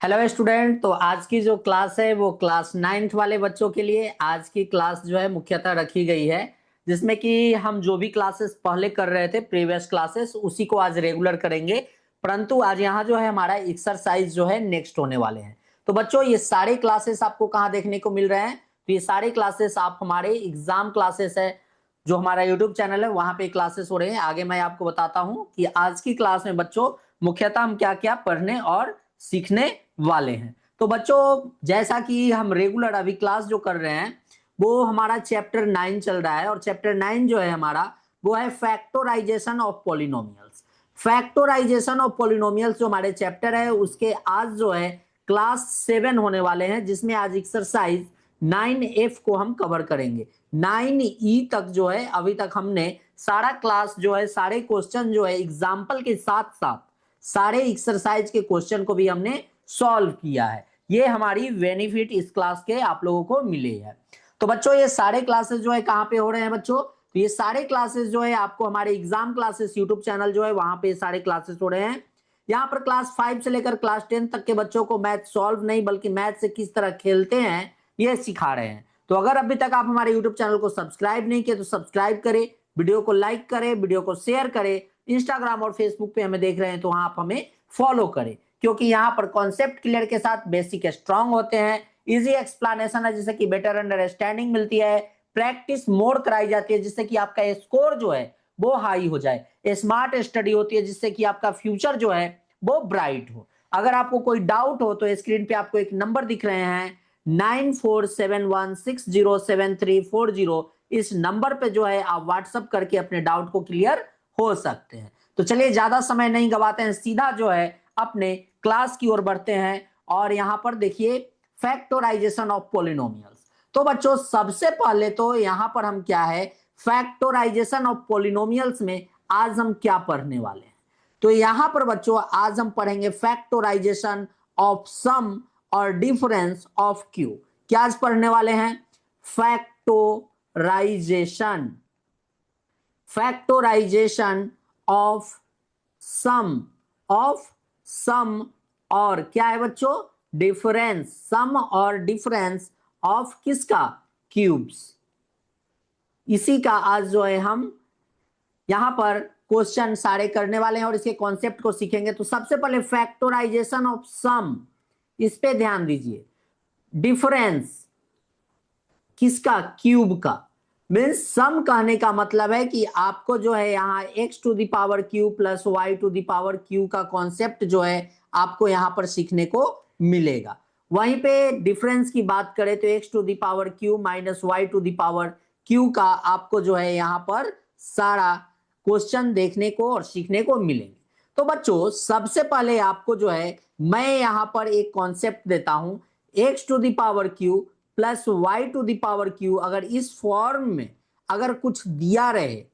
Hello student. तो आज की जो क्लास है वो क्लास नाइन्थ वाले बच्चों के लिए आज की क्लास जो है मुख्यतः रखी गई है, जिसमें कि हम जो भी क्लासेस पहले कर रहे थे प्रीवियस क्लासेस उसी को आज रेगुलर करेंगे। परंतु आज यहाँ जो है हमारा एक्सरसाइज जो है नेक्स्ट होने वाले हैं। तो बच्चों ये सारे क्लासेस आपको कहाँ देखने को मिल रहे हैं? तो ये सारे क्लासेस आप हमारे एग्जाम क्लासेस है, जो हमारा यूट्यूब चैनल है वहां पे क्लासेस हो रहे हैं। आगे मैं आपको बताता हूँ कि आज की क्लास में बच्चों मुख्यतः हम क्या क्या पढ़ने और सीखने वाले हैं। तो बच्चों जैसा कि हम रेगुलर अभी क्लास जो कर रहे हैं वो हमारा चैप्टर 9 चल रहा है, और चैप्टर 9 जो है हमारा वो है factorisation of polynomials. Factorisation of polynomials जो हमारे चैप्टर है उसके आज जो है क्लास 7 होने वाले हैं, जिसमें आज एक्सरसाइज 9F को हम कवर करेंगे। 9E तक जो है अभी तक हमने सारा क्लास जो है सारे क्वेश्चन जो है एग्जाम्पल के साथ साथ सारे एक्सरसाइज के क्वेश्चन को भी हमने सॉल्व किया है। ये हमारी बेनिफिट इस क्लास के आप लोगों को मिले है। तो बच्चों ये सारे क्लासेस जो है कहाँ पे हो रहे हैं बच्चों? तो ये सारे क्लासेस जो है आपको हमारे एग्जाम क्लासेस यूट्यूब चैनल जो है वहां पे सारे क्लासेस हो रहे हैं। यहाँ पर क्लास 5 से लेकर क्लास 10 तक के बच्चों को मैथ सॉल्व नहीं बल्कि मैथ से किस तरह खेलते हैं ये सिखा रहे हैं। तो अगर अभी तक आप हमारे यूट्यूब चैनल को सब्सक्राइब नहीं किए तो सब्सक्राइब करें, वीडियो को लाइक करें, वीडियो को शेयर करें। इंस्टाग्राम और फेसबुक पे हमें देख रहे हैं तो वहां आप हमें फॉलो करें, क्योंकि यहाँ पर कॉन्सेप्ट क्लियर के साथ बेसिक स्ट्रांग होते हैं, इजी एक्सप्लेनेशन है जिससे कि बेटर अंडरस्टैंडिंग मिलती है, प्रैक्टिस मोड कराई जाती है जिससे कि आपका स्कोर जो है वो हाई हो जाए, स्मार्ट स्टडी होती है जिससे कि आपका फ्यूचर जो है वो ब्राइट हो। अगर आपको कोई डाउट हो तो स्क्रीन पे आपको एक नंबर दिख रहे हैं 9471607340, इस नंबर पे जो है आप व्हाट्सअप करके अपने डाउट को क्लियर हो सकते हैं। तो चलिए ज्यादा समय नहीं गवाते हैं, सीधा जो है अपने क्लास की ओर बढ़ते हैं। और यहां पर देखिए फैक्टोराइजेशन ऑफ पॉलिनोमियल्स। तो बच्चों सबसे पहले तो यहां पर हम क्या है फैक्टोराइजेशन ऑफ पॉलिनोमियल्स में आज हम क्या पढ़ने वाले हैं? तो यहां पर बच्चों आज हम पढ़ेंगे फैक्टोराइजेशन ऑफ सम और डिफरेंस ऑफ क्यू। क्या आज पढ़ने वाले हैं? Factorisation, factorisation of sum, of sum और क्या है बच्चों? डिफरेंस, सम और डिफरेंस ऑफ किसका? क्यूब्स। इसी का आज जो है हम यहां पर क्वेश्चन सारे करने वाले हैं और इसके कॉन्सेप्ट को सीखेंगे। तो सबसे पहले फैक्टोराइजेशन ऑफ सम, इस पे ध्यान दीजिए। डिफरेंस किसका? क्यूब का। मीन्स सम कहने का मतलब है कि आपको जो है यहाँ x to the power Q plus y to the power Q का कॉन्सेप्ट जो है आपको यहाँ पर सीखने को मिलेगा। वहीं पे डिफरेंस की बात करें तो x to the power Q minus y to the power Q का आपको जो है यहाँ पर सारा क्वेश्चन देखने को और सीखने को मिलेंगे। तो बच्चों सबसे पहले आपको जो है मैं यहाँ पर एक कॉन्सेप्ट देता हूं, x to the power Q plus y to the power cube. अगर इस फॉर्म में अगर कुछ दिया रहे,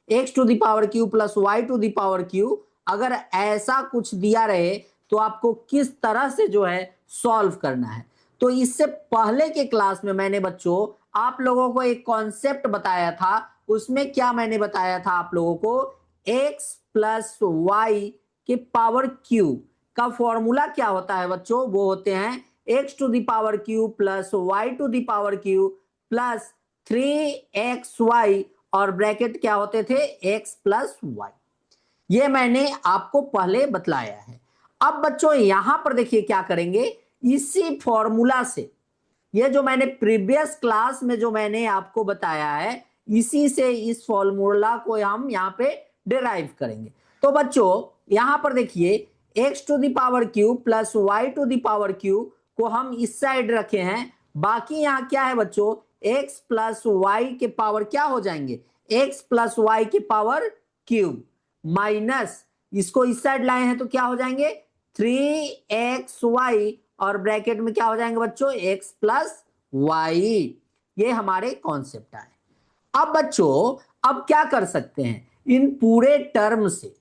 x to the power Q plus y to the power cube, अगर ऐसा कुछ दिया रहे तो आपको किस तरह से जो है सॉल्व करना है। तो इससे पहले के क्लास में मैंने बच्चों आप लोगों को एक कॉन्सेप्ट बताया था। उसमें क्या मैंने बताया था आप लोगों को? एक्स प्लस वाई के पावर क्यू का फॉर्मूला क्या होता है बच्चों? वो होते हैं x to the power Q plus y to the power Q plus 3xy और ब्रैकेट क्या होते थे? X plus y. ये मैंने आपको पहले बतलाया है। अब बच्चों यहां पर देखिए क्या करेंगे, इसी फॉर्मूला से, ये जो मैंने प्रीवियस क्लास में जो मैंने आपको बताया है इसी से इस फॉर्मूला को हम यहाँ पे डिराइव करेंगे। तो बच्चों यहां पर देखिए x to the power Q plus y to the power cube को हम इस साइड रखे हैं, बाकी यहाँ क्या है बच्चों? एक्स प्लस वाई के पावर क्या हो जाएंगे? एक्स प्लस वाई के पावर क्यूब माइनस इसको इस साइड लाए हैं तो क्या हो जाएंगे? 3xy और ब्रैकेट में क्या हो जाएंगे बच्चों? x plus y. ये हमारे कॉन्सेप्ट आए। अब बच्चों अब क्या कर सकते हैं इन पूरे टर्म से,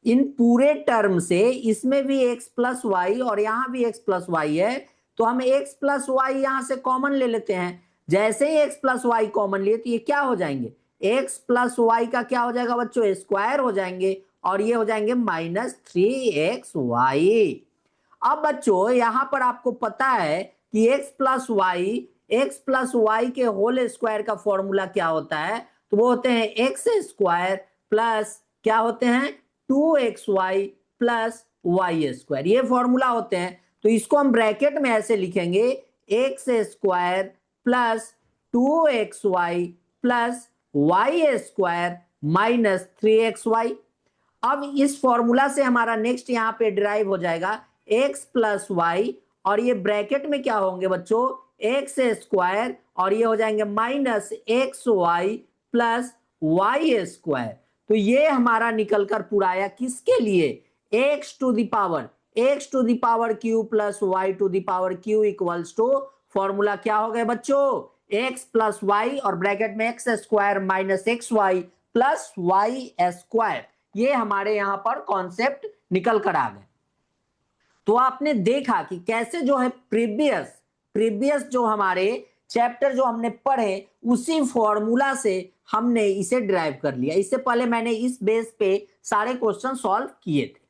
इन पूरे टर्म से इसमें भी x प्लस वाई और यहां भी x प्लस वाई है, तो हम x प्लस वाई यहां से कॉमन ले लेते हैं। जैसे ही x प्लस वाई कॉमन लिए तो ये क्या हो जाएंगे? x प्लस वाई का क्या हो जाएगा बच्चों? स्क्वायर हो जाएंगे और ये हो जाएंगे -3xy। अब बच्चों यहां पर आपको पता है कि x प्लस वाई के होल स्क्वायर का फॉर्मूला क्या होता है, तो वो होते हैं एक्स स्क्वायर प्लस क्या होते हैं 2xy प्लस वाई स्क्वायर, ये फॉर्मूला होते हैं। तो इसको हम ब्रैकेट में ऐसे लिखेंगे x square plus 2xy plus y square minus 3xy। अब इस फॉर्मूला से हमारा नेक्स्ट यहां पे डिराइव हो जाएगा x प्लस वाई, और ये ब्रैकेट में क्या होंगे बच्चों एक्स स्क्वायर, और ये हो जाएंगे minus x y plus y square. तो ये हमारा निकलकर पूरा आया किसके लिए, x to the power Q plus y to the power cube equals to, formula क्या हो गया बच्चों एक्स प्लस वाई और ब्रैकेट में x square minus x y plus y square. ये हमारे यहां पर कॉन्सेप्ट निकल कर आ गए। तो आपने देखा कि कैसे जो है प्रीवियस जो हमारे चैप्टर जो हमने पढ़े उसी फॉर्मूला से हमने इसे ड्राइव कर लिया। इससे पहले मैंने इस बेस पे सारे क्वेश्चन सॉल्व किए थे।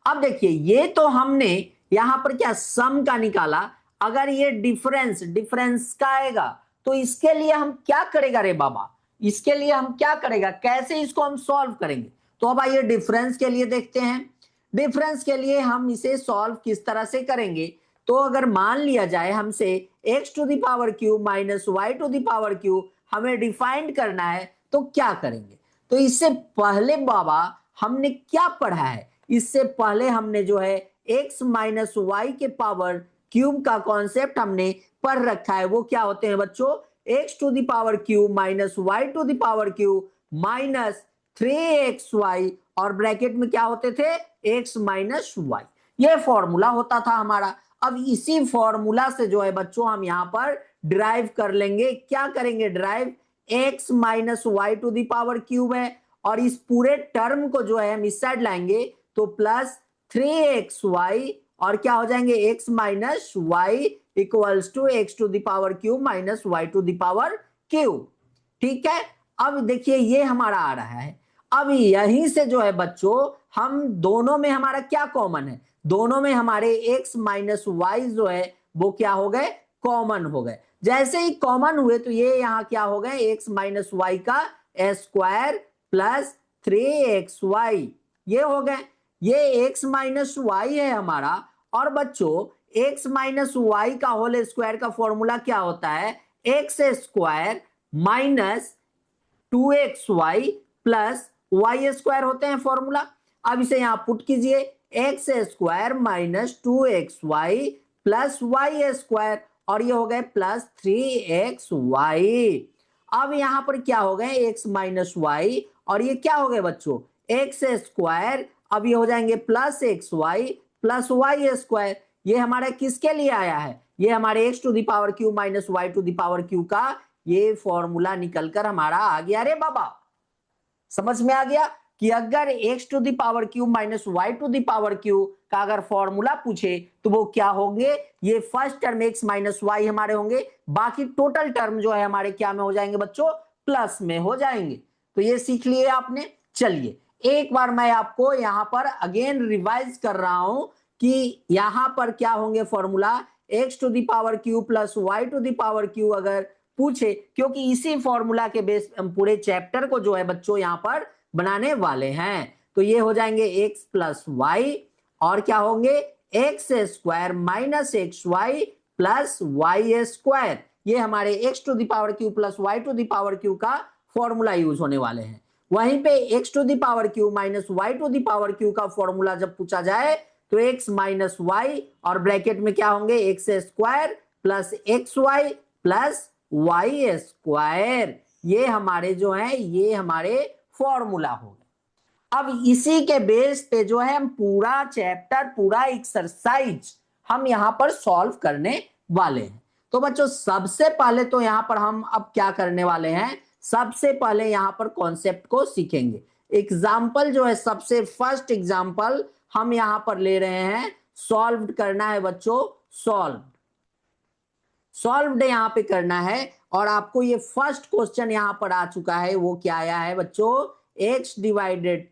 अब देखिए ये तो हमने यहां पर क्या सम का निकाला, अगर ये डिफरेंस का आएगा तो इसके लिए हम क्या करेगा रे बाबा, इसके लिए हम क्या करेगा, कैसे इसको हम सॉल्व करेंगे। तो अब आइए डिफरेंस के लिए देखते हैं। डिफरेंस के लिए हम इसे सॉल्व किस तरह से करेंगे, तो अगर मान लिया जाए हमसे x to the power Q minus y to the power cube हमें डिफाइंड करना है, तो क्या करेंगे। तो इससे पहले बाबा हमने क्या पढ़ा है, इससे पहले हमने जो है x माइनस वाई के पावर क्यूब का कॉन्सेप्ट हमने पढ़ रखा है। वो क्या होते हैं बच्चों x to the power Q minus y to the power Q minus 3xy, और ब्रैकेट में क्या होते थे x माइनस वाई, ये फॉर्मूला होता था हमारा। अब इसी फॉर्मूला से जो है बच्चों हम यहां पर ड्राइव कर लेंगे, क्या करेंगे drive, x minus y to the power cube है, और इस पूरे टर्म को जो है हम इस साइड लाएंगे तो प्लस 3xy, और क्या हो जाएंगे x minus y equals to x to the power cube minus y to the power cube. ठीक है, अब देखिए ये हमारा आ रहा है। अब यहीं से जो है बच्चों हम दोनों में हमारा क्या कॉमन है, दोनों में हमारे x माइनस वाई जो है वो क्या हो गए कॉमन हो गए। जैसे ही कॉमन हुए तो ये यहां क्या हो गए x माइनस वाई का स्क्वायर प्लस 3xy, ये हो गए। ये x माइनस वाई है हमारा, और बच्चों x माइनस वाई का होल स्क्वायर का फॉर्मूला क्या होता है, x square minus 2xy plus y square होते हैं फॉर्मूला। अब इसे यहां पुट कीजिए x square minus 2xy plus y square, और ये हो गए प्लस 3xy। अब यहां पर क्या हो गए एक्स माइनस वाई, और ये क्या हो गए बच्चों एक्स स्क्वायर, अब ये हो जाएंगे plus x y plus y square. ये हमारा किसके लिए आया है, ये हमारे x to the power Q minus y to the power Q का ये फॉर्मूला निकलकर हमारा आ गया रे बाबा। समझ में आ गया कि अगर x to the power Q minus y to the power Q का अगर फॉर्मूला पूछे तो वो क्या होंगे, ये first term x minus y हमारे होंगे, बाकी टोटल टर्म जो है हमारे क्या में हो जाएंगे बच्चों प्लस में हो जाएंगे। तो ये सीख लिए आपने। चलिए एक बार मैं आपको यहां पर अगेन रिवाइज कर रहा हूं कि यहां पर क्या होंगे formula x to the power Q plus y to the power cube अगर पूछे, क्योंकि इसी फॉर्मूला के बेस हम पूरे चैप्टर को जो है बच्चों यहां पर बनाने वाले हैं। तो ये हो जाएंगे x प्लस वाई, और क्या होंगे x square minus x y plus y square, ये हमारे x to the power Q plus y to the power Q का फॉर्मूला यूज होने वाले हैं। वहीं पे x to the power Q minus y to the power Q का formula जब पूछा जाए तो x माइनस वाई, और ब्रैकेट में क्या होंगे x square plus x y plus y square, ये हमारे जो है ये हमारे फॉर्मूला हो गए। अब इसी के बेस पे जो है हम पूरा चैप्टर पूरा एक्सरसाइज हम यहां पर सॉल्व करने वाले हैं। तो बच्चों सबसे पहले तो यहां पर हम अब क्या करने वाले हैं, सबसे पहले यहां पर कॉन्सेप्ट को सीखेंगे। एग्जाम्पल जो है सबसे फर्स्ट एग्जाम्पल हम यहां पर ले रहे हैं, सॉल्व करना है बच्चों, सॉल्व्ड यहां पे करना है। और आपको ये फर्स्ट क्वेश्चन यहां पर आ चुका है, वो क्या आया है बच्चों x divided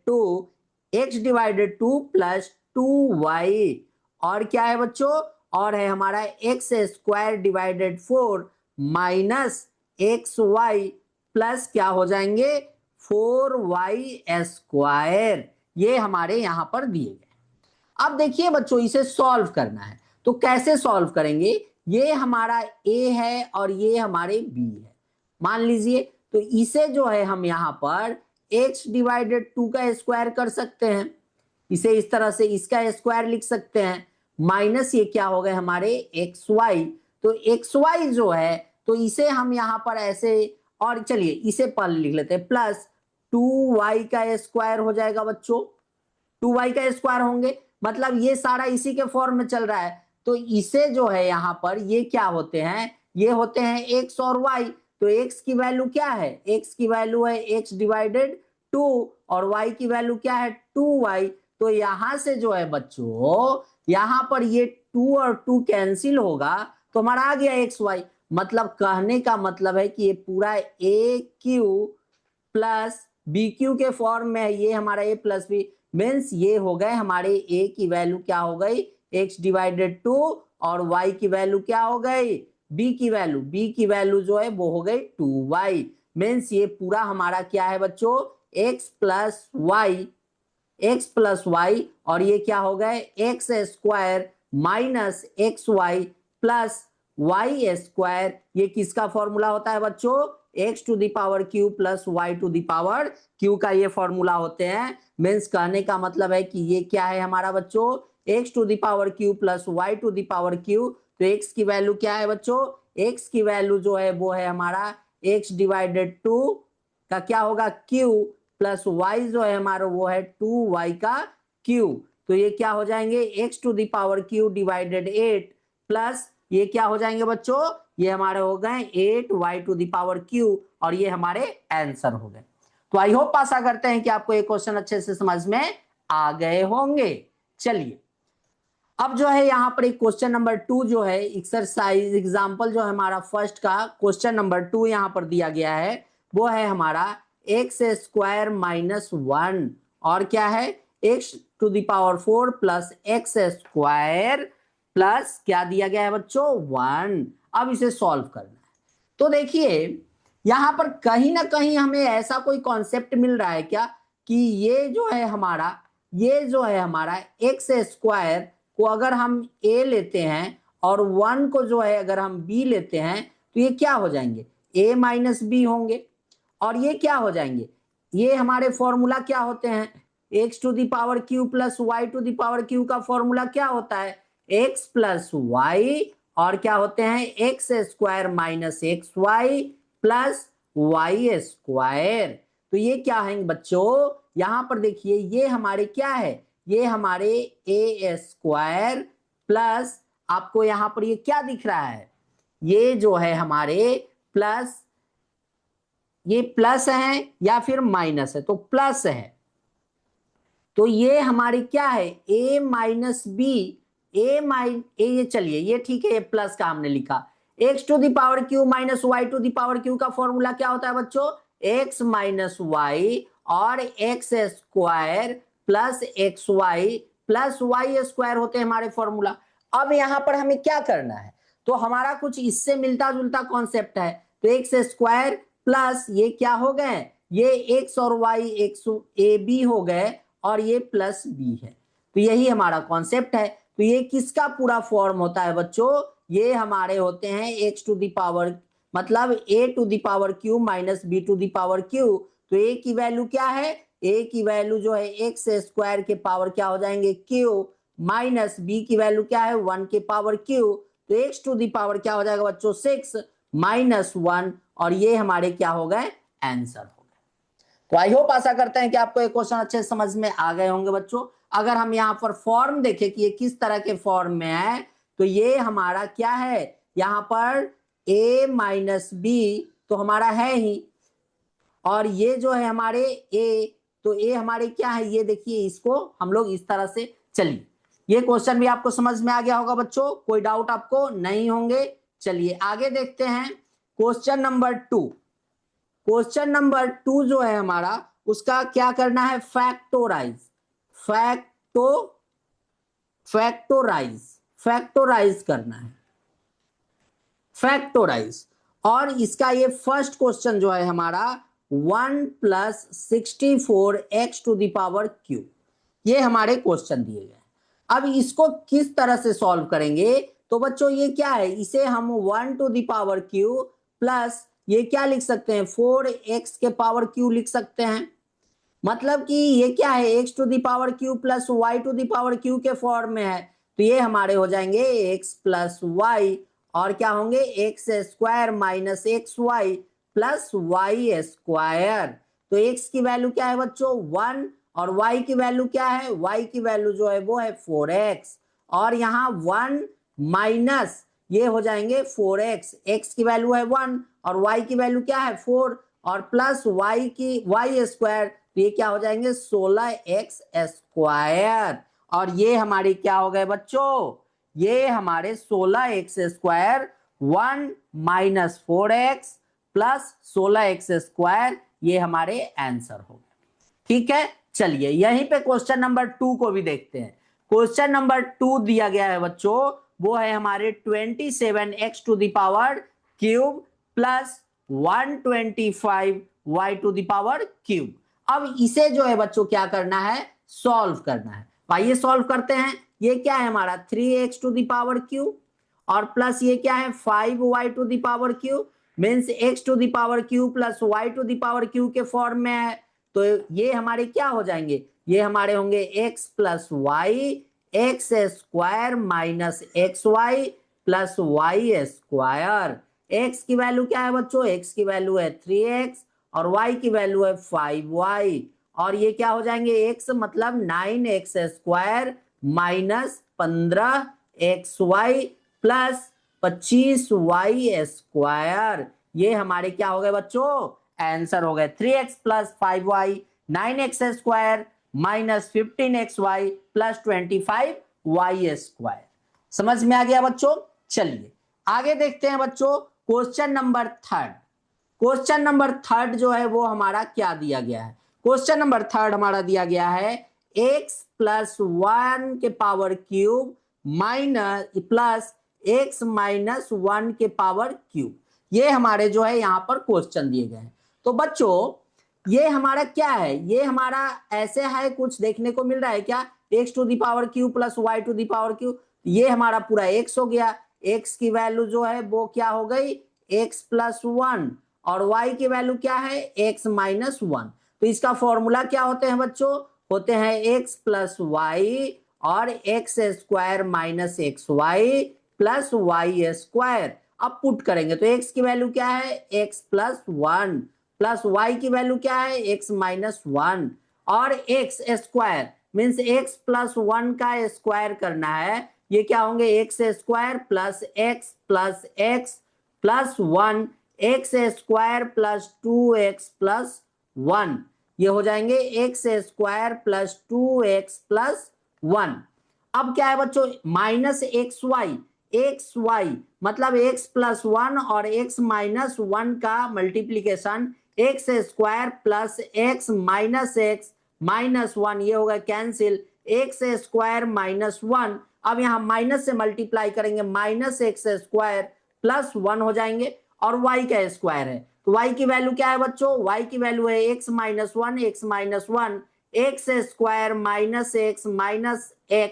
two plus 2y, और क्या है बच्चों, और है हमारा x square divided 4 minus x y plus क्या हो जाएंगे 4y स्क्वायर, ये हमारे यहां पर दिए गए। अब देखिए बच्चों इसे सॉल्व करना है, तो कैसे सॉल्व करेंगे, ये हमारा a है और ये हमारे b है मान लीजिए, तो इसे जो है हम यहां पर x डिवाइडेड 2 का स्क्वायर कर सकते हैं, इसे इस तरह से इसका स्क्वायर लिख सकते हैं, माइनस ये क्या हो गए हमारे एक्स वाई, तो एक्स वाई जो है तो इसे हम यहां पर ऐसे, और चलिए इसे पहले लिख लेते हैं, प्लस 2y का स्क्वायर हो जाएगा बच्चों, 2y का स्क्वायर होंगे, मतलब ये सारा इसी के फॉर्म में चल रहा है, तो इसे जो है यहां पर ये क्या होते हैं, ये होते हैं x और y, तो x की वैल्यू क्या है, x की वैल्यू है x डिवाइडेड 2 और y की वैल्यू क्या है 2y, तो यहां से जो है बच्चों यहां पर ये 2 और 2 कैंसिल होगा तो हमारा आ गया एक्स वाई, मतलब कहने का मतलब है कि ये पूरा ए क्यू प्लस बी क्यू के फॉर्म में है, ये हमारा ए प्लस बी, मीन्स ये हो गए हमारे ए की वैल्यू क्या हो गई एक्स डिवाइडेड 2 और वाई की वैल्यू क्या हो गई बी की वैल्यू जो है वो हो गई 2y, मीन्स ये पूरा हमारा क्या है बच्चों एक्स प्लस वाई और ये क्या हो गए x square minus x y plus y square, ये किसका फॉर्मूला होता है बच्चों x to the power Q plus y to the power Q का ये फॉर्मूला होते हैं, मीन्स कहने का मतलब है कि ये क्या है हमारा बच्चों x to the power Q plus y to the power Q, तो एक्स की वैल्यू क्या है बच्चों एक्स की वैल्यू जो है वो है हमारा एक्स डिवाइडेड 2 का क्या होगा क्यू प्लस वाई जो है हमारा वो है 2y का क्यू, तो ये क्या हो जाएंगे x to the power cube divided 8 plus ये क्या हो जाएंगे बच्चों ये हमारे हो गए 8y to the power cube और ये हमारे आंसर हो गए। तो आई होप आशा करते हैं कि आपको ये क्वेश्चन अच्छे से समझ में आ गए होंगे। चलिए अब जो है यहाँ पर एक क्वेश्चन नंबर 2 जो है एक्सरसाइज एग्जाम्पल जो है हमारा फर्स्ट का क्वेश्चन नंबर 2 यहाँ पर दिया गया है वो है हमारा एक्स स्क्वायर माइनस 1 और क्या है x to the power 4 plus x square plus क्या दिया गया है बच्चों 1। अब इसे सॉल्व करना है, तो देखिए यहां पर कहीं ना कहीं हमें ऐसा कोई कॉन्सेप्ट मिल रहा है क्या कि ये जो है हमारा एक्स स्क्वायर को अगर हम ए लेते हैं और 1 को जो है अगर हम बी लेते हैं तो ये क्या हो जाएंगे ए माइनस बी होंगे और ये क्या हो जाएंगे ये हमारे फॉर्मूला क्या होते हैं x to the power Q plus y to the power Q का फॉर्मूला क्या होता है एक्स प्लस वाई और क्या होते हैं x square minus x y plus y square, तो ये क्या है बच्चों यहां पर देखिए ये हमारे क्या है ये हमारे ए स्क्वायर प्लस आपको यहां पर ये क्या दिख रहा है ये जो है हमारे प्लस ये प्लस है या फिर माइनस है तो प्लस है, तो ये हमारी क्या है a माइनस बी ये चलिए ये ठीक है ये प्लस का हमने लिखा x to the power Q minus y to the power Q का फॉर्मूला क्या होता है बच्चों x माइनस वाई और x square plus x y plus y square होते हैं हमारे फॉर्मूला। अब यहां पर हमें क्या करना है तो हमारा कुछ इससे मिलता जुलता कॉन्सेप्ट है, तो एक्स स्क्वायर प्लस ये क्या हो गए ये एक्स और वाई एक्स ए बी हो गए और ये प्लस बी है, तो यही हमारा कॉन्सेप्ट है। तो ये किसका पूरा फॉर्म होता है बच्चों ये हमारे होते हैं एक्स टू द पावर मतलब a to the power Q minus b to the power Q, तो ए की वैल्यू क्या है ए की वैल्यू जो है एक्स स्क्वायर के पावर क्या हो जाएंगे क्यू माइनस बी की वैल्यू क्या है 1 के पावर क्यू, तो एक्स टू द पावर क्या हो जाएगा बच्चों 6 माइनस 1 और ये हमारे क्या हो गए आंसर हो गए। तो आई होप आशा करते हैं कि आपको ये क्वेश्चन अच्छे समझ में आ गए होंगे बच्चों। अगर हम यहाँ पर फॉर्म देखें कि ये किस तरह के फॉर्म में है तो ये हमारा क्या है यहाँ पर a माइनस बी तो हमारा है ही और ये जो है हमारे a तो a हमारे क्या है ये देखिए इसको हम लोग इस तरह से चलिए ये क्वेश्चन भी आपको समझ में आ गया होगा बच्चों, कोई डाउट आपको नहीं होंगे। चलिए आगे देखते हैं क्वेश्चन नंबर 2। क्वेश्चन नंबर 2 जो है हमारा उसका क्या करना है फैक्टोराइज फैक्टोराइज, फैक्टोराइज करना है, फैक्टोराइज। और इसका ये फर्स्ट क्वेश्चन जो है हमारा 1 + 64x⁴, ये हमारे क्वेश्चन दिए गए। अब इसको किस तरह से सॉल्व करेंगे, तो बच्चों ये क्या है, इसे हम 1⁵ प्लस ये क्या लिख सकते हैं, 4x⁴ लिख सकते हैं। मतलब कि ये क्या है, x⁴ प्लस y⁴ के फॉर्म में है, तो ये हमारे हो जाएंगे x प्लस वाई, और क्या होंगे x² minus xy plus y²। तो x की वैल्यू क्या है बच्चों 1, और y की वैल्यू क्या है, y की वैल्यू जो है वो है 4x, और यहाँ 1 माइनस ये हो जाएंगे 4x, x की वैल्यू है 1 और y की वैल्यू क्या है 4, और प्लस y², तो ये क्या हो जाएंगे 16x²। और ये हमारे क्या हो गए बच्चों, ये हमारे 16x², 1 minus 4x plus 16x², ये हमारे आंसर हो गए। ठीक है, चलिए यहीं पे क्वेश्चन नंबर 2 को भी देखते हैं। क्वेश्चन नंबर 2 दिया गया है बच्चों, वो है हमारे 27x³ प्लस 125y³। अब इसे जो है बच्चों क्या करना है, सॉल्व करना है। आइए सॉल्व करते हैं। ये क्या है हमारा 3x³ और प्लस ये क्या है 5y³ means x³ plus y³ के फॉर्म में है, तो ये हमारे क्या हो जाएंगे, ये हमारे होंगे x plus y, x² minus xy plus y²। x की वैल्यू क्या है बच्चों, x की वैल्यू है 3x और y की वैल्यू है 5y, और ये क्या हो जाएंगे x मतलब 9x² minus 15xy plus 25y²। ये हमारे क्या हो गए बच्चों, आंसर हो गए 3x plus 5y, 9x² minus 15xy plus 25y²। समझ में आ गया बच्चों। चलिए आगे देखते हैं बच्चों, क्वेश्चन नंबर 3। क्वेश्चन नंबर 3 जो है वो हमारा क्या दिया गया है, क्वेश्चन नंबर 3 हमारा दिया गया है x plus 1³ minus plus x minus 1³। ये हमारे जो है यहाँ पर क्वेश्चन दिए गए हैं। तो बच्चों ये हमारा क्या है, ये हमारा ऐसे है कुछ देखने को मिल रहा है क्या, x³ प्लस y³, ये हमारा पूरा x हो गया, x की वैल्यू जो है वो क्या हो गई x प्लस 1 और y की वैल्यू क्या है x माइनस 1। तो इसका फॉर्मूला क्या होते हैं बच्चों, होते हैं x प्लस वाई और x² minus xy plus y²। अब पुट करेंगे तो x की वैल्यू क्या है x प्लस 1 प्लस y की वैल्यू क्या है x माइनस 1, और x² मीन्स x प्लस 1 का स्क्वायर करना है, ये क्या होंगे x² plus x plus x plus 1, x² plus 2x plus 1, ये हो जाएंगे x² प्लस 2x प्लस 1। अब क्या है बच्चों माइनस xy मतलब x प्लस 1 और x माइनस 1 का multiplication x² plus x minus x minus 1, ये होगा कैंसिल, x² माइनस 1। अब यहाँ माइनस से मल्टीप्लाई करेंगे, माइनस x² प्लस 1 हो जाएंगे, और y का स्क्वायर है तो y की वैल्यू क्या है बच्चों, y की वैल्यू है x minus 1 x minus 1, x² minus x minus x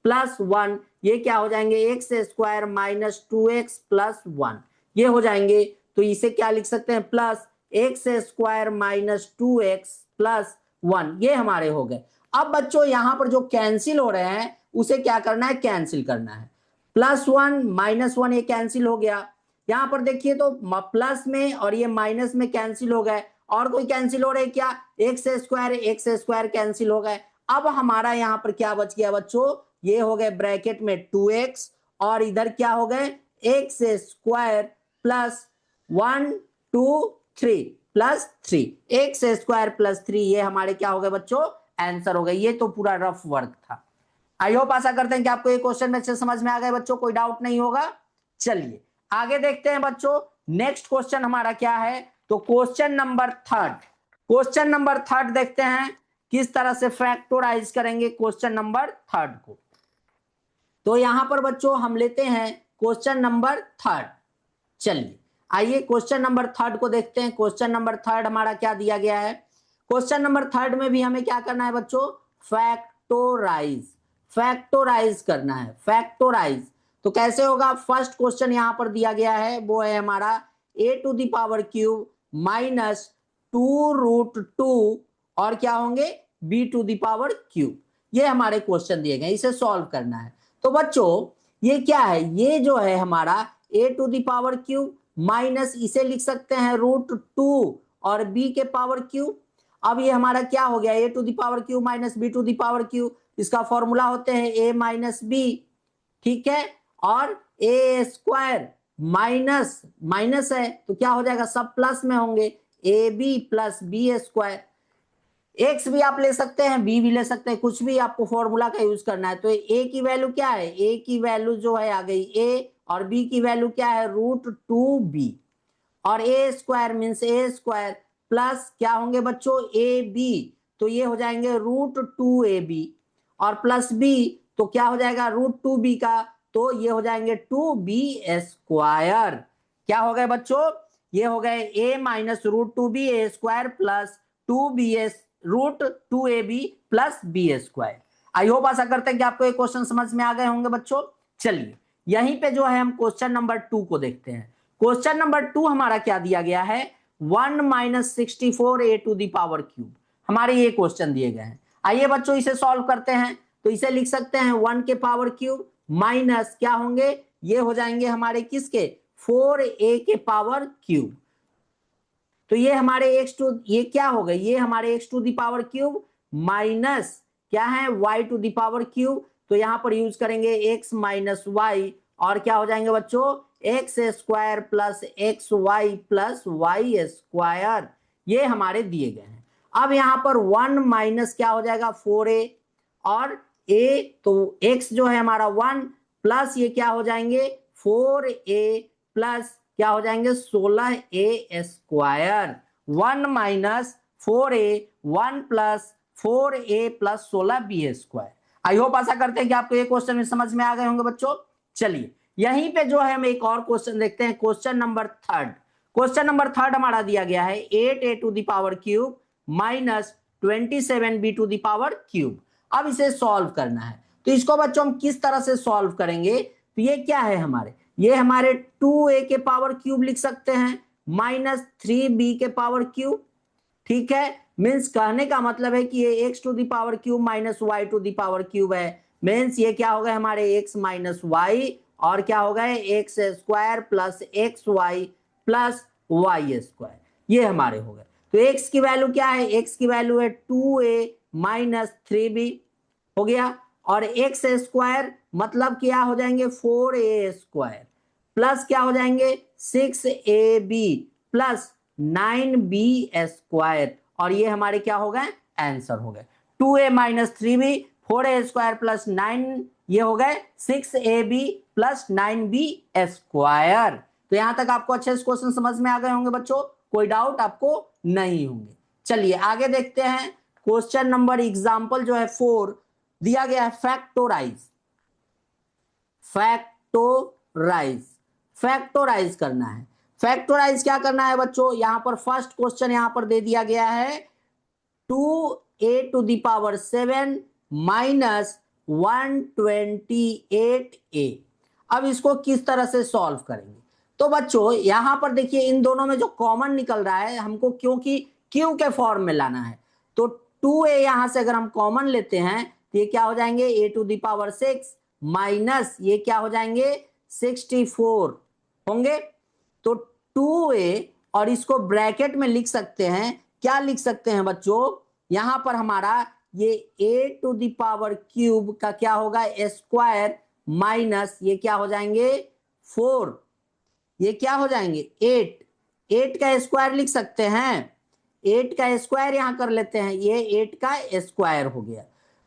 plus 1, ये क्या हो जाएंगे x² माइनस 2x प्लस 1, ये हो जाएंगे। तो इसे क्या लिख सकते हैं plus x² minus 2x plus 1, ये हमारे हो गए। अब बच्चों यहां पर जो कैंसिल हो रहे हैं उसे क्या करना है, कैंसिल करना है। प्लस 1 माइनस 1 ये कैंसिल हो गया, यहां पर देखिए तो प्लस में और ये माइनस में कैंसिल हो गए, और कोई कैंसिल हो रहे क्या, x² कैंसिल हो गए। अब हमारा यहां पर क्या बच गया बच्चों, ये हो गए ब्रैकेट में 2x और इधर क्या हो गए x² plus 1 2 3 plus 3, x² plus 3, ये हमारे क्या हो गए बच्चों आंसर हो गए। ये तो पूरा रफ वर्क था। आई होप आशा करते हैं कि आपको ये क्वेश्चन अच्छे समझ में आ गए बच्चों, कोई डाउट नहीं होगा। चलिए आगे देखते हैं बच्चों, नेक्स्ट क्वेश्चन हमारा क्या है, तो क्वेश्चन नंबर 3, क्वेश्चन नंबर 3 देखते हैं किस तरह से फैक्टोराइज करेंगे क्वेश्चन नंबर 3 को। तो यहां पर बच्चों हम लेते हैं क्वेश्चन नंबर थर्ड। चलिए आइए क्वेश्चन नंबर थर्ड को देखते हैं। क्वेश्चन नंबर थर्ड हमारा क्या दिया गया है। क्वेश्चन नंबर थर्ड में भी हमें क्या करना है बच्चों, फैक्टोराइज, फैक्टोराइज करना है, फैक्टोराइज। तो कैसे होगा, फर्स्ट क्वेश्चन यहां पर दिया गया है वो है हमारा a to the power cube minus 2√2 और क्या होंगे b to the power cube. ये हमारे क्वेश्चन दिए गए, इसे सॉल्व करना है। तो बच्चों ये क्या है, ये जो है हमारा a to the power cube minus इसे लिख सकते हैं √2 और b के पावर क्यूब। अब ये हमारा क्या हो गया, a to the power cube minus b to the power cube, इसका फॉर्मूला होते हैं a माइनस b, ठीक है। और ए स्क्वायर माइनस माइनस है तो क्या हो जाएगा, सब प्लस में होंगे, a b plus b square. X भी आप ले सकते हैं, बी भी ले सकते हैं, कुछ भी आपको फॉर्मूला का यूज करना है। तो ए की वैल्यू क्या है, ए की वैल्यू जो है आ गई ए, और बी की वैल्यू क्या है √2b, और a square means A square plus क्या होंगे बच्चों ए बी, तो ये हो जाएंगे √2ab, और प्लस बी तो क्या हो जाएगा √2b का, तो ये हो जाएंगे 2b स्क्वायर। क्या हो गए बच्चों, ये हो गए a minus √2b a square plus 2b√2ab plus b square. I hope आशा करते हैं कि आपको ये क्वेश्चन समझ में आ गए होंगे बच्चों। चलिए यहीं पे जो है हम क्वेश्चन नंबर 2 को देखते हैं। क्वेश्चन नंबर 2 हमारा क्या दिया गया है, 1 minus 64 a to the power cube, हमारे ये क्वेश्चन दिए गए हैं। आइए बच्चों इसे सॉल्व करते हैं। तो इसे लिख सकते हैं 1 के पावर क्यूब माइनस क्या होंगे, ये हो जाएंगे हमारे किसके 4a के पावर क्यूब। तो ये हमारे x टू, ये क्या हो गए, ये हमारे x to the power cube minus क्या है y to the power cube. तो यहां पर यूज करेंगे x माइनस वाई, और क्या हो जाएंगे बच्चों x square plus x y plus y square, ये हमारे दिए गए हैं। अब यहां पर 1 माइनस क्या हो जाएगा 4a, और a तो x जो है हमारा 1 प्लस ये क्या हो जाएंगे 4a प्लस क्या हो जाएंगे 16a square. 1 minus 4a 1 plus 4a plus 16b square. I hope आशा करते हैं कि आपको ये क्वेश्चन में समझ में आ गए होंगे बच्चों। चलिए यहीं पे जो है हम एक और क्वेश्चन देखते हैं, question number third. Question number third हमारा दिया गया है 8a to the power cube minus 27b to the power cube. अब इसे सॉल्व करना है। तो इसको बच्चों हम किस तरह से सॉल्व करेंगे, तो ये क्या है हमारे, ये हमारे 2a के पावर क्यूब लिख सकते हैं माइनस 3b के पावर क्यूब, ठीक है। मीन्स कहने का मतलब है कि ये x to the power cube minus y to the power cube है। मीन्स ये क्या हो गए हमारे x माइनस वाई, और क्या हो गए x square plus x y plus y square, ये हमारे हो गए। तो x की वैल्यू क्या है, x की वैल्यू है 2a माइनस 3b हो गया, और एक्स स्क्वायर मतलब क्या हो जाएंगे 4a स्क्वायर प्लस क्या हो जाएंगे 6ab प्लस 9b स्क्वायर, और ये हमारे क्या हो गए आंसर हो गए 2a minus 3b 4a square plus 9, ये हो गए 6ab प्लस 9b स्क्वायर। तो यहां तक आपको अच्छे से क्वेश्चन समझ में आ गए होंगे बच्चों, कोई डाउट आपको नहीं होंगे। चलिए आगे देखते हैं क्वेश्चन नंबर एग्जाम्पल जो है 4 दिया गया है फैक्टोराइज, फैक्टोराइज, फैक्टोराइज करना है। फैक्टोराइज क्या करना है बच्चों, यहां पर फर्स्ट क्वेश्चन यहां पर दे दिया गया है 2a to the power 7 minus 128a। अब इसको किस तरह से सॉल्व करेंगे, तो बच्चों यहां पर देखिए इन दोनों में जो कॉमन निकल रहा है हमको, क्योंकि क्यू के फॉर्म में लाना है, तो 2a यहां से अगर हम कॉमन लेते हैं तो ये क्या हो जाएंगे a to the power 6 minus ये क्या हो जाएंगे 64 होंगे। तो 2a और इसको ब्रैकेट में लिख सकते हैं, क्या लिख सकते हैं बच्चों, यहां पर हमारा ये a to the power cube का क्या होगा स्क्वायर माइनस ये क्या हो जाएंगे 4, ये क्या हो जाएंगे 8, 8 का स्क्वायर लिख सकते हैं, 8 का स्क्वायर यहां कर लेते हैं, ये 8 का स्क्वायर हो गया।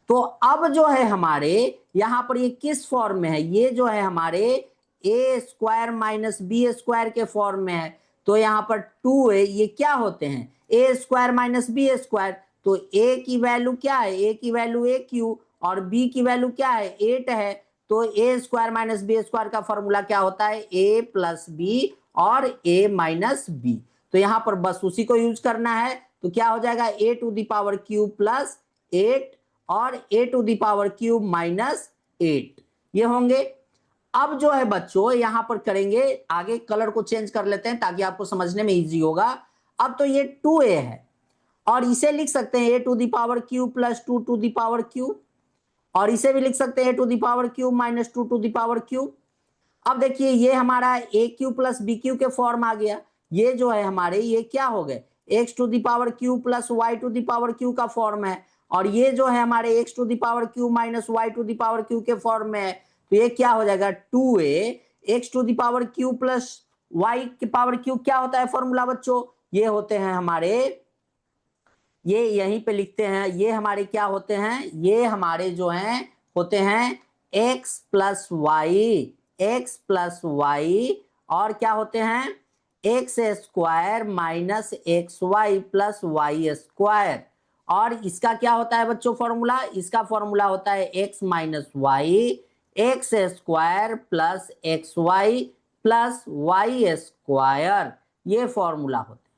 तो अब जो है हमारे यहां पर ये किस फॉर्म में है, ये जो है हमारे ए स्क्वायर माइनस बी स्क्वायर के फॉर्म में है। तो यहां पर 2a ये क्या होते हैं ए स्क्वायर माइनस बी स्क्वायर, तो a की वैल्यू क्या है, a की वैल्यू a क्यू और b की वैल्यू क्या है 8 है, तो ए स्क्वायर माइनस बी स्क्वायर का फॉर्मूला क्या होता है, ए प्लस बी और ए माइनस बी। तो यहां पर बस उसी को यूज करना है, तो क्या हो जाएगा a to the power cube plus 8 और a to the power cube minus 8 ये होंगे। अब जो है बच्चों यहां पर करेंगे, आगे कलर को चेंज कर लेते हैं ताकि आपको समझने में इजी होगा। अब तो ये 2a है और इसे लिख सकते हैं a to the power cube plus 2 to the power cube, और इसे भी लिख सकते हैं a to the power cube minus 2 to the power cube. अब देखिए ये हमारा a q plus b q के फॉर्म आ गया। ये जो है हमारे ये क्या हो गए, x to the power Q plus y to the power Q का फॉर्म है, और ये जो है हमारे x to the power Q minus y to the power Q के फॉर्म में है। तो ये क्या हो जाएगा 2a x to the power Q plus y के पावर क्यू। क्या होता है फॉर्मूला बच्चों, ये होते हैं हमारे, ये यहीं पे लिखते हैं, ये हमारे क्या होते हैं, ये हमारे जो हैं होते हैं x प्लस वाई और क्या होते हैं x square minus x y plus y square. और इसका क्या होता है बच्चों फॉर्मूला, इसका फॉर्मूला होता है x minus y x square plus x y plus y square, ये फॉर्मूला होता है।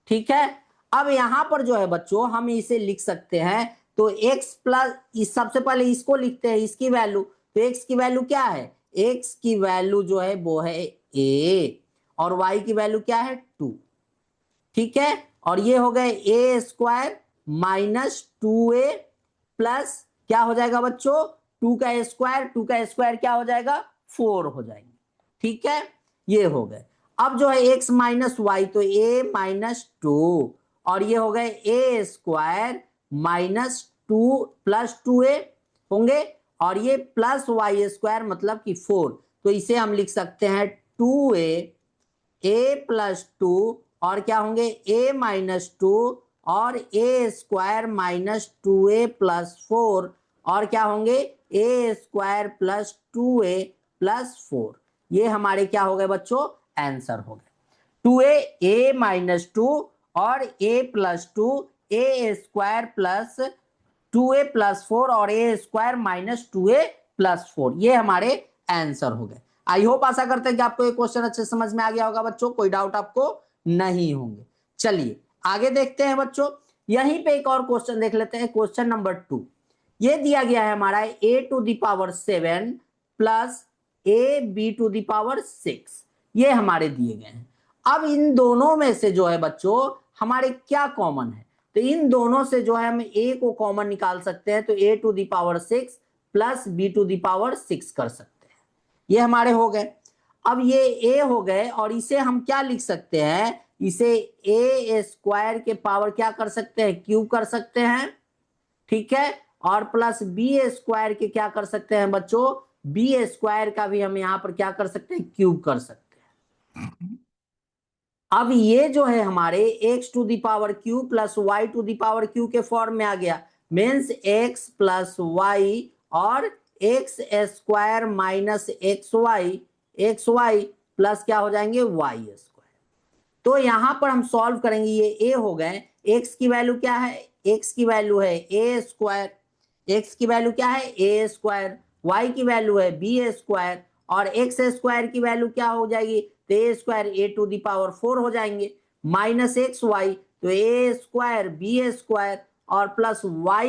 ठीक है, अब यहां पर जो है बच्चों हम इसे लिख सकते हैं, तो x प्लस सबसे पहले इसको लिखते हैं, इसकी वैल्यू, तो x की वैल्यू क्या है, x की वैल्यू जो है वो है a और y की वैल्यू क्या है 2। ठीक है, और ये हो गए a square minus 2a plus क्या हो जाएगा बच्चों 2 का स्क्वायर क्या हो जाएगा 4 हो जाएंगे। ठीक है, ये हो गए। अब जो है x माइनस वाई तो a माइनस 2 और ये हो गए a square minus 2 plus 2a होंगे और ये प्लस वाई स्क्वायर मतलब कि 4, तो इसे हम लिख सकते हैं 2a a प्लस 2 और क्या होंगे a माइनस 2 और a square minus 2a plus 4 और क्या होंगे a square plus 2a plus 4। ये हमारे क्या हो गए बच्चों आंसर हो गए 2a a माइनस 2 और a plus 2 a square plus 2a plus 4 और a square minus 2a plus 4, ये हमारे आंसर हो गए। आई होप आशा करते हैं कि आपको ये क्वेश्चन अच्छे समझ में आ गया होगा बच्चों, कोई डाउट आपको नहीं होंगे। चलिए आगे देखते हैं बच्चों, यहीं पे एक और क्वेश्चन देख लेते हैं, क्वेश्चन नंबर 2। ये दिया गया है हमारा a to the power 7 plus a b to the power 6, ये हमारे दिए गए हैं। अब इन दोनों में से जो है बच्चों हमारे क्या कॉमन है, तो इन दोनों से जो है हम a को कॉमन निकाल सकते हैं, तो a to the power 6 plus b to the power 6 कर सकते हैं, ये हमारे हो गए। अब ये a हो गए और इसे हम क्या लिख सकते हैं, इसे a स्क्वायर के पावर क्या कर सकते हैं क्यूब कर सकते हैं। ठीक है, और प्लस b स्क्वायर के क्या कर सकते हैं बच्चों, b स्क्वायर का भी हम यहां पर क्या कर सकते हैं क्यूब कर सकते हैं। अब ये जो है हमारे x to the power Q plus y to the power Q के फॉर्म में आ गया, मीन्स x प्लस वाई और x square minus x y plus क्या हो जाएंगे वाई स्क्वायर। तो यहां पर हम सॉल्व करेंगे, ये a हो गए, x की वैल्यू क्या है, x की वैल्यू है a स्क्वायर, x की वैल्यू क्या है a स्क्वायर, y की वैल्यू है b स्क्वायर और x स्क्वायर की वैल्यू क्या हो जाएगी, तो a square a to the power 4 हो जाएंगे माइनस एक्स वाई, तो a स्क्वायर b स्क्वायर और प्लस y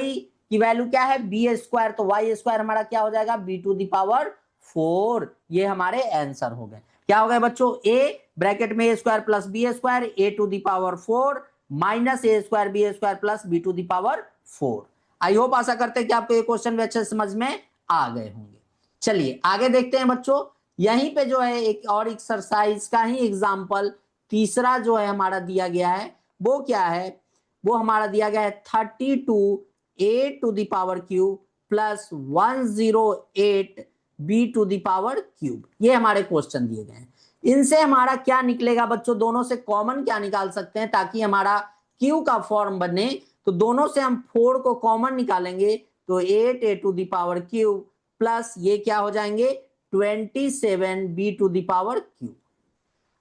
की वैल्यू क्या है b स्क्वायर, तो y स्क्वायर हमारा क्या हो जाएगा b टू द पावर 4, ये हमारे आंसर हो गए। क्या हो गए बच्चों a ब्रैकेट में a square plus b square a to the power 4 minus a square b square plus b to the power 4। I hope आशा करते हैं कि आपको ये क्वेश्चन भी अच्छे से समझ में आ गए होंगे। चलिए आगे देखते हैं बच्चों, यहीं पे जो है एक और एक्सरसाइज का ही एग्जांपल तीसरा जो है हमारा दिया गया है, वो क्या है, वो हमारा दिया गया है 32a to the power cube plus 108 b to the power cube, ये हमारे क्वेश्चन दिए गए हैं। इनसे हमारा क्या निकलेगा बच्चों, दोनों से कॉमन क्या निकाल सकते हैं ताकि हमारा क्यू का फॉर्म बने, तो दोनों से हम 4 को कॉमन निकालेंगे, तो 8a to the power cube plus ये क्या हो जाएंगे 27b to the power cube.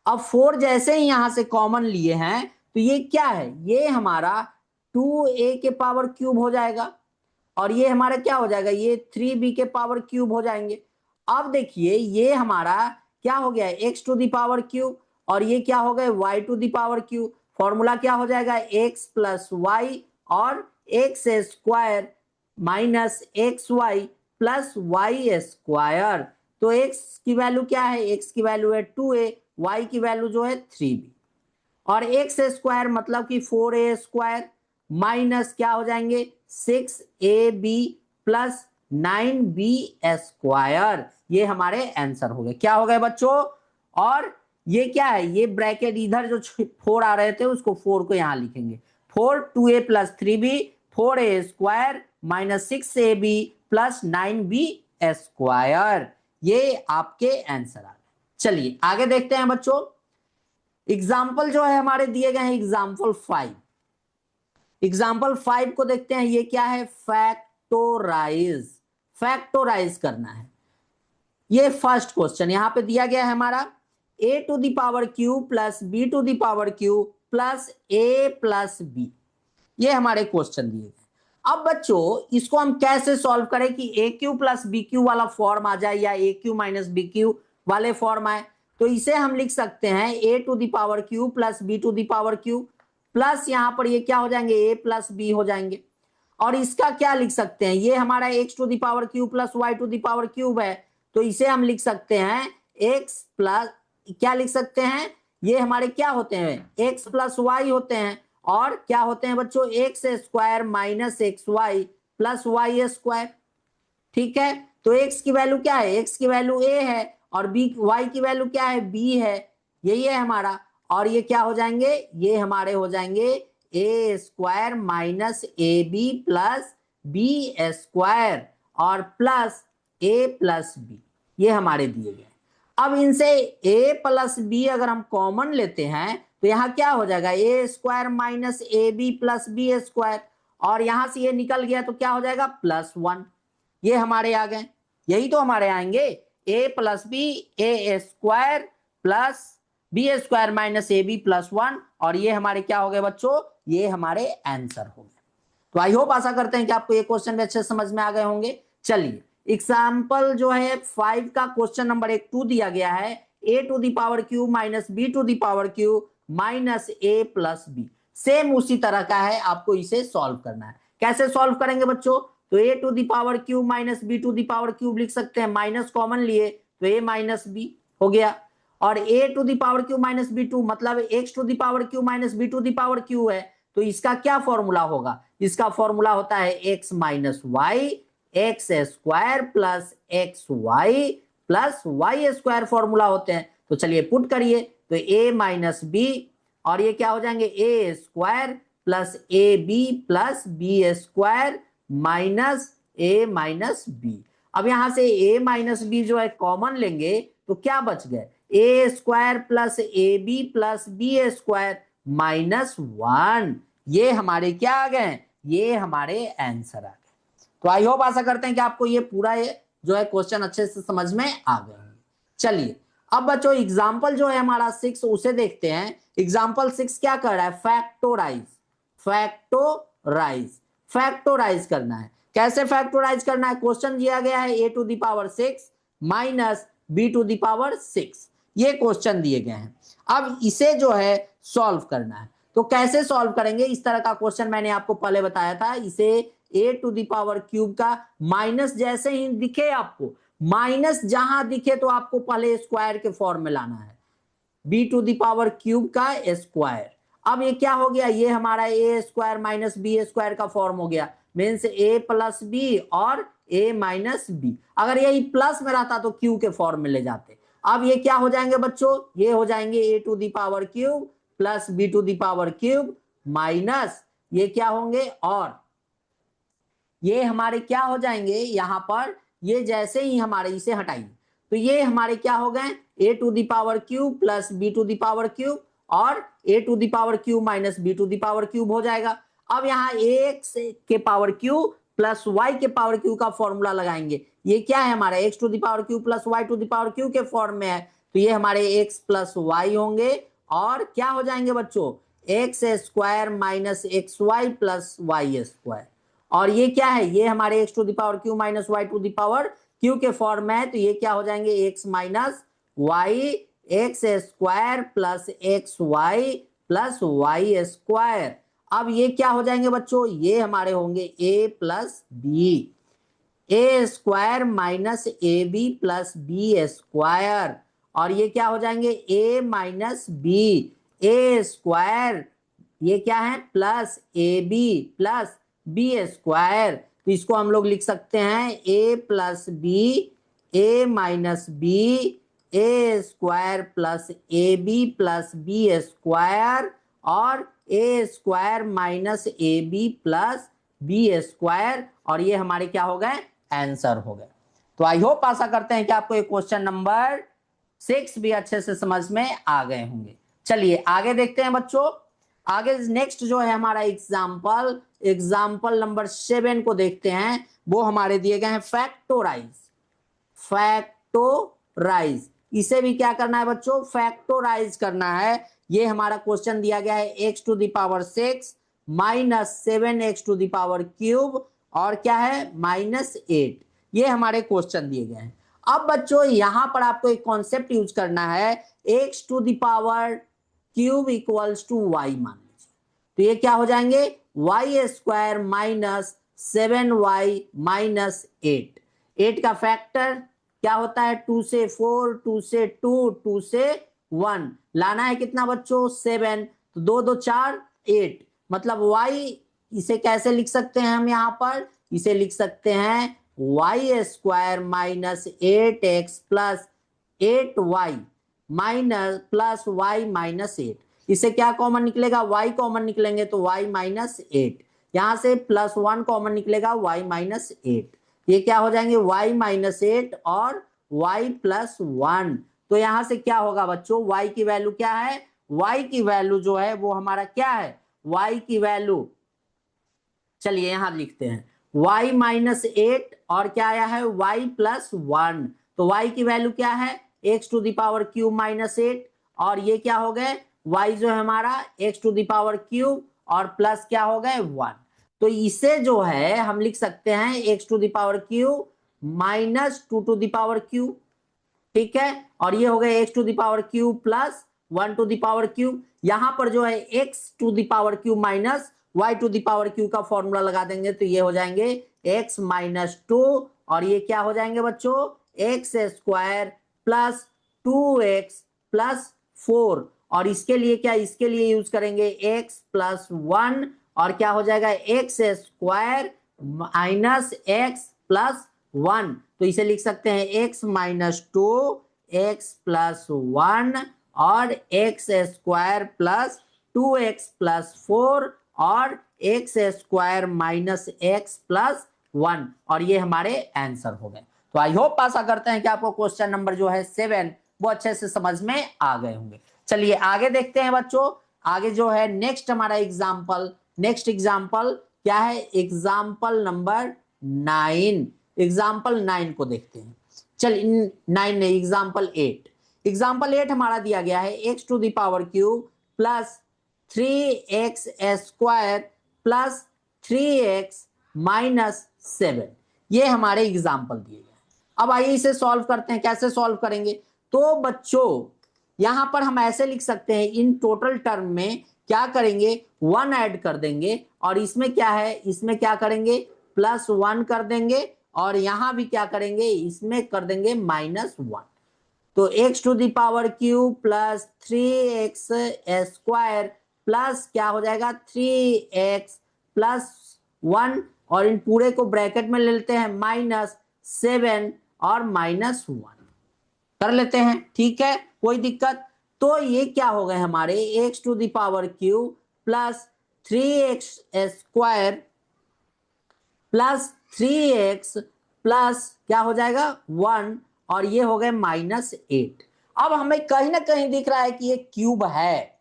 अब 4 जैसे ही यहां से कॉमन लिए हैं तो ये क्या है, ये हमारा 2a के पावर क्यूब हो जाएगा और ये हमारा क्या हो जाएगा, ये 3b के पावर क्यूब हो जाएंगे। अब देखिए ये हमारा क्या हो गया, x to the power cube, और ये क्या हो गए y to the power cube. Formula क्या हो जाएगा, x प्लस वाई और x square minus x y plus y square. तो x की वैल्यू क्या है, x की वैल्यू है 2a, y की वैल्यू जो है 3b, और एक्स स्क्वायर मतलब कि 4a स्क्वायर माइनस क्या हो जाएंगे 6ab प्लस 9b स्क्वायर। ये हमारे आंसर हो गए। क्या हो गए बच्चों, और ये क्या है, ये ब्रैकेट इधर जो 4 आ रहे थे उसको 4 को यहां लिखेंगे, 4 2a plus 3b 4a square minus 6ab plus 9b square. ये आपके आंसर आ गए। चलिए आगे देखते हैं बच्चों। एग्जाम्पल जो है हमारे दिए गए हैं एग्जाम्पल 5। एग्जाम्पल 5 को देखते हैं, ये क्या है, फैक्टोराइज। फैक्टोराइज करना है। ये फर्स्ट क्वेश्चन यहां पे दिया गया है हमारा, a to the power Q plus b to the power Q plus a plus b। ये हमारे क्वेश्चन दिए गए। अब बच्चों इसको हम कैसे सॉल्व करें कि a q plus b q वाला फॉर्म आ जाए या a q minus b q वाले फॉर्म आए। तो इसे हम लिख सकते हैं a to the power Q plus b to the power Q plus यहां पर ये क्या हो जाएंगे, ए प्लस बी हो जाएंगे। और इसका क्या लिख सकते हैं, ये हमारा x to the power Q plus y to the power cube है, तो इसे हम लिख सकते हैं एक्स प्लस, क्या लिख सकते हैं, ये हमारे क्या होते हैं एक्स प्लस वाई होते हैं, और क्या होते हैं बच्चों x square minus x y plus y square. ठीक है, तो एक्स की वैल्यू क्या है, एक्स की वैल्यू ए है, और बी वाई की वैल्यू क्या है, बी है। यही है हमारा, और ये क्या हो जाएंगे, ये हमारे हो जाएंगे a square minus a b plus b square और प्लस ए प्लस बी। ये हमारे दिए गए। अब इनसे a प्लस बी अगर हम कॉमन लेते हैं तो यहां क्या हो जाएगा, a square minus a b plus b square, और यहां से ये निकल गया तो क्या हो जाएगा प्लस 1। ये हमारे आ गए, यही तो हमारे आएंगे a plus b a square plus b square minus a b plus 1, और ये हमारे क्या हो गए बच्चों, ये हमारे आंसर हो गए। तो आई होप आशा करते हैं कि आपको ये क्वेश्चन भी अच्छे समझ में आ गए होंगे। चलिए एग्जाम्पल जो है 5 का क्वेश्चन नंबर 2 दिया गया है, a to the power Q minus b to the power Q minus a plus b. Same उसी तरह का है, आपको इसे सॉल्व करना है। कैसे सॉल्व करेंगे बच्चों, तो a to the power Q minus b to the power cube लिख सकते हैं, माइनस कॉमन लिए तो ए माइनस बी हो गया, और a to the power Q minus b to मतलब x to the power Q minus b to the power q है, तो इसका क्या फॉर्मूला होगा, इसका फॉर्मूला होता है x minus y x square plus x y plus y square formula होते हैं। तो चलिए पुट करिए, तो ए माइनस बी और ये क्या हो जाएंगे a square plus a b plus b square minus a minus b. अब यहां से ए माइनस बी जो है कॉमन लेंगे तो क्या बच गए, a square plus a b plus b square minus 1। ये हमारे क्या आ गए, ये हमारे आंसर आ गए। तो आई होप आशा करते हैं कि आपको ये पूरा जो है क्वेश्चन अच्छे से समझ में आ गए होंगे। चलिए अब बच्चों एग्जाम्पल जो है हमारा 6 उसे देखते हैं। एग्जाम्पल 6 क्या कर रहा है, फैक्टोराइज। फैक्टोराइज, फैक्टोराइज करना है। कैसे फैक्टोराइज करना है, क्वेश्चन दिया गया है a to the power 6 minus b to the power 6, ये क्वेश्चन दिए गए हैं। अब इसे जो है सॉल्व करना है, तो कैसे सॉल्व करेंगे, इस तरह का क्वेश्चन मैंने आपको पहले बताया था। इसे ए टू द पावर क्यूब का माइनस जैसे ही दिखे आपको, माइनस जहां दिखे तो आपको पहले स्क्वायर के फॉर्म में लाना है, b to the power cube का स्क्वायर। अब ये क्या हो गया, ये हमारा a square minus b square का फॉर्म हो गया, मीन्स ए प्लस बी और ए माइनस बी। अगर यही प्लस में रहता तो क्यू के फॉर्म में ले जाते। अब ये क्या हो जाएंगे बच्चों, ये हो जाएंगे a to the power cube plus b to the power cube minus ये क्या होंगे, और ये हमारे क्या हो जाएंगे यहां पर, ये जैसे ही हमारे इसे हटाइए तो ये हमारे क्या हो गए, a to the power cube plus b to the power cube और a to the power cube minus b to the power cube हो जाएगा। अब यहाँ एक्स के पावर क्यूब प्लस वाई के पावर क्यूब का फॉर्मूला लगाएंगे। ये क्या है हमारा x to the power cube plus y to the power cube के फॉर्म में है, तो ये हमारे एक्स प्लस वाई होंगे, और क्या हो जाएंगे बच्चों x square minus x y plus y square, और ये क्या है, ये हमारे x to the power Q minus y to the power Q के फॉर्म में है, तो ये क्या हो जाएंगे x minus y x square plus x y plus y square. अब ये क्या हो जाएंगे बच्चों, ये हमारे होंगे a plus b, a square minus a b plus b square, और ये क्या हो जाएंगे a minus b a square, ये क्या है plus a b plus b square. तो इसको हम लोग लिख सकते हैं a plus b a minus b a square plus a b plus b square, और a square minus a b plus b square, और ये हमारे क्या हो गए आंसर हो गए। तो आई होप आशा करते हैं कि आपको ये क्वेश्चन नंबर 6 भी अच्छे से समझ में आ गए होंगे। चलिए आगे देखते हैं बच्चों। आगे नेक्स्ट जो है हमारा एग्जाम्पल नंबर 7 को देखते हैं। वो हमारे दिए गए हैं फैक्टोराइज। फैक्टोराइज, इसे भी क्या करना है बच्चों, फैक्टोराइज करना है। ये हमारा क्वेश्चन दिया गया है x to the power 6 minus 7 x to the power cube और क्या है -8। ये हमारे क्वेश्चन दिए गए हैं। अब बच्चों यहां पर आपको एक कॉन्सेप्ट यूज करना है, x to the power cube equals to y मान लीजिए, तो ये क्या हो जाएंगे Y square minus 7y minus 8। 8 का फैक्टर क्या होता है 2 से 4, 2 से 2, 2 से 1, लाना है कितना बच्चों 7, तो 2 2 4 8, मतलब y इसे कैसे लिख सकते हैं हम, यहां पर इसे लिख सकते हैं y square minus 8x plus 8y minus plus y minus 8। इसे क्या कॉमन निकलेगा, y कॉमन निकलेंगे तो y माइनस 8, यहां से +1 कॉमन निकलेगा y माइनस 8, ये क्या हो जाएंगे y माइनस 8 और y प्लस 1। तो यहां से क्या होगा बच्चों, y की वैल्यू क्या है, y की वैल्यू जो है वो हमारा क्या है, y की वैल्यू चलिए यहां लिखते हैं y माइनस 8 और क्या आया है y प्लस 1। तो y की वैल्यू क्या है x to the power cube minus 8, और ये क्या हो गए y जो है हमारा x to the power cube और प्लस क्या हो गए 1। तो इसे जो है हम लिख सकते हैं x to the power cube minus 2 to the power cube, ठीक है, और ये हो गए x to the power cube plus 1 to the power cube. यहां पर जो है x to the power cube minus y to the power cube का फॉर्मूला लगा देंगे, तो ये हो जाएंगे एक्स माइनस 2, और ये क्या हो जाएंगे बच्चों x square plus 2x plus 4, और इसके लिए क्या, इसके लिए यूज करेंगे एक्स प्लस 1, और क्या हो जाएगा x square minus x plus 1। तो इसे लिख सकते हैं एक्स माइनस 2 एक्स प्लस 1 और x square plus 2x plus 4 और x square minus x plus 1, और ये हमारे आंसर हो गए। तो आई होप आशा करते हैं कि आपको क्वेश्चन नंबर जो है 7 वो अच्छे से समझ में आ गए होंगे। चलिए आगे देखते हैं बच्चों। आगे जो है नेक्स्ट हमारा एग्जाम्पल, नेक्स्ट एग्जाम्पल क्या है, एग्जाम्पल नंबर 9। एग्जाम्पल 9 को देखते हैं। चलिए 9 नहीं, एग्जाम्पल 8। एग्जाम्पल 8 हमारा दिया गया है x to the power cube plus 3x square plus 3x minus 7। ये हमारे एग्जाम्पल दिए गए। अब आइए इसे सॉल्व करते हैं। कैसे सॉल्व करेंगे, तो बच्चों यहां पर हम ऐसे लिख सकते हैं, इन टोटल टर्म में क्या करेंगे 1 ऐड कर देंगे, और इसमें क्या है, इसमें क्या करेंगे +1 कर देंगे, और यहां भी क्या करेंगे इसमें कर देंगे -1। तो x to the power cube plus 3x square plus क्या हो जाएगा 3x प्लस 1, और इन पूरे को ब्रैकेट में ले लेते हैं -7 और -1 कर लेते हैं, ठीक है कोई दिक्कत। तो ये क्या हो गए हमारे x to the power cube plus 3x square plus 3x plus क्या हो जाएगा 1, और ये हो गए -8। अब हमें कहीं ना कहीं दिख रहा है कि ये क्यूब है,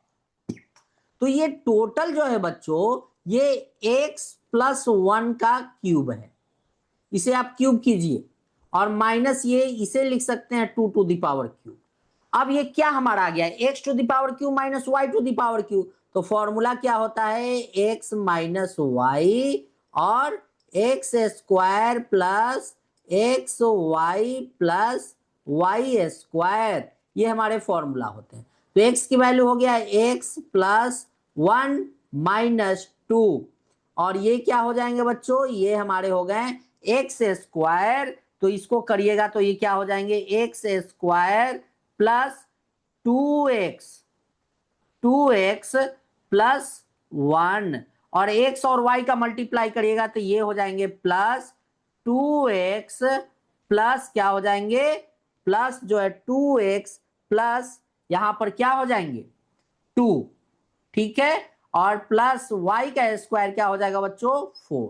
तो ये टोटल जो है बच्चों ये x प्लस 1 का क्यूब है, इसे आप क्यूब कीजिए, और माइनस ये इसे लिख सकते हैं 2 टू द पावर क्यूब। अब ये क्या हमारा आ गया है x to the power cube minus y to the power cube, तो फॉर्मूला क्या होता है x माइनस वाई और x square plus x y plus y square, ये हमारे फॉर्मूला होते हैं। तो एक्स की वैल्यू हो गया एक्स प्लस 1 माइनस 2, और ये क्या हो जाएंगे बच्चों, ये हमारे हो गए एक्स स्क्वायर, तो इसको करिएगा तो ये क्या हो जाएंगे x square plus 2x plus 1, और x और y का मल्टीप्लाई करिएगा तो ये हो जाएंगे प्लस 2x प्लस क्या हो जाएंगे, प्लस जो है 2x प्लस यहां पर क्या हो जाएंगे 2, ठीक है, और प्लस y का स्क्वायर क्या हो जाएगा बच्चों 4।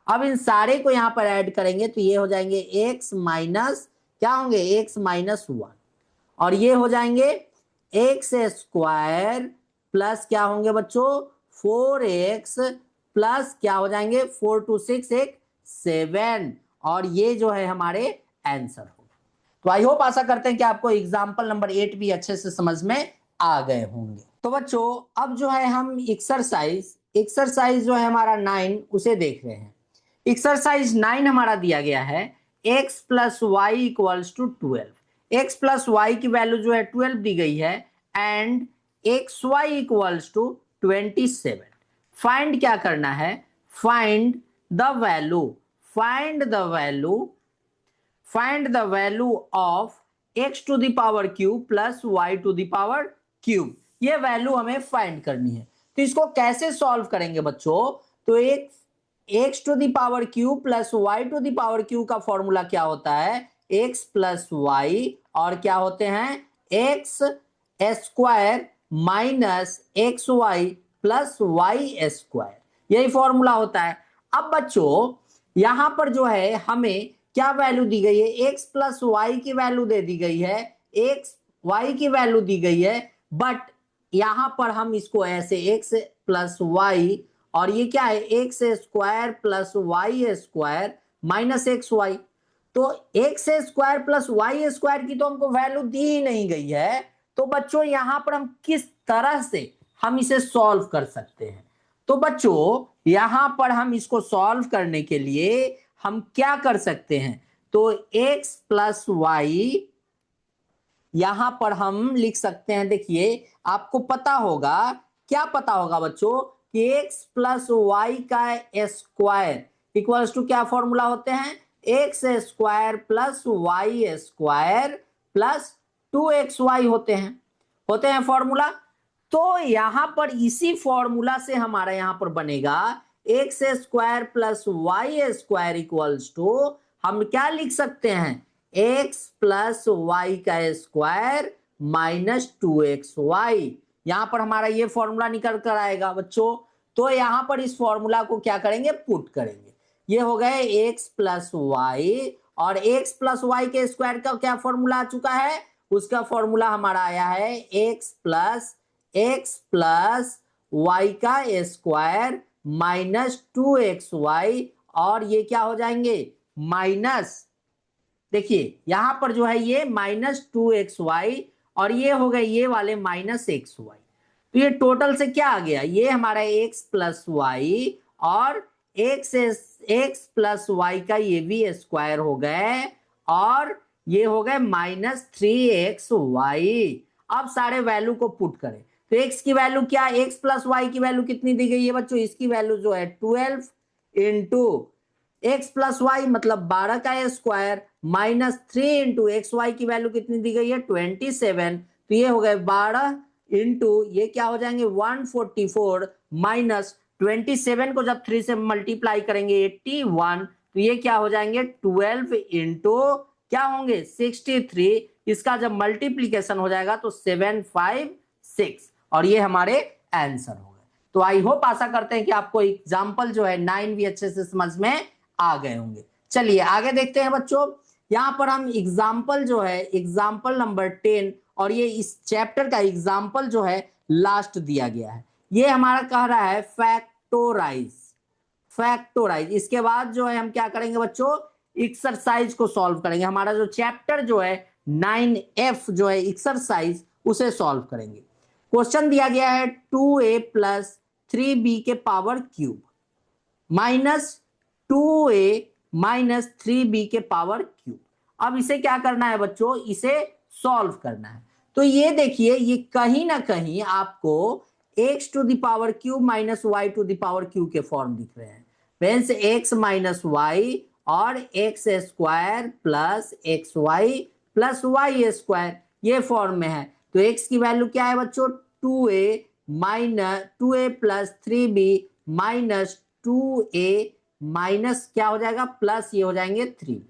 अब इन सारे को यहां पर ऐड करेंगे तो ये हो जाएंगे x माइनस क्या होंगे x माइनस 1, और ये हो जाएंगे एक्स स्क्वायर प्लस क्या होंगे बच्चों 4x प्लस क्या हो जाएंगे 4 टू 6 एक 7, और ये जो है हमारे आंसर हो। तो आई होप आशा करते हैं कि आपको एग्जाम्पल नंबर 8 भी अच्छे से समझ में आ गए होंगे। तो बच्चों अब जो है हम एक्सरसाइज जो है हमारा 9 उसे देख रहे हैं। एक्सरसाइज 9 हमारा दिया गया है x plus y equals to 12, x plus y की वैल्यू जो है 12 दी गई है, and x y equals to 27। Find क्या करना है, find the value, find the value of x to the power cube plus y to the power cube, ये वैल्यू हमें फाइंड करनी है। तो इसको कैसे सॉल्व करेंगे बच्चों, तो एक x to the power cube plus y to the power cube का फॉर्मूला क्या होता है x प्लस वाई, और क्या होते हैं x square minus x y plus y square, यही फॉर्मूला होता है। अब बच्चों यहां पर जो है हमें क्या वैल्यू दी गई है, एक्स प्लस वाई की वैल्यू दे दी गई है, एक्स वाई की वैल्यू दी गई है, बट यहां पर हम इसको ऐसे एक्स प्लस वाई, और ये क्या है x square plus y square minus x y, तो x square plus y square की तो हमको वैल्यू दी ही नहीं गई है। तो बच्चों यहां पर हम किस तरह से हम इसे सॉल्व कर सकते हैं, तो बच्चों यहां पर हम इसको सॉल्व करने के लिए हम क्या कर सकते हैं, तो x प्लस वाई यहां पर हम लिख सकते हैं। देखिए आपको पता होगा, क्या पता होगा बच्चों कि x प्लस वाई का स्क्वायर इक्वल्स टू क्या फॉर्मूला होते हैं, x square plus y square plus 2xy होते हैं फॉर्मूला। तो यहां पर इसी फॉर्मूला से हमारा यहां पर बनेगा x square plus y square equals to, हम क्या लिख सकते हैं एक्स प्लस वाई का स्क्वायर माइनस 2xy, यहां पर हमारा ये फॉर्मूला निकल कर आएगा बच्चों। तो यहां पर इस फॉर्मूला को क्या करेंगे पुट करेंगे, ये हो गए एक्स प्लस वाई, और एक्स प्लस वाई के स्क्वायर का क्या फॉर्मूला आ चुका है, उसका फॉर्मूला हमारा आया है एक्स प्लस वाई का स्क्वायर माइनस 2xy, और ये क्या हो जाएंगे माइनस, देखिए यहां पर जो है ये माइनस 2xy, और ये हो गए ये वाले माइनस xy, तो ये टोटल से क्या आ गया, ये हमारा x प्लस वाई और एक्स प्लस वाई का ये भी स्क्वायर हो गए, और ये हो गए माइनस 3xy। अब सारे वैल्यू को पुट करें तो x की वैल्यू क्या, x प्लस वाई की वैल्यू कितनी दी गई है बच्चों, इसकी वैल्यू जो है 12 इंटू एक्स प्लस वाई मतलब 12 का square minus 3 into x y की वैल्यू कितनी दी गई है 27, तो ये हो गए 12 इंटू ये क्या हो जाएंगे 144 माइनस 27 को जब 3 से मल्टीप्लाई करेंगे 81, तो ये क्या हो जाएंगे 12 इंटू क्या होंगे 63, इसका जब मल्टीप्लीकेशन हो जाएगा तो 756, और ये हमारे आंसर हो गए। तो आई होप आशा करते हैं कि आपको एग्जाम्पल जो है 9 भी अच्छे से समझ में आ गए होंगे। चलिए आगे देखते हैं बच्चों, यहां पर हम एग्जाम्पल जो है एग्जाम्पल नंबर 10, और ये इस चैप्टर का एग्जाम्पल जो है लास्ट दिया गया है, ये हमारा कह रहा है फैक्टोराइज। इसके बाद जो है हम क्या करेंगे बच्चों एक्सरसाइज को सॉल्व करेंगे, हमारा जो चैप्टर जो है 9F जो है एक्सरसाइज उसे सॉल्व करेंगे। क्वेश्चन दिया गया है 2a प्लस 3b के power cube minus 2a minus 3b के पावर क्यूब। अब इसे क्या करना है बच्चों, इसे सॉल्व करना है। तो ये देखिए, ये कहीं ना कहीं आपको x to the power cube minus y to the power cube के फॉर्म दिख रहे हैं। मीन्स x माइनस वाई और x square plus x y plus y square, ये फॉर्म में है। तो x की वैल्यू क्या है बच्चों, 2a plus 3b minus 2a minus क्या हो जाएगा, प्लस ये हो जाएंगे 3।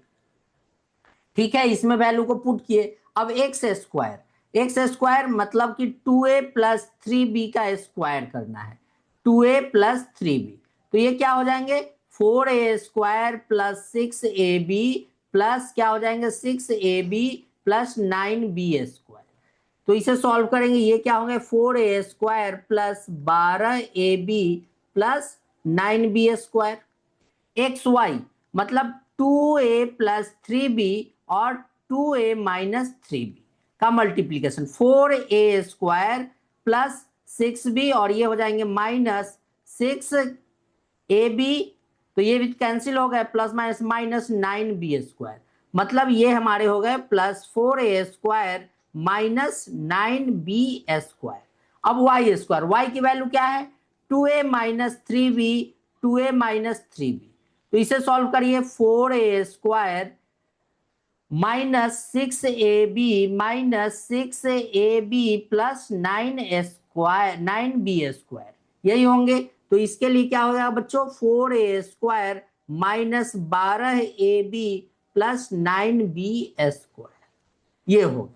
ठीक है, इसमें वैल्यू को पुट किए। अब एक्स स्क्वायर मतलब कि 2a प्लस 3b का स्क्वायर करना है, 2a प्लस 3b। तो ये क्या हो जाएंगे, 4a square plus 6ab plus क्या हो जाएंगे 6ab प्लस 9b स्क्वायर। तो इसे सॉल्व करेंगे, ये क्या होंगे 4a square plus 12ab plus 9b square. X y मतलब 2a प्लस 3b और 2a माइनस 3b का multiplication, 4a square plus 6b और ये हो जाएंगे माइनस 6ab, तो ये भी कैंसिल हो गए, plus minus minus 9b square, मतलब ये हमारे हो गए plus 4a square minus 9b square. अब वाई स्क्वायर, वाई की वैल्यू क्या है 2a minus 3b, 2a minus 3b। तो इसे सॉल्व करिए, 4a square minus 6ab minus 6ab plus 9b square, यही होंगे। तो इसके लिए क्या हो जाएगा बच्चों, 4a square minus 12ab plus 9b square, ये हो।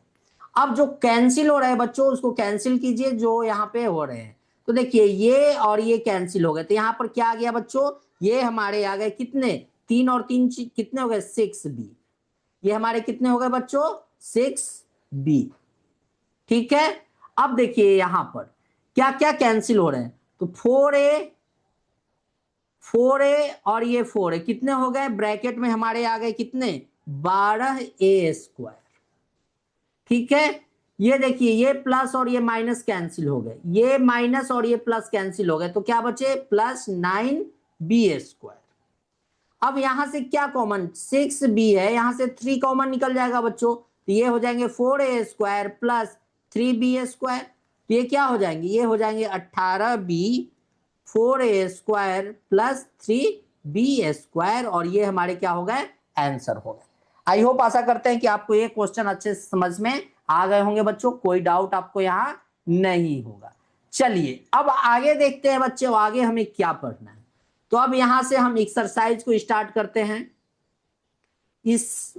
अब जो कैंसिल हो रहा है बच्चों उसको कैंसिल कीजिए, जो यहाँ पे हो रहे हैं। तो देखिए ये और ये कैंसिल हो गए, तो यहाँ पर क्या आ गया बच्चों, ये हमारे आ गए कितने, 3 और 3 कितने हो गए 6b, ये हमारे कितने हो गए बच्चों 6b। ठीक है, अब देखिए यहां पर क्या क्या कैंसिल हो रहे हैं, तो 4a और ये 4a कितने हो गए, ब्रैकेट में हमारे आ गए कितने 12a स्क्वायर। ठीक है, ये देखिए ये प्लस और ये माइनस कैंसिल हो गए, ये माइनस और ये प्लस कैंसिल हो गए, तो क्या बचे प्लस 9b स्क्वायर। अब यहां से क्या कॉमन 6b है, यहां से 3 कॉमन निकल जाएगा बच्चों, तो ये हो जाएंगे 4a square plus 3b square. तो ये क्या हो जाएंगे, ये हो जाएंगे 18b 4a square plus 3b square, और ये हमारे क्या हो गए आंसर हो गए। आई होप आशा करते हैं कि आपको ये क्वेश्चन अच्छे से समझ में आ गए होंगे बच्चों, कोई डाउट आपको यहाँ नहीं होगा। चलिए अब आगे देखते हैं बच्चों, आगे हमें क्या पढ़ना है। तो अब यहां से हम एक्सरसाइज को स्टार्ट करते हैं। इस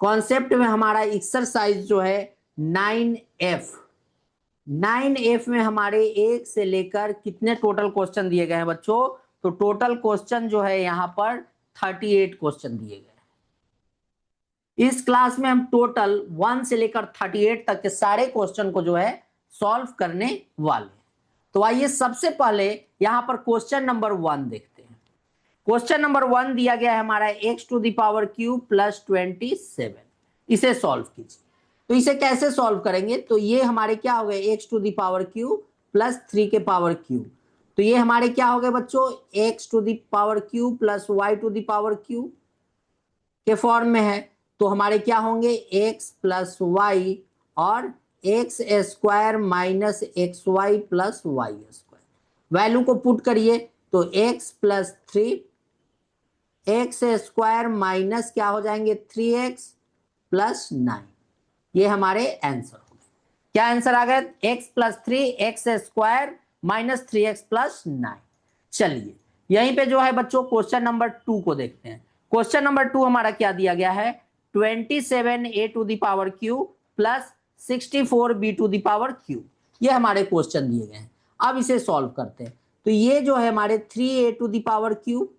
कॉन्सेप्ट में हमारा एक्सरसाइज जो है 9F, 9F में हमारे 1 से लेकर कितने टोटल क्वेश्चन दिए गए हैं बच्चों, तो टोटल क्वेश्चन जो है यहां पर 38 क्वेश्चन दिए गए हैं। इस क्लास में हम टोटल 1 से लेकर 38 तक के सारे क्वेश्चन को जो है सॉल्व करने वाले। तो आइए सबसे पहले यहां पर क्वेश्चन नंबर 1 देखते हैं। क्वेश्चन नंबर 1 दिया गया है हमारा x to the power cube plus 27, इसे सॉल्व कीजिए। तो इसे कैसे सॉल्व करेंगे, तो ये हमारे क्या हो गए x to the power cube plus 3 के पावर क्यूब, तो ये हमारे क्या हो गए बच्चों x to the power cube plus y to the power cube के फॉर्म में है। तो हमारे क्या होंगे x प्लस वाई और x square minus x y plus y square, value को पुट करिए, तो x plus 3 x square minus क्या हो जाएंगे 3x प्लस 9, ये हमारे आंसर हो गए। क्या आंसर आ गया, x plus 3 x square minus 3x plus 9। चलिए यहीं पे जो है बच्चों क्वेश्चन नंबर 2 को देखते हैं। क्वेश्चन नंबर 2 हमारा क्या दिया गया है, 27a to the power cube plus 64b to the power cube, ये हमारे क्वेश्चन दिए गए हैं। अब इसे सॉल्व करते हैं। तो ये जो है हमारे 3a to the power cube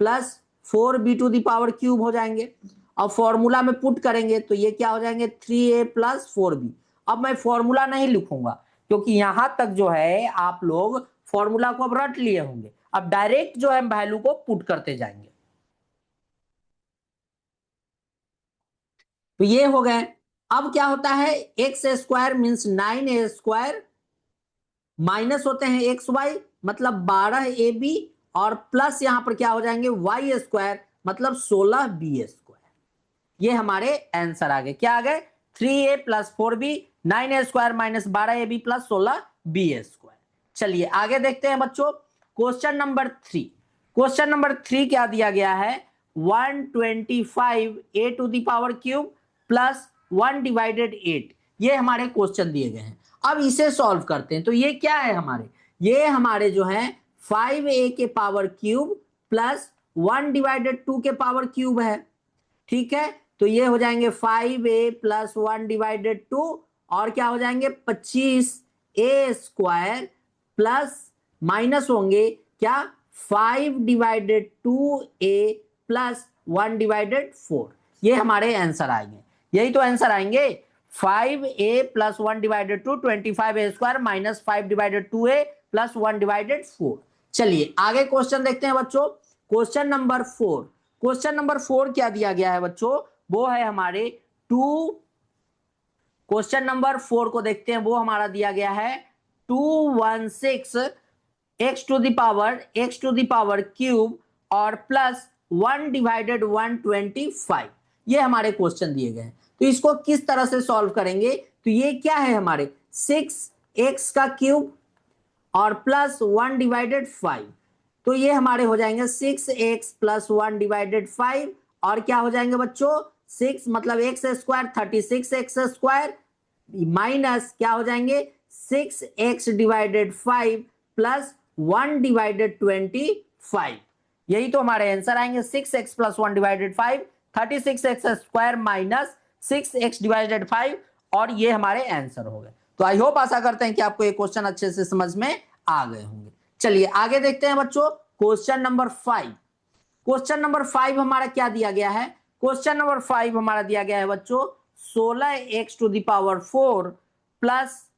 plus 4b to the power cube हो जाएंगे। अब फॉर्मूला में पुट करेंगे तो ये क्या हो जाएंगे 3a प्लस 4b। अब मैं फॉर्मूला नहीं लिखूंगा क्योंकि यहां तक जो है आप लोग फॉर्मूला को अब रट लिए होंगे, अब डायरेक्ट जो है वैल्यू को पुट करते जाएंगे। तो ये हो गए। अब क्या होता है x square means 9a square minus होते हैं एक्स वाई मतलब 12ab और प्लस यहां पर क्या हो जाएंगे वाई स्क्वायर मतलब 16b स्क्वायर। ये हमारे आंसर आ गए। क्या आ गए 3a plus 4b 9a square minus 12ab plus 16b square. चलिए आगे देखते हैं बच्चों क्वेश्चन नंबर 3। क्वेश्चन नंबर 3 क्या दिया गया है 125 a to the power cube plus 1 divided 8। ये हमारे क्वेश्चन दिए गए हैं। अब इसे सॉल्व करते हैं। तो ये क्या है हमारे, ये हमारे जो है 5a के पावर क्यूब प्लस 1 डिवाइडेड 2 के पावर क्यूब है। ठीक है, तो ये हो जाएंगे 5a प्लस 1 डिवाइडेड 2 और क्या हो जाएंगे 25a स्क्वायर प्लस माइनस होंगे क्या 5 डिवाइडेड 2a प्लस 1 डिवाइडेड 4। ये हमारे आंसर आएंगे। यही तो आंसर आएंगे 5a plus 1 divided 2 25a square minus 5 divided 2a plus 1 divided 4। चलिए आगे क्वेश्चन देखते हैं बच्चों। Question number 4। क्वेश्चन नंबर 4 क्या दिया गया है बच्चों, वो है हमारे 2। क्वेश्चन नंबर 4 को देखते हैं, वो हमारा दिया गया है 216 x to the power cube और प्लस 1 डिवाइडेड 125। ये हमारे क्वेश्चन दिए गए हैं। तो इसको किस तरह से सॉल्व करेंगे, तो ये क्या है हमारे 6x का क्यूब और प्लस 1 डिवाइडेड 5। तो ये हमारे हो जाएंगे 6x प्लस 1 डिवाइडेड 5 और क्या हो जाएंगे बच्चों 6 मतलब x square 36x square minus क्या हो जाएंगे 6x डिवाइडेड 5 प्लस 1 डिवाइडेड 25। यही तो हमारे आंसर आएंगे 6x plus 1 divided 5 36x square minus 6x divided 5 और ये हमारे आंसर हो गए। तो आई होप आशा करते हैं कि आपको ये क्वेश्चन अच्छे से समझ में आ गए होंगे। चलिए आगे देखते हैं बच्चों क्वेश्चन नंबर 5। क्वेश्चन नंबर 5 हमारा क्या दिया गया है, क्वेश्चन नंबर 5 हमारा दिया गया है बच्चों 16x to the power 4 plus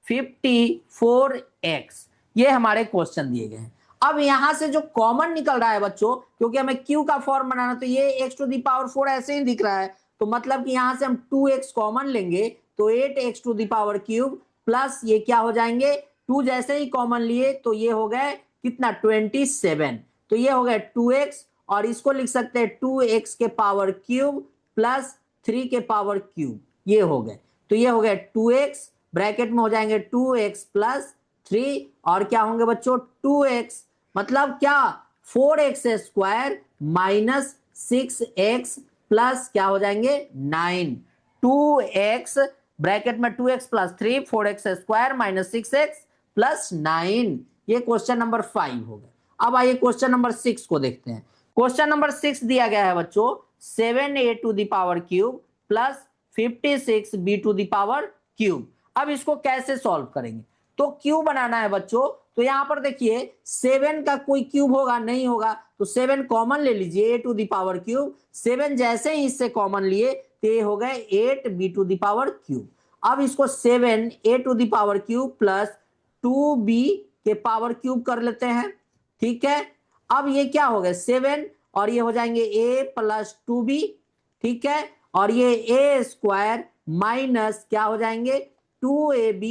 54x। ये हमारे क्वेश्चन दिए गए हैं। अब यहां से जो कॉमन निकल रहा है बच्चों, क्योंकि हमें q का फॉर्म बनाना, तो ये x टू द पावर 4 ऐसे ही दिख रहा है, तो मतलब कि यहां से हम 2x कॉमन लेंगे तो 8x to the power cube plus ये क्या हो जाएंगे 2 जैसे ही कॉमन लिए तो ये हो गए कितना 27। तो ये हो गया 2x और इसको लिख सकते हैं 2x के पावर क्यूब प्लस 3 के पावर क्यूब। ये हो गए, तो ये हो गया 2x ब्रैकेट में हो जाएंगे 2x प्लस 3 और क्या होंगे बच्चों 2x मतलब क्या 4x square minus 6x plus क्या हो जाएंगे 9। 2x ब्रैकेट में 2x plus 3 4x square minus 6x plus 9। ये क्वेश्चन नंबर 5 हो गया। अब आइए क्वेश्चन नंबर 6 को देखते हैं। क्वेश्चन नंबर 6 दिया गया है बच्चों 7a to the power cube plus 56b to the power cube. अब इसको कैसे सॉल्व करेंगे, तो क्यूब बनाना है बच्चों। तो यहां पर देखिए 7 का कोई क्यूब होगा नहीं होगा, तो 7 कॉमन ले लीजिए a to the power cube. 7 जैसे ही इससे कॉमन लिए तो ये हो गए 8b to the power cube. अब इसको 7a to the power cube plus 2b के पावर क्यूब कर लेते हैं। ठीक है, अब ये क्या हो गए 7 और ये हो जाएंगे a प्लस 2b। ठीक है, और ये a स्क्वायर माइनस क्या हो जाएंगे 2ab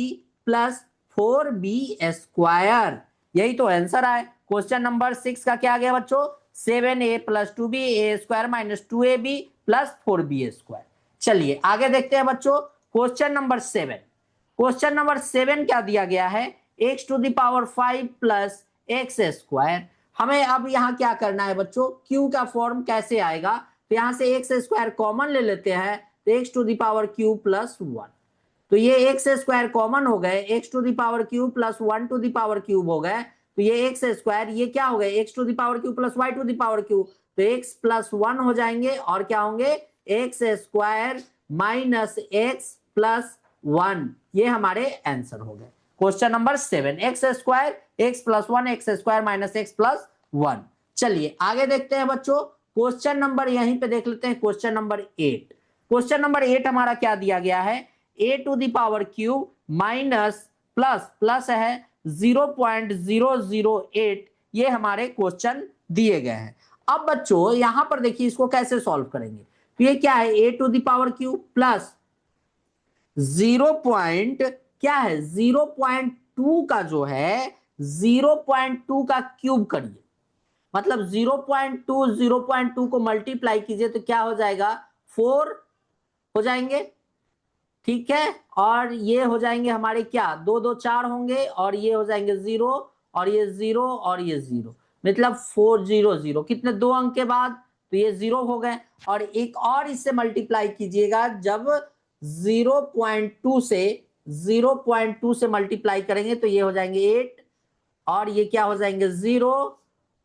प्लस 4b स्क्वायर। यही तो आंसर आए क्वेश्चन नंबर 6 का। क्या आ गया बच्चों 7a plus 2b a square minus 2ab plus 4b square. चलिए आगे देखते हैं बच्चों क्वेश्चन नंबर 7। क्वेश्चन नंबर 7 क्या दिया गया है x to the power 5 plus x square. हमें अब यहाँ क्या करना है बच्चों, q का फॉर्म कैसे आएगा, तो यहां से एक्स स्क्वायर कॉमन ले लेते हैं तो x to the power cube plus 1। तो ये एक्स स्क्वायर कॉमन हो गए, x to the power cube plus 1 to the power cube हो गए। तो ये एक्स स्क्वायर ये क्या हो गए x to the power cube plus y to the power cube, तो एक्स प्लस 1 हो जाएंगे और क्या होंगे x square minus x plus 1। ये हमारे आंसर हो गए question number 7 x square x plus 1 x square minus x plus 1। चलिए आगे देखते हैं बच्चों क्वेश्चन नंबर यहीं पे देख लेते हैं क्वेश्चन नंबर 8। क्वेश्चन नंबर 8 हमारा क्या दिया गया है a to the power cube minus plus plus है 0.008। ये हमारे क्वेश्चन दिए गए हैं। अब बच्चों यहां पर देखिए इसको कैसे सॉल्व करेंगे, तो ये क्या है a to the power cube plus 0. क्या है 0.2 का जो है 0.2 का क्यूब करिए। मतलब 0.2 को मल्टीप्लाई कीजिए तो क्या हो जाएगा, 4 हो जाएंगे, ठीक है। और ये हो जाएंगे हमारे क्या, 2 2 4 होंगे, और ये हो जाएंगे 0, और ये 0, और ये 0, मतलब 400, कितने, 2 अंक के बाद, तो ये 0 हो गए। और एक और इससे मल्टीप्लाई कीजिएगा, जब 0.2 से मल्टीप्लाई करेंगे तो ये हो जाएंगे 8, और ये क्या हो जाएंगे 0,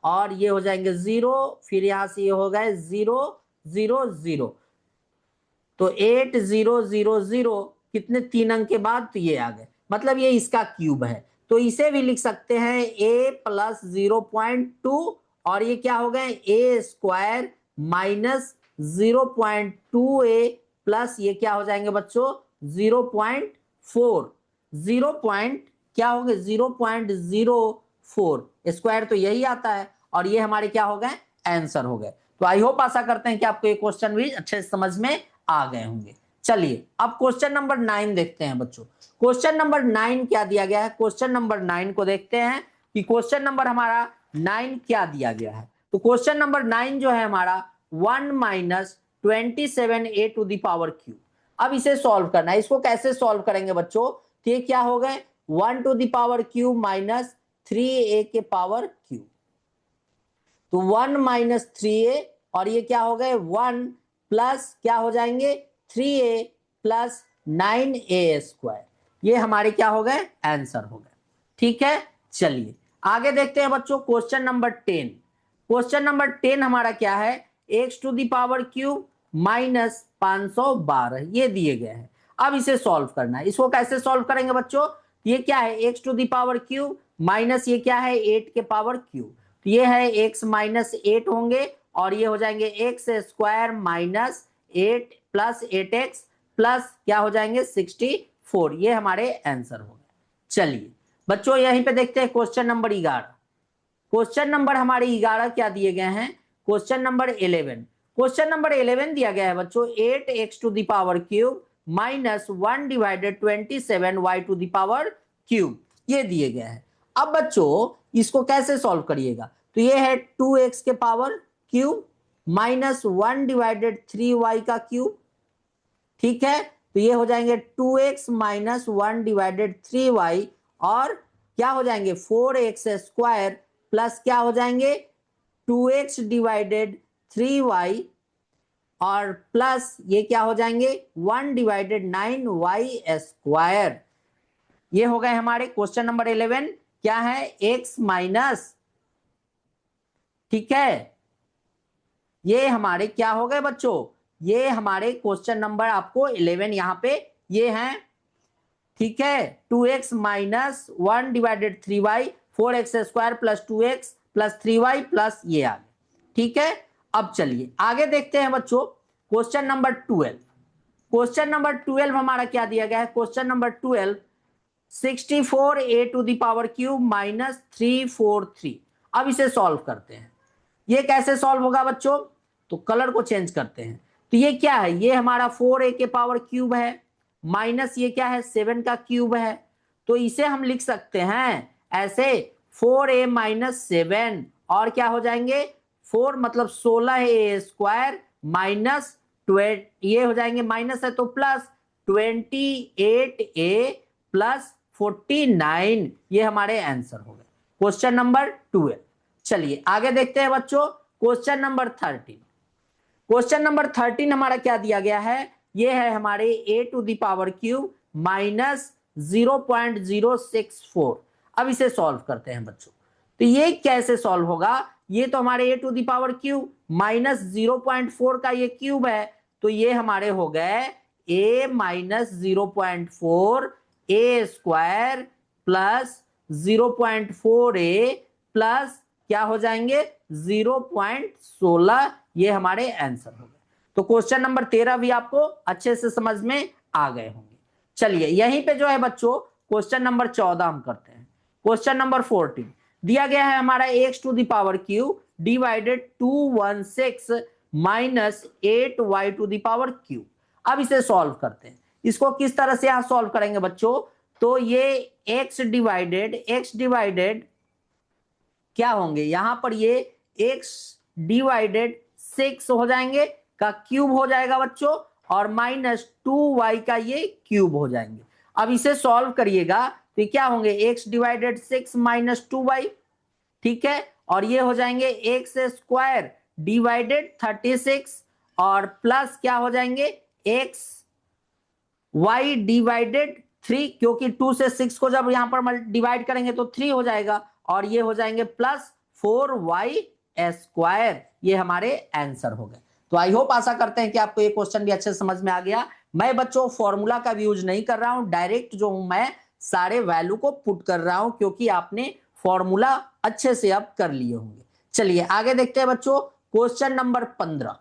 और ये हो जाएंगे 0, फिर यहां से ये हो गए 0 0 0, तो 8000 कितने, 3 अंक के बाद, तो ये आ गए, मतलब ये इसका क्यूब है। तो इसे भी लिख सकते हैं a प्लस 0.2, और ये क्या हो गए, a square minus 0.2a plus ये क्या हो जाएंगे बच्चों, 0.4, 0 पॉइंट क्या होंगे, 0.04 स्क्वायर, तो यही आता है, और ये हमारे क्या हो गए, आंसर हो गए। तो आई होप, आशा करते हैं कि आपको ये क्वेश्चन भी अच्छे से समझ में आ गए होंगे। चलिए अब क्वेश्चन नंबर 9 देखते हैं बच्चों। क्वेश्चन नंबर 9 क्या दिया गया है, क्वेश्चन नंबर 9 को देखते हैं कि क्वेश्चन नंबर हमारा 9 क्या दिया गया है। तो क्वेश्चन नंबर 9 जो है हमारा 1 minus 27a to the power cube. अब इसे सॉल्व करना है। इसको कैसे सॉल्व करेंगे बच्चों, तो ये क्या हो गए, 1 to the power cube minus 3a के पावर क्यूब, तो 1 माइनस 3a, और ये क्या हो गए 1 प्लस क्या हो जाएंगे 3a प्लस 9a स्क्वायर, ये हमारे क्या हो गए, आंसर हो गए, ठीक है। चलिए आगे देखते हैं बच्चों, क्वेश्चन नंबर 10। क्वेश्चन नंबर 10 हमारा क्या है, x to the power cube minus 512 ये दिए गए हैं। अब इसे सॉल्व करना है। इसको कैसे सॉल्व करेंगे बच्चों, ये क्या है, x to the power cube minus ये क्या है 8 के पावर क्यूब, तो ये है x माइनस 8 होंगे, और ये हो जाएंगे x square minus 8 plus 8x plus क्या हो जाएंगे 64, ये हमारे आंसर हो गए। चलिए बच्चों यहीं पे देखते हैं क्वेश्चन नंबर 11। क्वेश्चन नंबर हमारे 11 क्या दिए गए हैं, क्वेश्चन नंबर 11। क्वेश्चन नंबर 11 दिया गया है बच्चों 8x to the power cube minus 1 divided 27y to the power cube, ये दिए गए हैं। अब बच्चों इसको कैसे सॉल्व करिएगा, तो ये है 2x के power cube minus 1 divided 3y का क्यूब, ठीक है। तो ये हो जाएंगे 2x माइनस 1 डिवाइडेड 3y, और क्या हो जाएंगे 4x स्क्वायर प्लस क्या हो जाएंगे 2x डिवाइडेड 3y, और प्लस ये क्या हो जाएंगे 1 डिवाइडेड 9y स्क्वायर, ये हो गए हमारे क्वेश्चन नंबर 11 क्या है, x माइनस, ठीक है, ये हमारे क्या हो गए बच्चों, ये हमारे क्वेश्चन नंबर आपको 11 यहां पे ये हैं, ठीक है। 2x minus 1 divided 3y 4x square plus 2x plus 3y plus ये आ गए, ठीक है। अब चलिए आगे देखते हैं बच्चों क्वेश्चन नंबर 12। क्वेश्चन नंबर 12 हमारा क्या दिया गया है, question number 12 64a to the power cube minus 343। अब इसे सॉल्व करते हैं। ये कैसे सॉल्व होगा बच्चों, तो कलर को चेंज करते हैं। तो ये क्या है, ये हमारा 4a के पावर क्यूब है, माइनस ये क्या है 7 का क्यूब है, तो इसे हम लिख सकते हैं ऐसे 4a माइनस 7, और क्या हो जाएंगे 4 मतलब 16a स्क्वायर माइनस 20, ये हो जाएंगे माइनस है तो प्लस 28a प्लस 49, ये हमारे आंसर हो गए क्वेश्चन नंबर 12। चलिए आगे देखते हैं बच्चों क्वेश्चन नंबर 13। क्वेश्चन नंबर 13 हमारा क्या दिया गया है, ये है हमारे a to the power cube minus 0.064। अब इसे सॉल्व करते हैं बच्चों। तो ये कैसे सॉल्व होगा, ये तो हमारे a to the power cube minus 0.4 का ये क्यूब है, तो ये हमारे हो गए a minus 0.4 a square plus 0.4a plus क्या हो जाएंगे 0.16, ये हमारे आंसर हो गए। तो क्वेश्चन नंबर 13 भी आपको अच्छे से समझ में आ गए होंगे। चलिए यहीं पे जो है बच्चों क्वेश्चन नंबर 14 हम करते हैं। क्वेश्चन नंबर 14 दिया गया है हमारा x to the power cube divided 216 minus 8y to the power cube. अब इसे सॉल्व करते हैं। इसको किस तरह से यहां सॉल्व करेंगे बच्चों, तो ये x डिवाइडेड क्या होंगे, यहां पर ये एक्स डिवाइडेड 6 हो जाएंगे का क्यूब हो जाएगा बच्चों, और माइनस 2y का ये क्यूब हो जाएंगे। अब इसे सॉल्व करिएगा तो क्या होंगे, एक्स डिवाइडेड 6 माइनस 2y, ठीक है, और ये हो जाएंगे एक्स स्क्वायर डिवाइडेड 36 और प्लस क्या हो जाएंगे एक्स y डिवाइडेड 3, क्योंकि 2 से 6 को जब यहां पर डिवाइड करेंगे तो 3 हो जाएगा, और ये हो जाएंगे प्लस 4y स्क्वायर। ये हमारे आंसर हो गए। तो आई होप आशा करते हैं कि आपको ये क्वेश्चन भी अच्छे से समझ में आ गया। मैं बच्चों फॉर्मूला का भी यूज नहीं कर रहा हूं, डायरेक्ट जो हूं मैं सारे वैल्यू को पुट कर रहा हूं, क्योंकि आपने फॉर्मूला अच्छे से अब कर लिए होंगे। चलिए आगे देखते हैं बच्चों, क्वेश्चन नंबर 15।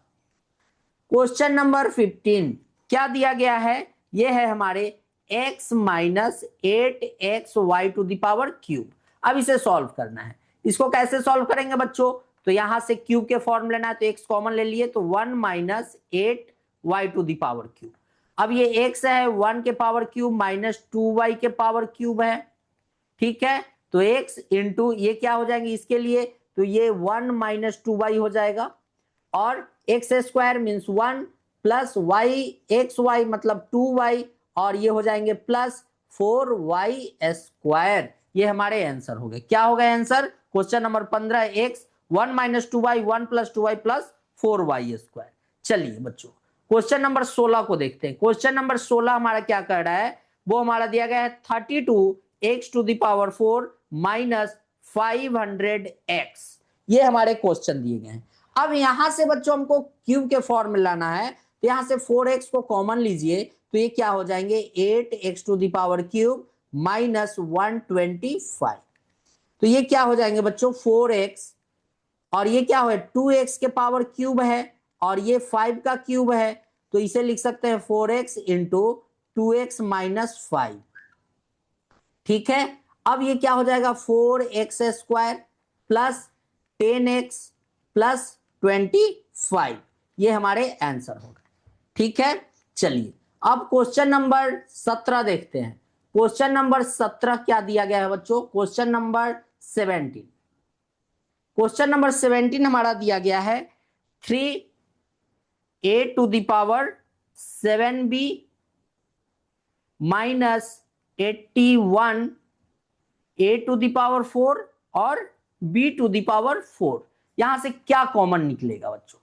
क्वेश्चन नंबर 15 क्या दिया गया है, ये है हमारे x minus 8xy to the power cube. अब इसे सॉल्व करना है। इसको कैसे सॉल्व करेंगे बच्चों, तो यहां से क्यूब के फॉर्म लेना है, तो x कॉमन ले लिए तो 1 minus 8y to the power cube. अब ये x है 1 के पावर क्यूब माइनस 2y के पावर क्यूब है, ठीक है, तो x इंटू ये क्या हो जाएंगे इसके लिए, तो ये 1 माइनस 2y हो जाएगा, और x square means 1 plus y x y मतलब 2y, और ये हो जाएंगे प्लस 4y स्क्वायर। ये हमारे आंसर हो गए। क्या हो गए answer, question number 15 x 1 minus 2y 1 plus 2y plus 4y square. चलिए बच्चों क्वेश्चन नंबर 16 को देखते हैं। क्वेश्चन नंबर 16 हमारा क्या कर रहा है, वो हमारा दिया गया है 32x to the power 4 minus 500x। ये हमारे क्वेश्चन दिए गए हैं। अब यहां से बच्चों हमको क्यूब के फॉर्म में लाना है, तो यहां से 4x को कॉमन लीजिए, तो ये क्या हो जाएंगे 8x to the power cube minus 125। तो ये क्या हो जाएंगे बच्चों 4x, और ये क्या हो 2x के पावर क्यूब है, और ये 5 का क्यूब है, तो इसे लिख सकते हैं 4x इंटू 2x माइनस 5, ठीक है। अब ये क्या हो जाएगा 4x square plus 10x plus 25, ये हमारे आंसर होगा, ठीक है। चलिए अब क्वेश्चन नंबर 17 देखते हैं। क्वेश्चन नंबर 17 क्या दिया गया है बच्चों, क्वेश्चन नंबर 17। क्वेश्चन नंबर 17 हमारा दिया गया है 3a to the power 7b minus 81 a to the power 4 और b टू द पावर 4। यहां से क्या कॉमन निकलेगा बच्चों,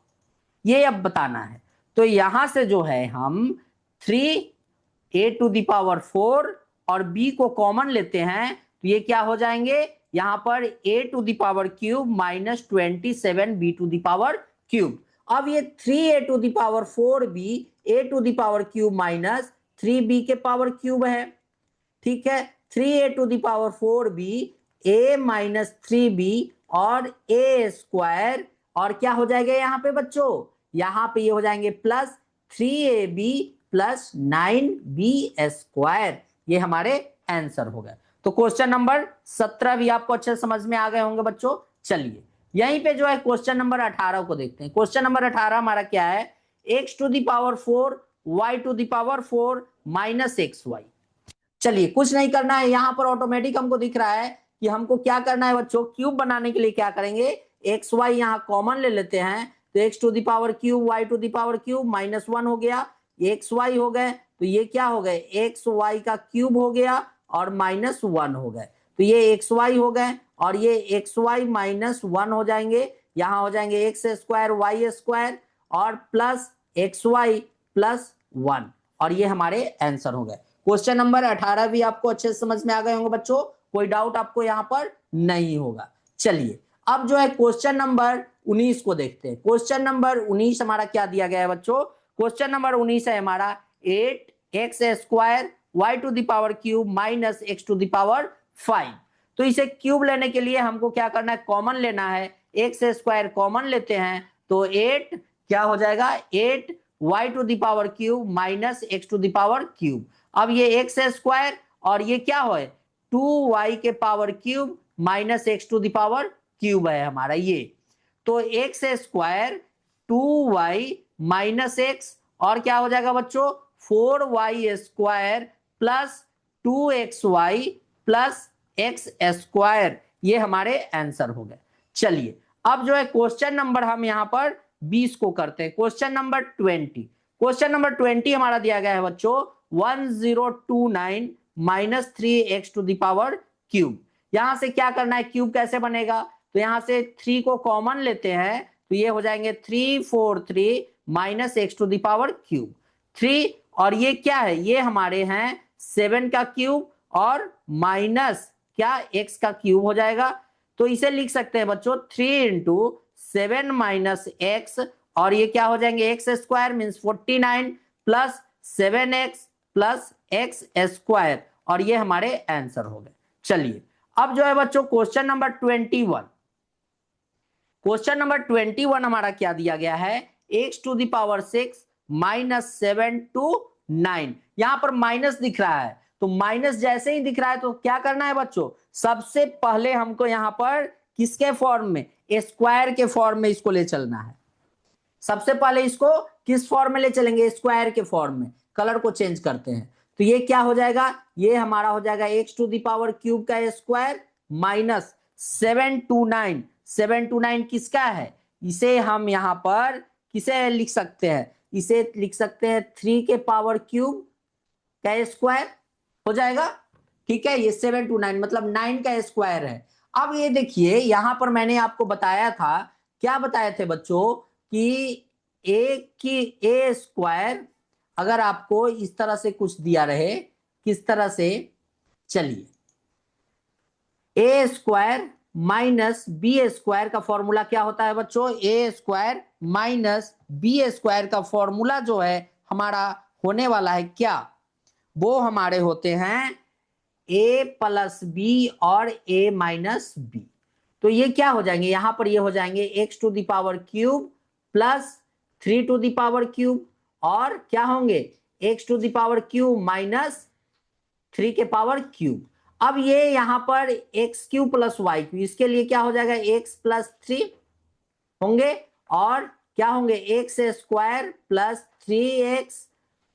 ये अब बताना है। तो यहां से जो है हम 3a टू द पावर 4 और b को कॉमन लेते हैं, तो ये क्या हो जाएंगे, यहां पर a to the power cube minus 27b to the power cube. अब ये 3a to the power 4b a to the power cube minus 3b के पावर क्यूब है, ठीक है। 3a to the power 4b a minus 3b और a square, और क्या हो जाएगा यहाँ पे बच्चों, यहाँ पे ये हो जाएंगे plus 3ab plus 9b square. ये हमारे आंसर हो गए। तो क्वेश्चन नंबर 17 भी आपको अच्छे समझ में आ गए होंगे बच्चों। चलिए यहीं पे जो है क्वेश्चन नंबर 18 को देखते हैं। क्वेश्चन नंबर 18 हमारा क्या है, x to the power 4 y to the power 4 minus XY। चलिए कुछ नहीं करना है, यहां पर ऑटोमेटिक हमको दिख रहा है कि हमको क्या करना है बच्चों, क्यूब बनाने के लिए क्या करेंगे, एक्स वाई यहां कॉमन ले लेते हैं, तो x to the power cube वाई to the power cube minus 1 हो गया, एक्स वाई हो गए, तो ये क्या हो गए एक्स वाई का क्यूब हो गया और माइनस 1 हो गए, तो ये एक्स वाई हो गए, और ये एक्स वाई माइनस 1 हो जाएंगे, यहां हो जाएंगे एक्स स्क्वायर वाई स्क्वायर और प्लस एक्स वाई प्लस 1, और ये हमारे आंसर हो गए। क्वेश्चन नंबर 18 भी आपको अच्छे से समझ में आ गए होंगे बच्चों, कोई डाउट आपको यहां पर नहीं होगा। चलिए अब जो है क्वेश्चन नंबर 19 को देखते हैं। क्वेश्चन नंबर 19 हमारा क्या दिया गया है बच्चों, क्वेश्चन नंबर 19 है हमारा 8x square y to the power cube minus x to the power 5। तो इसे क्यूब लेने के लिए हमको क्या करना है, कॉमन लेना है, एक्स स्क्वायर कॉमन लेते हैं, तो 8 क्या हो जाएगा 8 y to the power cube minus x to the power cube. अब ये एक्स स्क्वायर और ये क्या हो 2y के power cube minus x to the power cube है हमारा ये, तो x square 2y minus x और क्या हो जाएगा बच्चों 4y square plus 2xy plus x square. ये हमारे आंसर हो गए। चलिए अब जो है क्वेश्चन नंबर हम यहाँ पर 20 को करते हैं। क्वेश्चन नंबर 20, क्वेश्चन नंबर 20 हमारा दिया गया है बच्चों 1029 minus 3x to the power cube. यहां से क्या करना है, क्यूब कैसे बनेगा, तो यहां से 3 को कॉमन लेते हैं तो ये हो जाएंगे 343 minus x to the power cube 3, और ये क्या है, ये हमारे हैं 7 का क्यूब और माइनस क्या x का क्यूब हो जाएगा। तो इसे लिख सकते हैं बच्चों 3 इंटू 7 माइनस एक्स, और ये क्या हो जाएंगे x square means 49 plus 7x plus x square, और ये हमारे आंसर हो गए। चलिए अब जो है बच्चों क्वेश्चन नंबर 21, क्वेश्चन नंबर 21 हमारा क्या दिया गया है, x to the power 6 minus 7 to 9। यहां पर माइनस दिख रहा है, तो माइनस जैसे ही दिख रहा है तो क्या करना है बच्चों, सबसे पहले हमको यहां पर किसके फॉर्म में, स्क्वायर के फॉर्म में इसको ले चलना है। सबसे पहले इसको किस फॉर्म में ले चलेंगे, स्क्वायर के फॉर्म में। कलर को चेंज करते हैं तो ये क्या हो जाएगा, ये हमारा हो जाएगा x to the power cube का स्क्वायर माइनस 729। 729 किसका है, इसे हम यहां पर किसे लिख सकते हैं, इसे लिख सकते हैं 3 के पावर क्यूब का स्क्वायर हो जाएगा। ठीक है, ये 729 मतलब 9 का स्क्वायर है। अब ये देखिए यहां पर मैंने आपको बताया था, क्या बताए थे बच्चों, कि ए की ए स्क्वायर अगर आपको इस तरह से कुछ दिया रहे, किस तरह से, चलिए ए स्क्वायर माइनस बी स्क्वायर का फॉर्मूला क्या होता है बच्चों, ए स्क्वायर माइनस बी स्क्वायर का फॉर्मूला जो है हमारा होने वाला है क्या, वो हमारे होते हैं ए प्लस बी और ए माइनस बी। तो ये क्या हो जाएंगे, यहां पर ये हो जाएंगे x to the power cube plus 3 to the power cube, और क्या होंगे x to the power cube minus 3 के पावर क्यूब। अब ये यहां पर x cube plus y cube, इसके लिए क्या हो जाएगा एक्स प्लस 3 होंगे, और क्या होंगे x square plus 3x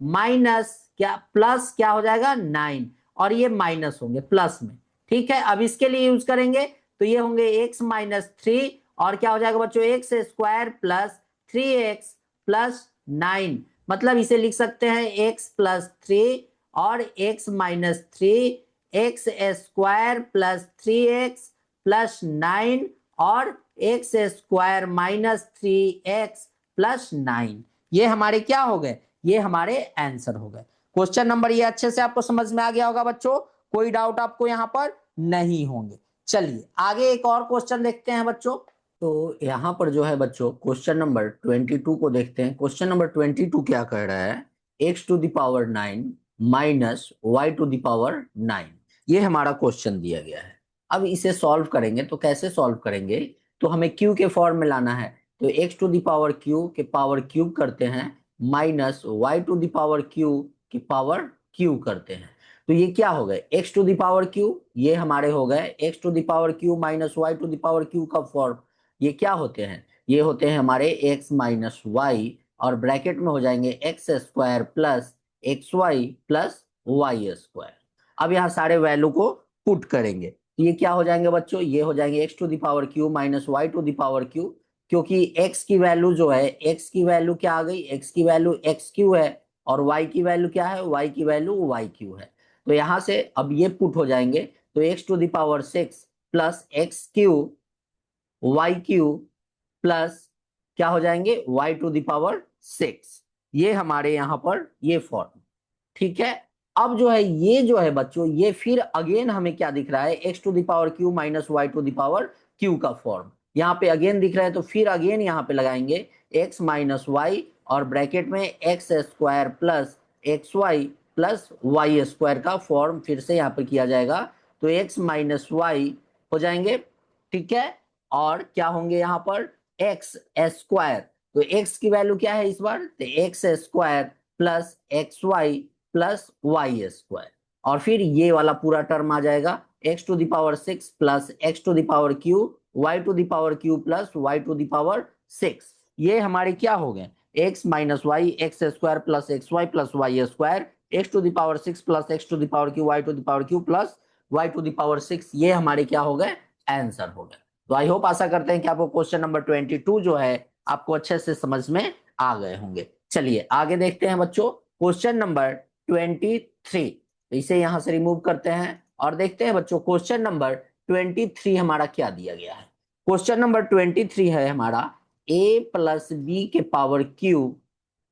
minus क्या प्लस क्या हो जाएगा 9, और ये माइनस होंगे प्लस में। ठीक है, अब इसके लिए यूज करेंगे तो ये होंगे x माइनस 3, और क्या हो जाएगा बच्चों x square plus 3x plus 9, मतलब इसे लिख सकते हैं x प्लस 3 और x minus 3 x square plus 3x plus 9 और x square minus 3x plus 9। ये हमारे क्या हो गए, ये हमारे आंसर हो गए। क्वेश्चन नंबर ये अच्छे से आपको समझ में आ गया होगा बच्चों, कोई डाउट आपको यहां पर नहीं होंगे। चलिए आगे एक और क्वेश्चन देखते हैं बच्चों। तो यहां पर जो है बच्चों क्वेश्चन नंबर 22 को देखते हैं। क्वेश्चन नंबर 22 क्या कह रहा है, x to the power 9 minus y to the power 9, ये हमारा क्वेश्चन दिया गया है। अब इसे सॉल्व करेंगे तो कैसे सॉल्व करेंगे, तो हमें q के फॉर्म में लाना है, तो x to the power q के पावर क्यूब करते हैं minus y to the power q के पावर क्यूब करते हैं। तो ये क्या हो गए x to the power q, ये हमारे हो गए x to the power q minus y to the power q का फॉर्म। ये क्या होते हैं, ये होते हैं हमारे x माइनस वाई, और ब्रैकेट में हो जाएंगे x square plus x y plus y square. अब यहाँ सारे वैल्यू को पुट करेंगे तो ये क्या हो जाएंगे बच्चों, ये हो जाएंगे x to the power Q minus y to the power q, क्योंकि x की वैल्यू जो है, x की वैल्यू क्या आ गई, x की वैल्यू एक्स क्यू है, और y की वैल्यू क्या है, y की वैल्यू वाई क्यू है। तो यहां से अब ये पुट हो जाएंगे, तो x to the power 6 plus x q y q plus क्या हो जाएंगे y टू द पावर 6, ये हमारे यहां पर ये फॉर्म। ठीक है, अब जो है ये जो है बच्चों, ये फिर अगेन हमें क्या दिख रहा है, x to the power Q minus y to the power Q का फॉर्म यहाँ पे अगेन दिख रहा है, तो फिर अगेन यहाँ पे लगाएंगे एक्स माइनस वाई और ब्रैकेट में x square plus x y plus y square का फॉर्म फिर से यहाँ पे किया जाएगा, तो एक्स माइनस वाई हो जाएंगे। ठीक है, और क्या होंगे यहाँ पर एक्स स्क्वायर, तो एक्स की वैल्यू क्या है इस बार, तो x square plus x y plus y square, और फिर ये वाला पूरा टर्म आ जाएगा x to the power 6 plus x to the power q y to the power Q plus y to the power 6। ये हमारे क्या हो गए, x minus y x square plus x y plus y square, x to the power 6 plus x to the power q y to the power Q plus y to the power 6, ये हमारे क्या हो गए answer हो गए। तो आई hope आशा करते हैं कि आपको क्वेश्चन नंबर 22 जो है आपको अच्छे से समझ में आ गए होंगे। चलिए आगे देखते हैं बच्चों, क्वेश्चन नंबर 23। इसे यहां से रिमूव करते हैं और देखते हैं बच्चों क्वेश्चन नंबर 23 हमारा क्या दिया गया है। क्वेश्चन नंबर 23 है हमारा a प्लस बी के power cube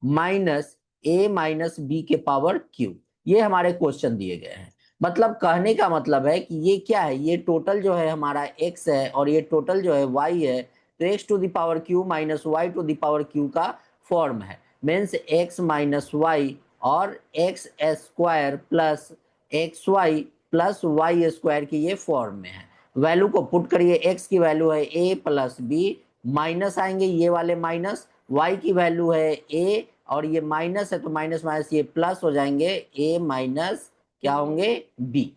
minus a minus b के पावर क्यूब। ये हमारे क्वेश्चन दिए गए हैं। मतलब कहने का मतलब है कि ये क्या है, ये टोटल जो है हमारा x है और ये टोटल जो है y है। तो x to the power Q minus y to the power Q का फॉर्म है। मीन्स x माइनस वाई और x square plus x y plus y square की ये फॉर्म में है। वैल्यू को पुट करिए, x की वैल्यू है a प्लस बी, माइनस आएंगे ये वाले माइनस, y की वैल्यू है a और ये माइनस है तो माइनस माइनस ये प्लस हो जाएंगे, a माइनस क्या होंगे बी।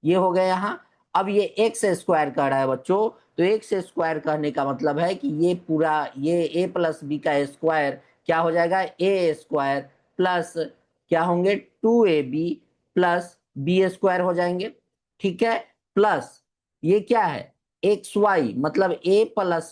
ये हो गया यहाँ। अब ये एक्स स्क्वायर कह रहा है बच्चों, तो एक्स स्क्वायर कहने का मतलब है कि ये पूरा ये ए प्लस बी का स्क्वायर क्या हो जाएगा, ए स्क्वायर प्लस क्या होंगे 2ab प्लस बी स्क्वायर हो जाएंगे। ठीक है, प्लस ये क्या है एक्स वाई, मतलब ए प्लस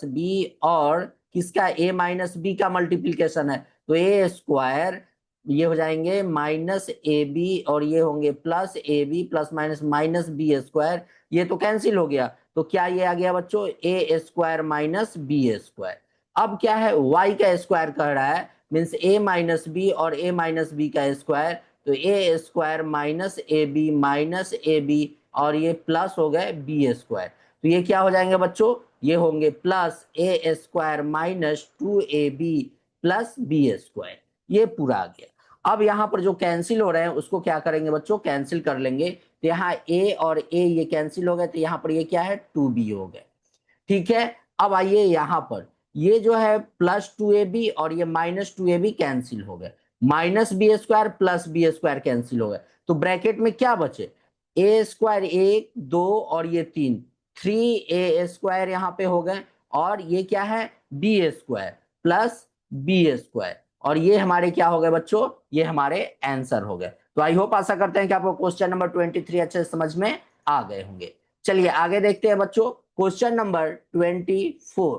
बी और किसका ए माइनस बी का मल्टीप्लीकेशन है, तो ए स्क्वायर ये हो जाएंगे माइनस ए बी और ये होंगे plus a b plus minus minus b square. ये तो कैंसिल हो गया, तो क्या ये आ गया बच्चों ए स्क्वायर माइनस बी स्क्वायर। अब क्या है y का स्क्वायर कह रहा है, मीन्स a माइनस बी और a माइनस बी का स्क्वायर, तो ए स्क्वायर माइनस ए बी और ये प्लस हो गए बी स्क्वायर। तो ये क्या हो जाएंगे बच्चों, ये होंगे plus a square minus 2ab plus b square. ये पूरा आ गया। अब यहाँ पर जो कैंसिल हो रहे हैं उसको क्या करेंगे बच्चों, कैंसिल कर लेंगे। तो यहाँ a और a ये कैंसिल हो गए, तो यहाँ पर ये क्या है 2b हो गए। ठीक है, अब आइए यहाँ पर ये जो है प्लस 2ab और ये माइनस 2ab कैंसिल हो गए, minus b square plus b square cancel हो गए। तो ब्रैकेट में क्या बचे, ए स्क्वायर 1 2 और ये 3, 3a स्क्वायर यहाँ पे हो गए और ये क्या है b square plus b square और ये हमारे क्या हो गए बच्चों, ये हमारे आंसर हो गए। तो आई होप आशा करते हैं कि आपको क्वेश्चन नंबर 23 अच्छे से समझ में आ गए होंगे। चलिए आगे देखते हैं बच्चों, क्वेश्चन नंबर 24।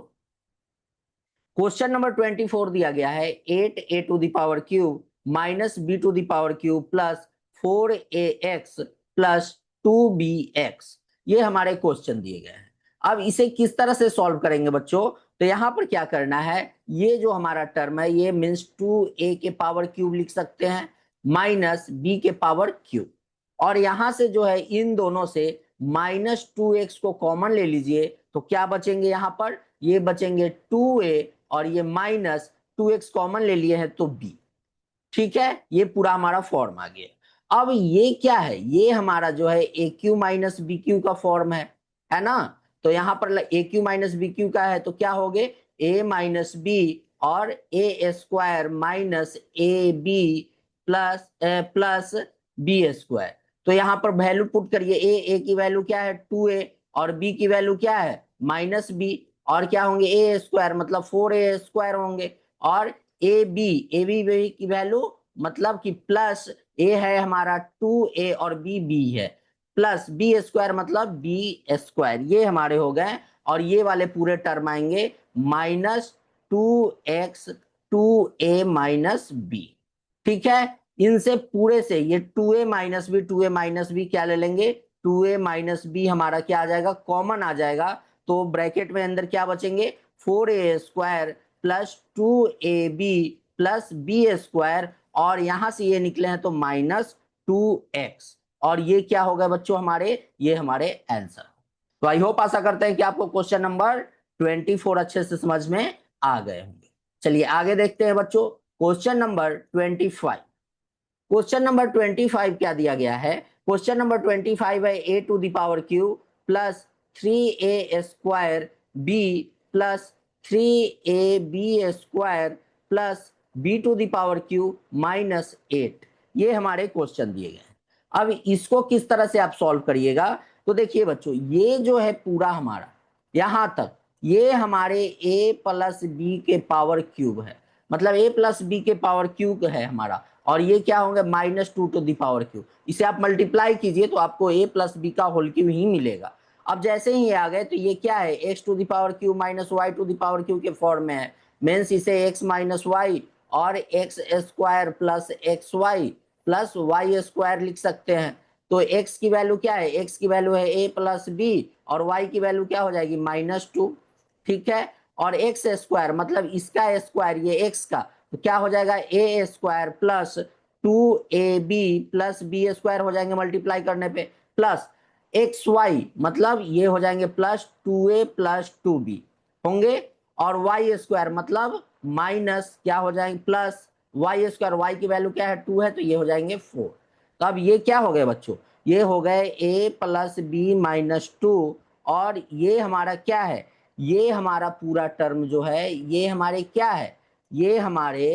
क्वेश्चन नंबर 24 दिया गया है 8a to the power cube minus b to the power cube plus 4ax plus 2bx। ये हमारे क्वेश्चन दिए गए हैं। अब इसे किस तरह से सॉल्व करेंगे बच्चों, तो यहां पर क्या करना है, ये जो हमारा टर्म है ये मीन्स 2a के पावर क्यूब लिख सकते हैं माइनस b के पावर क्यूब, और यहां से जो है इन दोनों से माइनस 2x को कॉमन ले लीजिए, तो क्या बचेंगे यहाँ पर, ये बचेंगे 2a और ये माइनस 2x कॉमन ले लिए हैं तो b। ठीक है, ये पूरा हमारा फॉर्म आ गया। अब ये क्या है, ये हमारा जो है ए क्यू माइनस बी क्यू का फॉर्म है ना। तो यहां पर ए क्यू माइनस बी क्यू का है तो क्या हो गए ए माइनस बी और a square minus a b plus plus b square. तो यहाँ पर वैल्यू पुट करिए, ए की वैल्यू क्या है 2a और b की वैल्यू क्या है माइनस बी, और क्या होंगे ए स्क्वायर मतलब 4a स्क्वायर होंगे, और ए बी की वैल्यू मतलब कि प्लस ए है हमारा 2a और बी है, प्लस बी स्क्वायर मतलब बी स्क्वायर, ये हमारे हो गए। और ये वाले पूरे टर्म आएंगे minus 2x 2a minus B. ठीक है, इनसे पूरे से ये 2a माइनस बी क्या ले लेंगे 2a माइनस बी हमारा क्या आ जाएगा कॉमन आ जाएगा। तो ब्रैकेट में अंदर क्या बचेंगे 4a square plus 2ab plus b square, और यहां से ये निकले हैं तो माइनस 2x, और ये क्या हो गया बच्चों हमारे, ये हमारे आंसर। तो आई होप आशा करते हैं कि आपको क्वेश्चन नंबर 24 अच्छे से समझ में आ गए होंगे। चलिए आगे देखते हैं बच्चों, क्वेश्चन नंबर 25। क्वेश्चन नंबर 25 क्या दिया गया है, क्वेश्चन नंबर 25 है a to the power Q plus 3a square b plus 3ab square plus b to the power Q minus 8। ये हमारे क्वेश्चन दिए गए हैं। अब इसको किस तरह से आप सॉल्व करिएगा, तो देखिए बच्चों ये जो है पूरा हमारा यहां तक ये हमारे a प्लस बी के पावर क्यूब है, मतलब a प्लस बी के पावर क्यूब है हमारा, और ये क्या होंगे minus 2 to the power cube. इसे आप मल्टीप्लाई कीजिए तो आपको a प्लस बी का होल क्यूब ही मिलेगा। अब जैसे ही ये आ गए तो ये क्या है, x to the power Q minus y to the power Q के फॉर्म में है, मीन्स इसे एक्स माइनस वाई और x square plus x y plus y square लिख सकते हैं। तो x की वैल्यू क्या है, x की वैल्यू है a प्लस बी और y की वैल्यू क्या हो जाएगी -2, ठीक है। और एक्स स्क्वायर मतलब इसका स्क्वायर, ये x का, तो क्या हो जाएगा a square plus 2ab plus b square हो जाएंगे मल्टीप्लाई करने पे, प्लस एक्स वाई मतलब ये हो जाएंगे प्लस 2a प्लस 2b होंगे, और वाई स्क्वायर मतलब माइनस क्या हो जाएंगे प्लस वाई स्क्वायर, वाई की वैल्यू क्या है 2 है, तो ये हो जाएंगे 4। तो अब ये क्या हो गए बच्चों, ये हो गए a प्लस बी माइनस 2, और ये हमारा क्या है, ये हमारा पूरा टर्म जो है ये हमारे क्या है, ये हमारे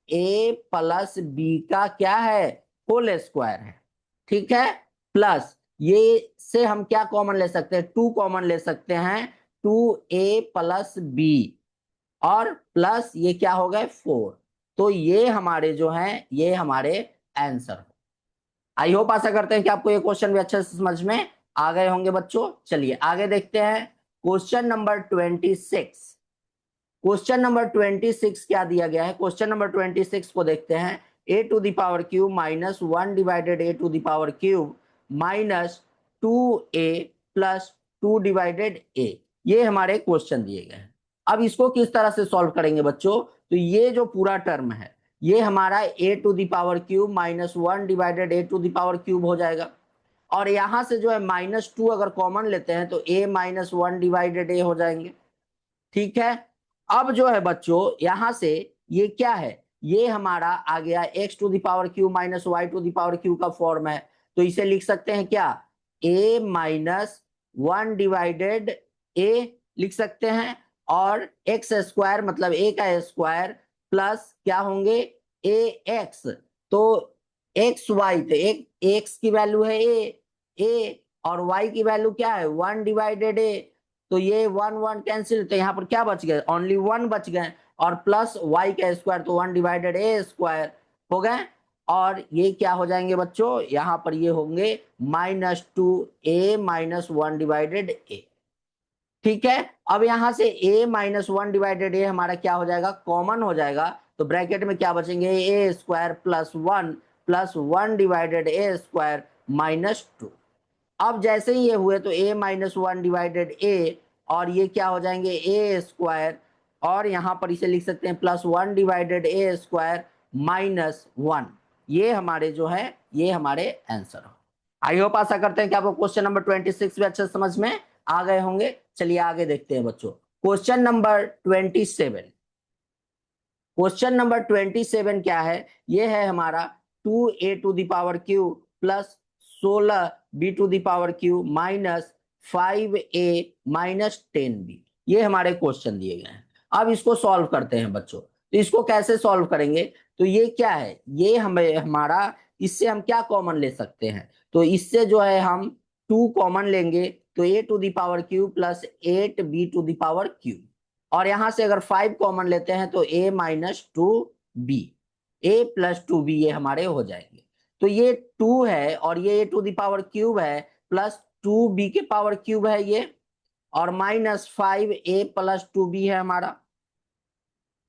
a प्लस बी का क्या है होल स्क्वायर है, ठीक है। प्लस ये से हम क्या कॉमन ले सकते हैं, 2 कॉमन ले सकते हैं, 2a प्लस बी और प्लस ये क्या हो गए 4। तो ये हमारे जो हैं ये हमारे आंसर। आई होप आशा करते हैं कि आपको ये क्वेश्चन भी अच्छे से समझ में आ गए होंगे बच्चों। चलिए आगे देखते हैं क्वेश्चन नंबर 26। क्वेश्चन नंबर 26 क्या दिया गया है, क्वेश्चन नंबर 26 को देखते हैं। a to the power cube minus 1 divided a to the power cube minus 2a plus 2 divided a, ये हमारे क्वेश्चन दिए गए हैं। अब इसको किस तरह से सॉल्व करेंगे बच्चों, तो ये जो पूरा टर्म है ये हमारा a to the power cube minus 1 divided a to the power cube हो जाएगा, और यहां से जो है -2 अगर कॉमन लेते हैं तो a माइनस 1 डिवाइडेड a हो जाएंगे, ठीक है। अब जो है बच्चों यहां से ये क्या है, ये हमारा आ गया x to the power Q minus y to the power Q का फॉर्म है, तो इसे लिख सकते हैं क्या, a माइनस 1 डिवाइडेड a लिख सकते हैं, और एक्स स्क्वायर मतलब a का स्क्वायर प्लस क्या होंगे ए एक्स, तो एक्स वाई, तो एक एक्स की वैल्यू है a और y की वैल्यू क्या है 1 डिवाइडेड a, तो ये 1 1 कैंसिल, तो यहाँ पर क्या बच गए ओनली 1 बच गए, और प्लस y का स्क्वायर तो 1 डिवाइडेड a स्क्वायर हो गए, और ये क्या हो जाएंगे बच्चों यहाँ पर ये होंगे -2a माइनस 1 डिवाइडेड a, ठीक है। अब यहां से a माइनस 1 डिवाइडेड a हमारा क्या हो जाएगा कॉमन हो जाएगा, तो ब्रैकेट में क्या बचेंगे a square plus 1 divided a square -2। अब जैसे ही ये हुए तो a माइनस 1 डिवाइडेड a, और ये क्या हो जाएंगे a स्क्वायर, और यहां पर इसे लिख सकते हैं +1 डिवाइडेड a स्क्वायर -1, ये हमारे जो है ये हमारे आंसर हो। आई होप आशा करते हैं कि आपको क्वेश्चन नंबर 26 भी अच्छे समझ में आ गए होंगे। चलिए आगे देखते हैं बच्चों क्वेश्चन नंबर 27। क्वेश्चन नंबर 27 क्या है, ये है हमारा 2a to the power Q plus 16b to the power Q minus 5a minus 10b, ये हमारे क्वेश्चन दिए गए हैं। अब इसको सॉल्व करते हैं बच्चों, तो इसको कैसे सॉल्व करेंगे, तो ये क्या है, ये हमें हमारा इससे हम क्या कॉमन ले सकते हैं, तो इससे जो है हम 2 कॉमन लेंगे, तो a to the power Q plus 8b to the power cube, और यहां से अगर 5 कॉमन लेते हैं तो a minus 2b, a plus 2b ये हमारे हो जाएंगे। तो ये 2 है और ये a to the power cube है प्लस 2b के पावर क्यूब है ये, और -5a प्लस 2b है हमारा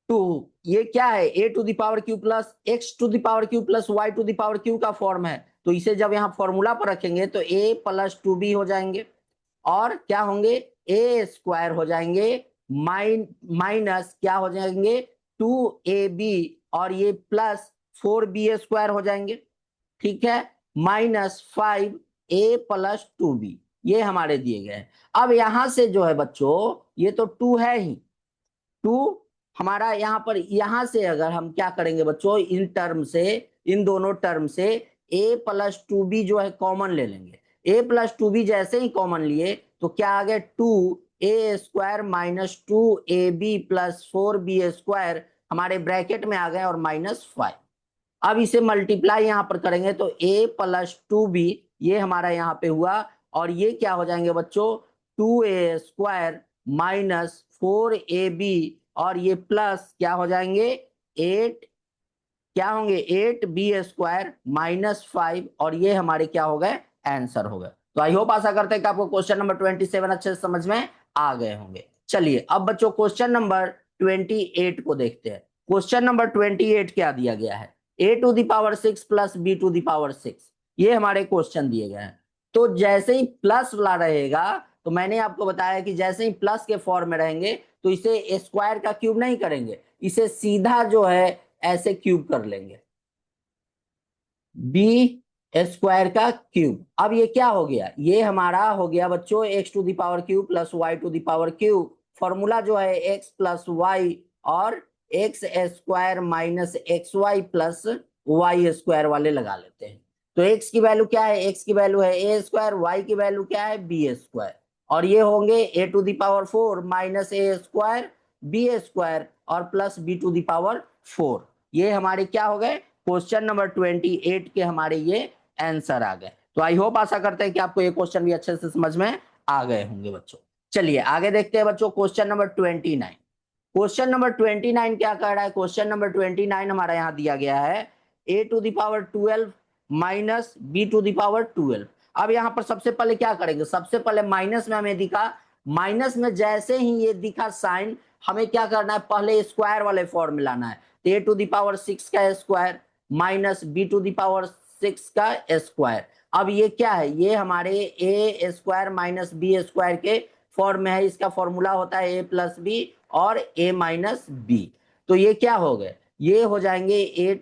2, ये क्या है a to the power Q plus x to the power Q plus y to the power Q का फॉर्म है, तो इसे जब यहाँ फॉर्मूला पर रखेंगे तो a प्लस 2b हो जाएंगे, और क्या होंगे a स्क्वायर हो जाएंगे माइनस क्या हो जाएंगे 2ab, और ये प्लस 4b स्क्वायर हो जाएंगे, ठीक है, -5a प्लस 2b, ये हमारे दिए गए हैं। अब यहां से जो है बच्चों ये तो 2 है ही, 2 हमारा यहाँ पर, यहां से अगर हम क्या करेंगे बच्चों इन टर्म से, इन दोनों टर्म से a प्लस 2b जो है कॉमन ले लेंगे, a प्लस 2b जैसे ही कॉमन लिए तो क्या आ गया 2a square minus 2ab plus 4b square हमारे ब्रैकेट में आ गए, और -5। अब इसे मल्टीप्लाई यहां पर करेंगे तो a प्लस 2b ये हमारा यहाँ पे हुआ, और ये क्या हो जाएंगे बच्चों 2a स्क्वायर माइनस 4ab, और ये प्लस क्या हो जाएंगे 8, क्या होंगे 8b स्क्वायर -5, और ये हमारे क्या हो गए आंसर हो गए। तो आई होप आशा करते हैं कि आपको क्वेश्चन नंबर 27 अच्छे से समझ में आ गए होंगे। चलिए अब बच्चों क्वेश्चन नंबर 28 को देखते हैं। क्वेश्चन नंबर 28 क्या दिया गया है, a⁶ प्लस b⁶ ये हमारे क्वेश्चन दिए गए हैं। तो जैसे ही प्लस ला रहेगा, तो मैंने आपको बताया कि जैसे ही प्लस के फॉर्म में रहेंगे तो इसे स्क्वायर का क्यूब नहीं करेंगे, इसे सीधा जो है ऐसे क्यूब कर लेंगे, बी स्क्वायर का क्यूब। अब ये क्या हो गया, ये हमारा हो गया बच्चों x⁴ प्लस y⁴। फॉर्मूला जो है x प्लस वाई और x square minus x y plus y square वाले लगा लेते हैं। तो x की वैल्यू क्या है, x की वैल्यू है a स्क्वायर, y की वैल्यू क्या है बी स्क्वायर, और ये होंगे a⁴ minus a square b square और प्लस b⁴। ये हमारे क्या हो गए, क्वेश्चन नंबर 28 के हमारे ये आंसर आ गए। तो आई होप आशा करते हैं कि आपको ये क्वेश्चन भी अच्छे से समझ में आ गए होंगे बच्चों। चलिए आगे देखते हैं बच्चों क्वेश्चन नंबर 29। क्वेश्चन नंबर 29 क्या कह रहा है, क्वेश्चन नंबर 29 हमारा यहाँ दिया गया है a⁴ माइनस b⁴। अब यहाँ पर सबसे पहले क्या करेंगे, सबसे पहले माइनस में हमें दिखा, माइनस में जैसे ही ये दिखा साइन, हमें क्या करना है, पहले स्क्वायर वाले फॉर्म में लाना है। a⁶ का स्क्वायर माइनस b⁶ का स्क्वायर। अब ये क्या है, ये हमारे a square minus b square के फॉर्म में है, इसका फॉर्मूला होता है a प्लस बी और a माइनस बी। तो ये क्या हो गए, ये हो जाएंगे a⁶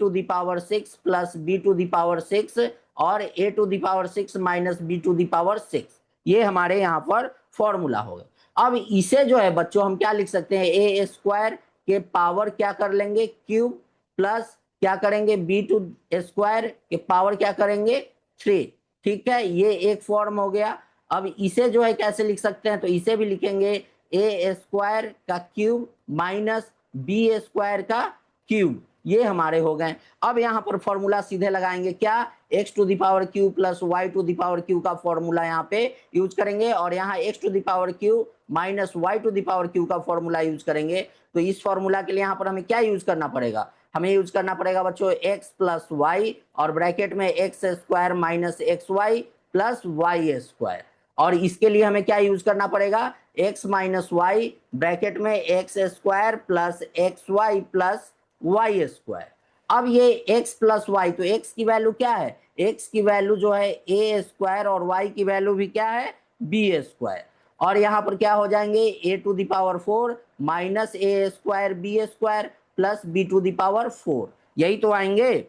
प्लस b⁶ और a⁶ माइनस b⁶। ये हमारे यहाँ पर फॉर्मूला हो गए। अब इसे जो है बच्चों हम क्या लिख सकते हैं, ए स्क्वायर के पावर क्या कर लेंगे क्यूब, प्लस क्या करेंगे b² के पावर क्या करेंगे 3। ठीक है, ये एक फॉर्म हो गया। अब इसे जो है कैसे लिख सकते हैं, तो इसे भी लिखेंगे a स्क्वायर का क्यूब माइनस बी स्क्वायर का क्यूब। ये हमारे हो गए। अब यहाँ पर फॉर्मूला सीधे लगाएंगे, क्या x⁴ प्लस y⁴ का फॉर्मूला यहाँ पे यूज करेंगे, और यहाँ x⁴ माइनस y⁴ का फॉर्मूला यूज करेंगे। तो इस फॉर्मूला के लिए यहाँ पर हमें क्या यूज करना पड़ेगा, हमें यूज करना पड़ेगा बच्चों x प्लस वाई और ब्रैकेट में x square minus x y plus y square, और इसके लिए हमें क्या यूज करना पड़ेगा, x माइनस वाई ब्रैकेट में x square plus x y plus y square. अब ये x प्लस वाई, तो x की वैल्यू क्या है, x की वैल्यू जो है a स्क्वायर और y की वैल्यू भी क्या है बी स्क्वायर, और यहाँ पर क्या हो जाएंगे a⁴ minus a square b square plus b⁴, यही तो आएंगे।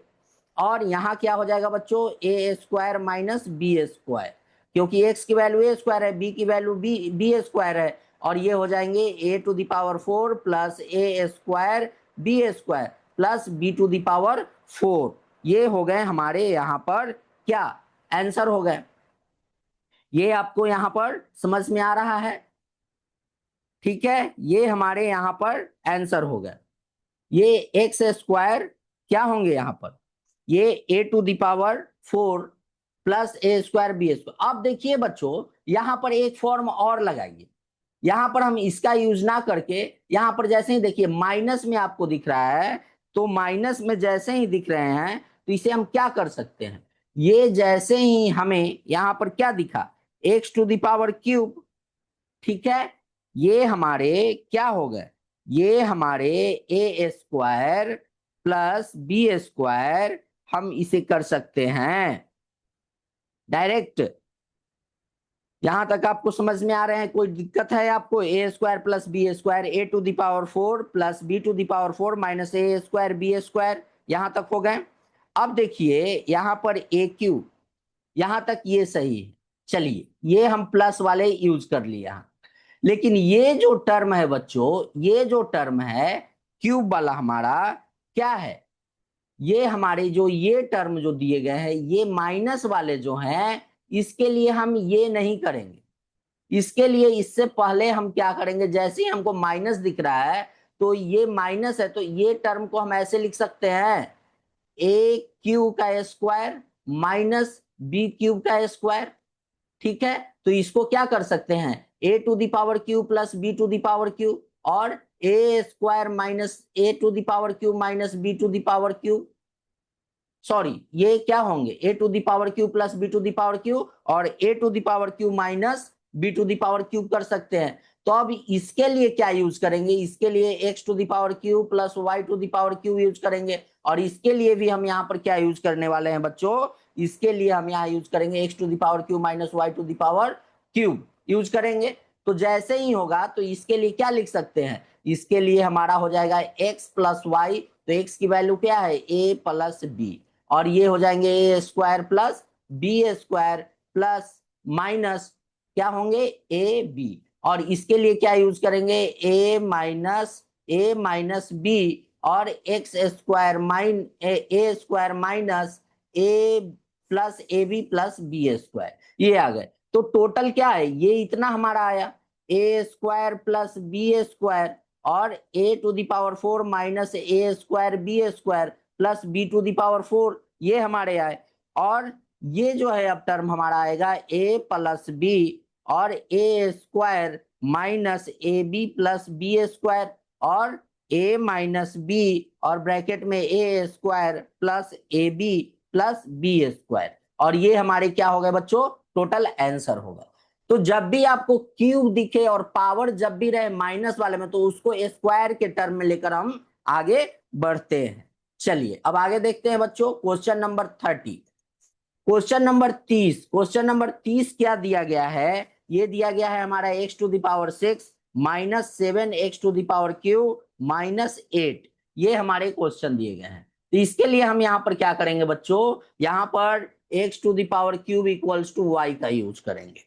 और यहाँ क्या हो जाएगा बच्चों a square minus b square, क्योंकि x की वैल्यू a स्क्वायर है, b की वैल्यू बी स्क्वायर है, और ये हो जाएंगे a⁴ plus a square b square plus b⁴। ये हो गए हमारे यहाँ पर क्या आंसर हो गए। ये आपको यहाँ पर समझ में आ रहा है, ठीक है, ये हमारे यहाँ पर आंसर हो गए। ये एक्स स्क्वायर क्या होंगे यहाँ पर, ये a⁴ plus a square b square. अब देखिए बच्चों यहाँ पर एक फॉर्म और लगाइए, यहाँ पर हम इसका यूज ना करके, यहाँ पर जैसे ही देखिए माइनस में आपको दिख रहा है, तो माइनस में जैसे ही दिख रहे हैं तो इसे हम क्या कर सकते हैं, ये जैसे ही हमें यहाँ पर क्या दिखा x⁴, ठीक है, ये हमारे क्या हो गए, ये हमारे a square plus b square, हम इसे कर सकते हैं डायरेक्ट। यहां तक आपको समझ में आ रहे हैं, कोई दिक्कत है आपको, a square plus b square a⁴ plus b⁴ minus a square b square, यहां तक हो गए। अब देखिए यहां पर a⁵, यहां तक ये सही है, चलिए ये हम प्लस वाले यूज कर लिया, लेकिन ये जो टर्म है बच्चों, ये जो टर्म है क्यूब वाला हमारा क्या है, ये हमारे जो ये टर्म जो दिए गए हैं, ये माइनस वाले जो हैं, इसके लिए हम ये नहीं करेंगे, इसके लिए इससे पहले हम क्या करेंगे, जैसे ही हमको माइनस दिख रहा है, तो ये माइनस है, तो ये टर्म को हम ऐसे लिख सकते हैं a³ का स्क्वायर माइनस b³ का स्क्वायर। ठीक है, तो इसको क्या कर सकते हैं a⁴ प्लस b⁴ और a square minus a⁴ minus b⁴, sorry ये क्या होंगे, a to the power Q plus b to the power cube और a to the power Q minus b to the power cube कर सकते हैं। तो अब इसके लिए क्या यूज करेंगे, इसके लिए x to the power Q plus y to the power cube use करेंगे। और इसके लिए भी हम यहाँ पर क्या यूज करने वाले हैं बच्चों, इसके लिए हम यहाँ यूज करेंगे x to the power Q minus y to the power cube use करेंगे। तो जैसे ही होगा तो इसके लिए क्या लिख सकते हैं, इसके लिए हमारा हो जाएगा x प्लस वाई, तो x की वैल्यू क्या है a प्लस बी, और ये हो जाएंगे a square plus b square plus minus क्या होंगे ए बी, और इसके लिए क्या यूज करेंगे ए माइनस बी और x square a square minus a plus a b plus b square, ये आ गए। तो टोटल क्या है, ये इतना हमारा आया a square plus b square और a to the power 4 minus a square b square plus b to the power 4, ये हमारे आए। और ये जो है अब टर्म हमारा आएगा ए प्लस बी और a square minus a b plus b square और ए माइनस बी और ब्रैकेट में a square plus a b plus b square, और ये हमारे क्या हो गए बच्चों, टोटल आंसर होगा। तो जब भी आपको क्यूब दिखे और पावर जब भी रहे माइनस वाले में, तो उसको स्क्वायर के टर्म में लेकर हम आगे बढ़ते हैं। चलिए अब आगे देखते हैं बच्चों, क्वेश्चन नंबर 30। क्वेश्चन नंबर 30 क्या दिया गया है, ये दिया गया है हमारा x to the power 6 minus 7 x to the power Q minus 8, ये हमारे क्वेश्चन दिए गए हैं। तो इसके लिए हम यहाँ पर क्या करेंगे बच्चों, यहाँ पर x to the power cube equals to y का यूज करेंगे।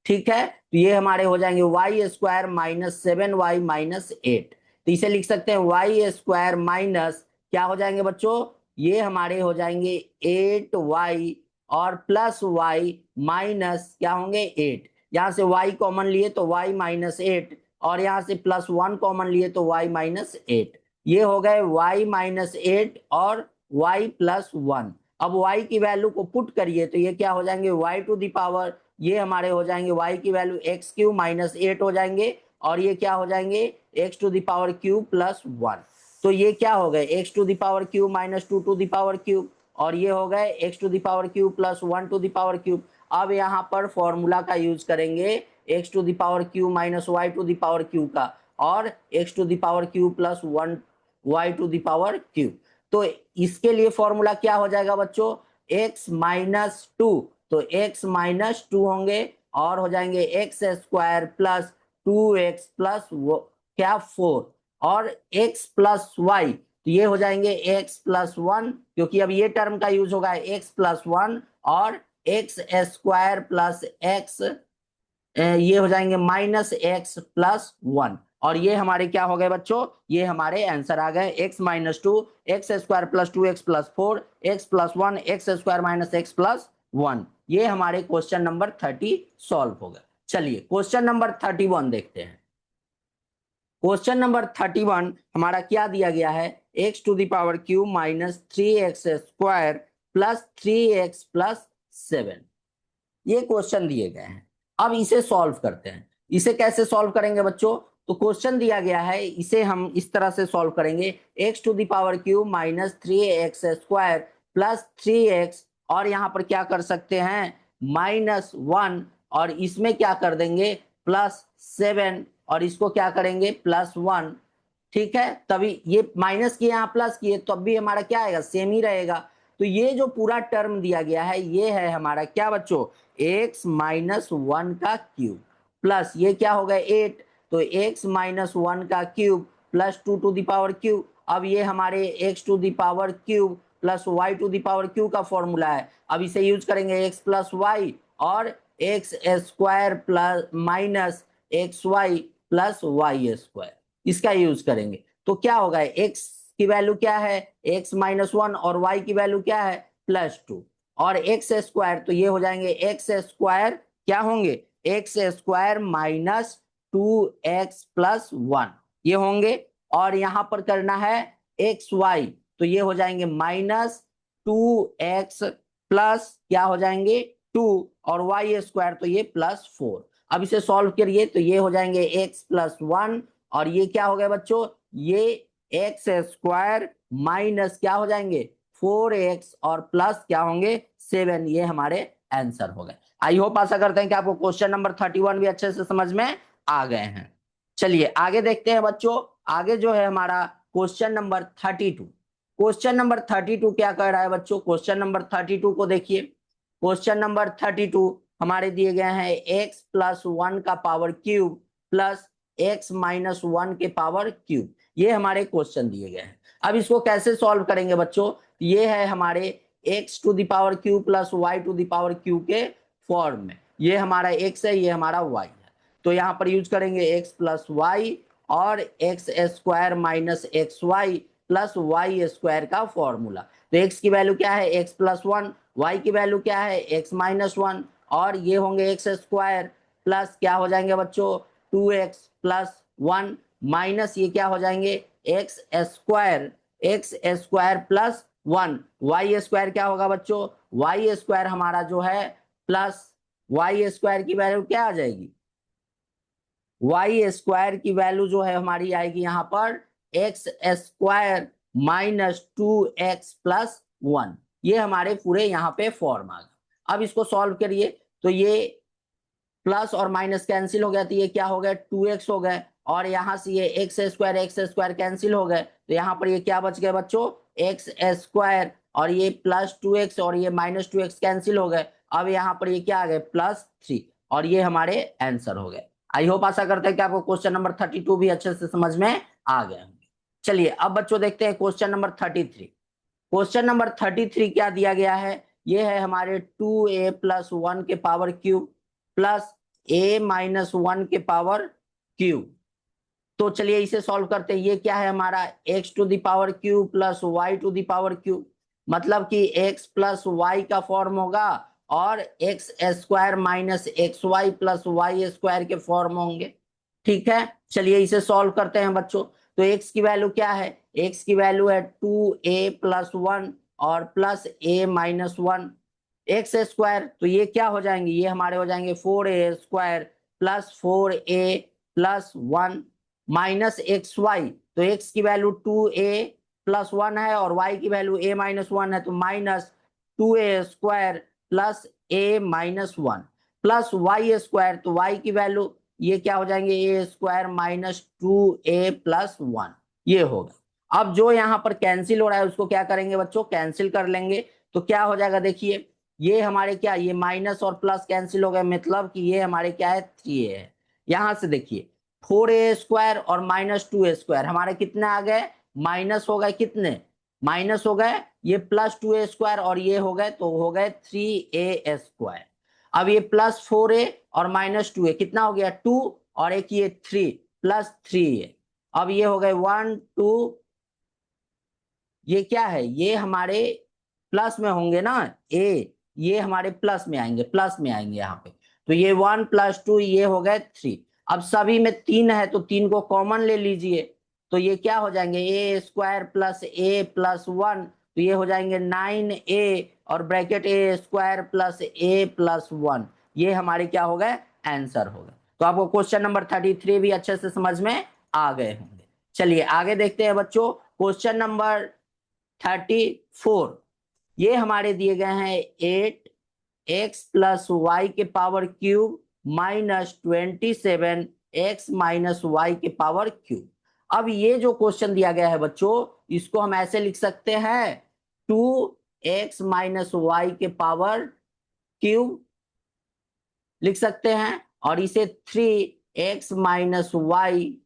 ठीक है, तो ये हमारे हो जाएंगे Y square minus 7y minus 8, तो इसे लिख सकते हैं वाई स्क्वायर माइनस क्या हो जाएंगे बच्चों, ये हमारे हो जाएंगे 8y और प्लस y माइनस क्या होंगे 8, यहां से y कॉमन लिए तो y माइनस 8 और यहां से प्लस 1 कॉमन लिए तो y माइनस 8, ये हो गए y माइनस 8 और y प्लस 1। अब y की वैल्यू को पुट करिए तो ये क्या हो जाएंगे y टू द पावर, ये हमारे हो जाएंगे y की वैल्यू एक्स क्यू माइनस 8 हो जाएंगे और ये क्या हो जाएंगे x to the power Q plus 1। तो ये क्या हो गए x to the power Q minus 2 to the power cube, और ये हो गए x to the power Q plus 1 to the power cube. अब यहाँ पर फॉर्मूला का यूज करेंगे x to the power Q minus y to the power Q का और x to the power Q plus 1 Y to the power Q. तो इसके लिए फॉर्मूला क्या हो जाएगा बच्चों, एक्स माइनस 2, तो x माइनस 2 होंगे और हो जाएंगे x square plus 2x plus क्या 4 और x प्लस वाई, तो ये हो जाएंगे x प्लस 1, क्योंकि अब ये टर्म का यूज होगा x प्लस 1 और एक्स स्क्वायर प्लस एक्स, ये हो जाएंगे माइनस एक्स प्लस 1, और ये हमारे क्या हो गए बच्चों, ये हमारे आंसर आ गए x minus 2 x square plus 2x plus 4 x plus 1 x square minus x plus 1, ये हमारे क्वेश्चन नंबर 30 सॉल्व हो गए। चलिए क्वेश्चन नंबर 31 देखते हैं। क्वेश्चन नंबर 31 हमारा क्या दिया गया है, x to the power Q minus 3x square plus 3x plus 7, ये क्वेश्चन दिए गए हैं। अब इसे सॉल्व करते हैं। इसे कैसे सॉल्व करेंगे बच्चों, तो क्वेश्चन दिया गया है, इसे हम इस तरह से सॉल्व करेंगे x to the power Q minus 3x square plus 3x, और यहाँ पर क्या कर सकते हैं माइनस 1, और इसमें क्या कर देंगे प्लस 7 और इसको क्या करेंगे प्लस 1। ठीक है, तभी ये माइनस किए यहाँ प्लस किए तो अब भी हमारा क्या आएगा सेम ही रहेगा। तो ये जो पूरा टर्म दिया गया है ये है हमारा क्या बच्चों x माइनस 1 का क्यूब प्लस ये क्या हो गया 8, तो x माइनस 1 का cube plus 2 to the power cube. अब ये हमारे x to the power cube plus y to the power cube का फॉर्मूला है। अब इसे यूज करेंगे x प्लस वाई और x square plus minus x y plus y square, इसका यूज करेंगे। तो क्या होगा x की वैल्यू क्या है x माइनस 1 और y की वैल्यू क्या है प्लस 2 और एक्स स्क्वायर, तो ये हो जाएंगे एक्स स्क्वायर क्या होंगे x square minus 2x plus 1 ये होंगे, और यहां पर करना है एक्स वाई, तो ये हो जाएंगे माइनस 2x प्लस क्या हो जाएंगे 2 और वाई स्क्वायर तो ये प्लस 4। अब इसे सॉल्व करिए तो ये हो जाएंगे x प्लस 1 और ये क्या हो गया बच्चों ये एक्स स्क्वायर माइनस क्या हो जाएंगे 4x और प्लस क्या होंगे 7, ये हमारे आंसर हो गए। आई होप आशा करते हैं कि आपको क्वेश्चन नंबर 31 भी अच्छे से समझ में आ गए हैं। चलिए आगे देखते हैं बच्चों। आगे जो है हमारा क्वेश्चन नंबर 32। क्वेश्चन नंबर 32 क्या कह रहा है बच्चों? क्वेश्चन नंबर 32 को देखिए। क्वेश्चन नंबर 32 हमारे दिए गए हैं x प्लस 1 का power cube plus x minus 1 के पावर क्यूब, ये हमारे क्वेश्चन दिए गए हैं। अब इसको कैसे सॉल्व करेंगे बच्चों? ये है हमारे x to the power cube plus y to the power cube के फॉर्म में। ये हमारा x है, ये हमारा y है। तो यहाँ पर यूज करेंगे x प्लस वाई और x square minus x y plus y square का फॉर्मूला। तो x की वैल्यू क्या है? x प्लस 1, y की वैल्यू क्या है? x माइनस 1, और ये होंगे एक्स स्क्वायर प्लस क्या हो जाएंगे बच्चों 2x प्लस 1 माइनस ये क्या हो जाएंगे x square plus 1, y square क्या होगा बच्चों? वाई स्क्वायर हमारा जो है प्लस वाई स्क्वायर की वैल्यू क्या आ जाएगी? वाई स्क्वायर की वैल्यू जो है हमारी आएगी यहाँ पर x square minus 2x plus 1। ये हमारे पूरे यहाँ पे फॉर्म आ गया। अब इसको सॉल्व करिए तो ये प्लस और माइनस कैंसिल हो गया, तो ये क्या हो गया 2x हो गए, और यहाँ से ये एक्स स्क्वायर कैंसिल हो गए, तो यहाँ पर ये क्या बच गए बच्चों एक्स स्क्वायर, और ये प्लस 2x और ये माइनस 2x कैंसिल हो गए। अब यहाँ पर ये क्या आ गए प्लस 3, और ये हमारे आंसर हो गए। आई होप आशा करते हैं कि आपको क्वेश्चन नंबर 32 भी अच्छे से समझ में आ गए होंगे। चलिए अब बच्चों देखते हैं क्वेश्चन नंबर 33। क्वेश्चन नंबर 33 क्या दिया गया है? ये है हमारे 2a प्लस 1 के power cube plus a minus 1 के पावर क्यूब। तो चलिए इसे सॉल्व करते हैं। ये क्या है हमारा x to the power cube plus y to the power cube, मतलब कि x प्लस y का फॉर्म होगा और x square minus x y plus y square के फॉर्म होंगे। ठीक है, चलिए इसे सॉल्व करते हैं बच्चों। तो x की वैल्यू क्या है? x की वैल्यू है 2a प्लस 1 और plus a minus 1 x square, तो ये क्या हो जाएंगे? ये हमारे हो जाएंगे 4a square plus 4a plus 1 minus x y. तो x की वैल्यू 2a प्लस 1 है और y की वैल्यू a माइनस 1 है, तो minus 2a square plus a minus 1 plus y square, तो y की वैल्यू ये क्या हो जाएंगे a square minus 2a plus 1, ये होगा। अब जो यहाँ पर कैंसिल हो रहा है उसको क्या करेंगे बच्चों? कैंसिल कर लेंगे। तो क्या हो जाएगा देखिए, ये हमारे क्या ये माइनस और प्लस कैंसिल हो गए, मतलब कि ये हमारे क्या है 3a है। यहां से देखिए 4a स्क्वायर और माइनस 2a स्क्वायर हमारे कितने आ गए? माइनस हो गए, कितने माइनस हो गए? ये प्लस 2a स्क्वायर और ये हो गए, तो हो गए 3a स्क्वायर। अब ये प्लस 4a और माइनस 2a कितना हो गया 2, और एक ये 3 प्लस 3a। अब ये हो गए 1 2, ये क्या है? ये हमारे प्लस में होंगे ना ए, ये हमारे प्लस में आएंगे, प्लस में आएंगे यहाँ पे। तो ये 1 प्लस 2 ये हो गए 3। अब सभी में 3 है तो 3 को कॉमन ले लीजिए, तो ये क्या हो जाएंगे a square plus a plus 1, तो ये हो जाएंगे 9a और bracket A square plus a plus 1, ये हमारे क्या हो गए आंसर हो गए। तो आपको क्वेश्चन नंबर 33 भी अच्छे से समझ में आ गए होंगे। चलिए आगे देखते हैं बच्चों। क्वेश्चन नंबर 34, ये हमारे दिए गए हैं 8x प्लस वाई के power cube minus 27 x minus y के पावर क्यूब। अब ये जो क्वेश्चन दिया गया है बच्चों, इसको हम ऐसे लिख सकते हैं 2x माइनस वाई के पावर क्यूब लिख सकते हैं, और इसे 3x माइनस वाई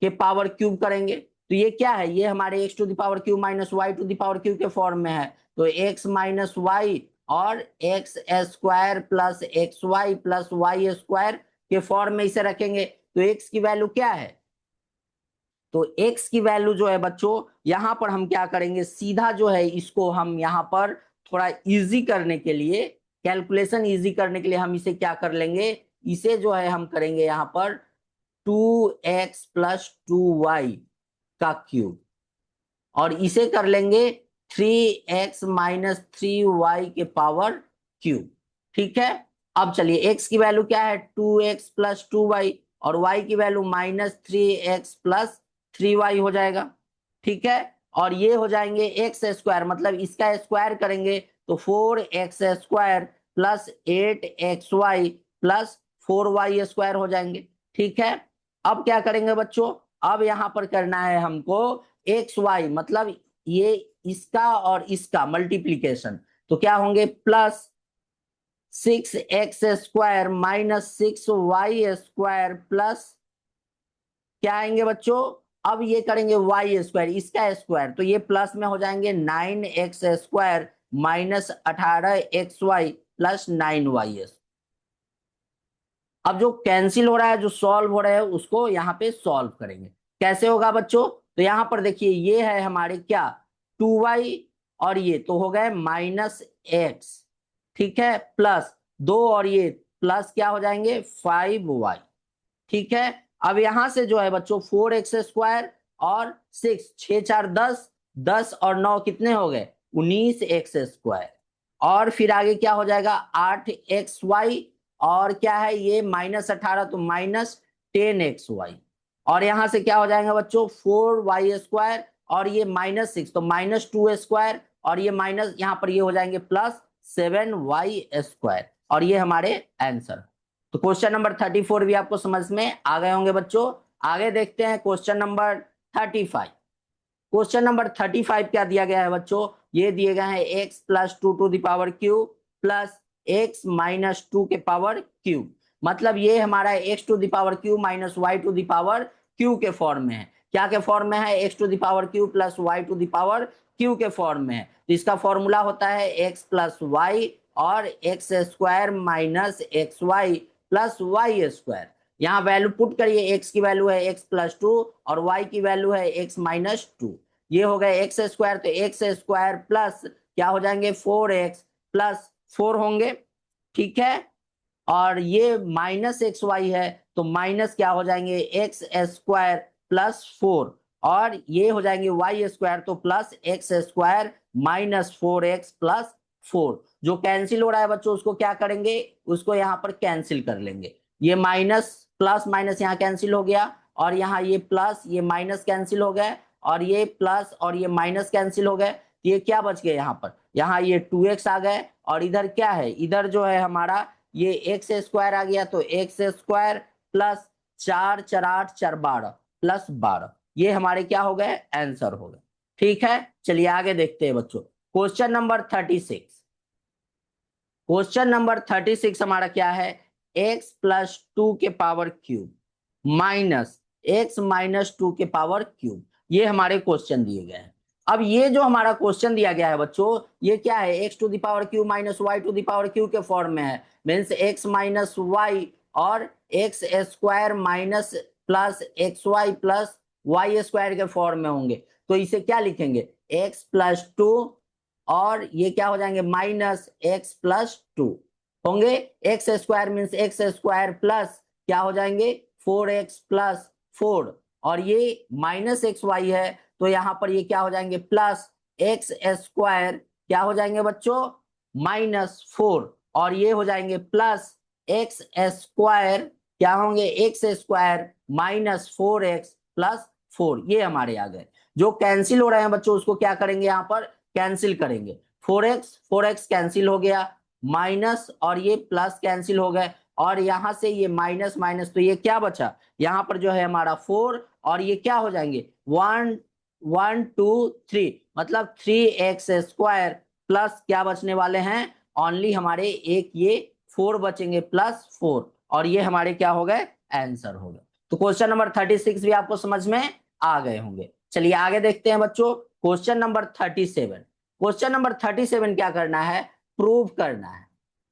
के पावर क्यूब करेंगे। तो ये क्या है? ये हमारे x to the power cube minus y to the power cube के फॉर्म में है। तो x माइनस वाई और x square plus x y plus y square के फॉर्म में इसे रखेंगे। तो x की वैल्यू क्या है? तो x की वैल्यू जो है बच्चों, यहां पर हम क्या करेंगे, सीधा जो है इसको हम यहां पर थोड़ा इजी करने के लिए, कैलकुलेशन इजी करने के लिए हम इसे क्या कर लेंगे, इसे जो है हम करेंगे यहां पर 2x प्लस 2y का क्यूब, और इसे कर लेंगे 3x माइनस 3y के पावर क्यूब। ठीक है, अब चलिए x की वैल्यू क्या है 2x प्लस 2y और y की value minus 3x plus 3y हो जाएगा। ठीक है, और ये हो जाएंगे एक्स स्क्वायर, मतलब इसका स्क्वायर करेंगे तो 4x² plus 8xy plus 4y² हो जाएंगे। ठीक है, अब क्या करेंगे बच्चों, अब यहां पर करना है हमको xy, मतलब ये इसका और इसका मल्टीप्लीकेशन, तो क्या होंगे plus 6x² minus 6y² plus क्या आएंगे बच्चों, अब ये करेंगे y², इसका स्क्वायर, तो ये प्लस में हो जाएंगे 9x² minus 18xy plus 9y। अब जो कैंसिल हो रहा है, जो सॉल्व हो रहा है, उसको यहाँ पे सॉल्व करेंगे। कैसे होगा बच्चों, तो यहाँ पर देखिए ये है हमारे क्या 2y, और ये तो हो गए -x, ठीक है, प्लस 2 और ये प्लस क्या हो जाएंगे 5y। ठीक है, अब यहां से जो है बच्चों 4x² और 6, 6 4 10, 10 और 9 कितने हो गए 19x², और फिर आगे क्या हो जाएगा 8xy, और क्या है ये -18 तो -10xy, और यहां से क्या हो जाएगा बच्चों 4y² और ये -6 तो -2² और ये माइनस यहां पर ये हो जाएंगे +7y², और ये हमारे आंसर। तो क्वेश्चन नंबर 34 भी आपको समझ में आ गए होंगे बच्चों। आगे देखते हैं क्वेश्चन नंबर 35। क्वेश्चन नंबर 35 क्या दिया गया है बच्चों, ये दिए गए हैं x + 2 to the power cube plus x - 2 के पावर क्यूब, मतलब ये हमारा x to the power cube minus y to the power Q के फॉर्म में है। क्या के फॉर्म में है, x to the power cube plus y to the power Q के फॉर्म में है। तो इसका फॉर्मूला होता है x + y और x² minus xy plus y²। यहाँ वैल्यू पुट करिए, x की वैल्यू है x + 2 और y की वैल्यू है x - 2। ये हो गए x², तो x² प्लस क्या हो जाएंगे 4x प्लस 4 होंगे। ठीक है, और ये -xy है तो माइनस क्या हो जाएंगे x² प्लस 4, और ये हो जाएंगे y² तो plus x² minus 4x plus 4। जो कैंसिल हो रहा है बच्चों उसको क्या करेंगे, उसको यहाँ पर कैंसिल कर लेंगे। ये माइनस प्लस माइनस यहाँ कैंसिल हो गया, और यहाँ ये प्लस ये माइनस कैंसिल हो गए, और ये प्लस और ये माइनस कैंसिल हो गए, तो ये क्या बच गए यहाँ पर, यहाँ ये 2x आ गए, और इधर क्या है, इधर जो है हमारा ये x² आ गया, तो x² प्लस 4 4 8 4 12 प्लस 12, ये हमारे क्या हो गए आंसर हो गए। ठीक है, चलिए आगे देखते हैं बच्चों क्वेश्चन नंबर 36। क्वेश्चन नंबर 36 हमारा क्या है, x + 2 के पावर क्यूब माइनस x - 2 के पावर क्यूब, ये हमारे क्वेश्चन दिए गए हैं। अब ये जो हमारा क्वेश्चन दिया गया है बच्चों, ये क्या है x to the power cube minus y to the power cube के फॉर्म में है, मीन्स x - y और x² minus plus xy plus y² के फॉर्म में होंगे। तो इसे क्या लिखेंगे x + 2 और ये क्या हो जाएंगे -x + 2 होंगे, x² मीन्स x² प्लस क्या हो जाएंगे 4x प्लस 4, और ये -xy है तो यहां पर ये क्या हो जाएंगे प्लस x² क्या हो जाएंगे बच्चों -4, और ये हो जाएंगे प्लस x² क्या होंगे x² माइनस 4x प्लस 4, ये हमारे आ गए। जो कैंसिल हो रहे हैं बच्चों उसको क्या करेंगे यहाँ पर कैंसिल करेंगे, 4x कैंसिल हो गया, माइनस और ये प्लस कैंसिल हो गए, और यहां से ये माइनस माइनस तो ये क्या बचा, यहाँ पर जो है हमारा 4, और ये क्या हो जाएंगे 1 1 2 3, मतलब 3x² प्लस क्या बचने वाले हैं ओनली हमारे एक ये 4 बचेंगे प्लस 4, और ये हमारे क्या हो गए आंसर हो गए। तो क्वेश्चन नंबर 36 भी आपको समझ में आ गए होंगे। चलिए आगे देखते हैं बच्चों क्वेश्चन नंबर 37। क्वेश्चन नंबर 37 क्या करना है, प्रूव करना है।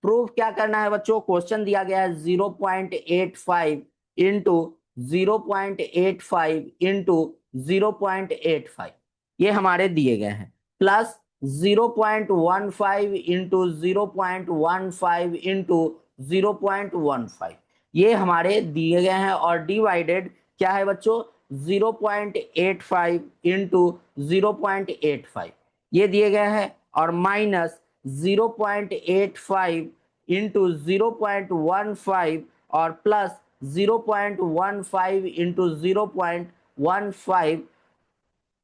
प्रूव क्या करना है बच्चों, क्वेश्चन दिया गया है 0.85 इंटू 0.85 इंटू 0.85, ये हमारे दिए गए हैं, प्लस 0.15 इंटू 0.15 इंटू 0.15, ये हमारे दिए गए हैं, और डिवाइडेड क्या है बच्चों 0.85 इंटू 0.85 ये दिए गए हैं, और माइनस 0.85 इंटू 0.15 और प्लस 0.15 इंटू 0.15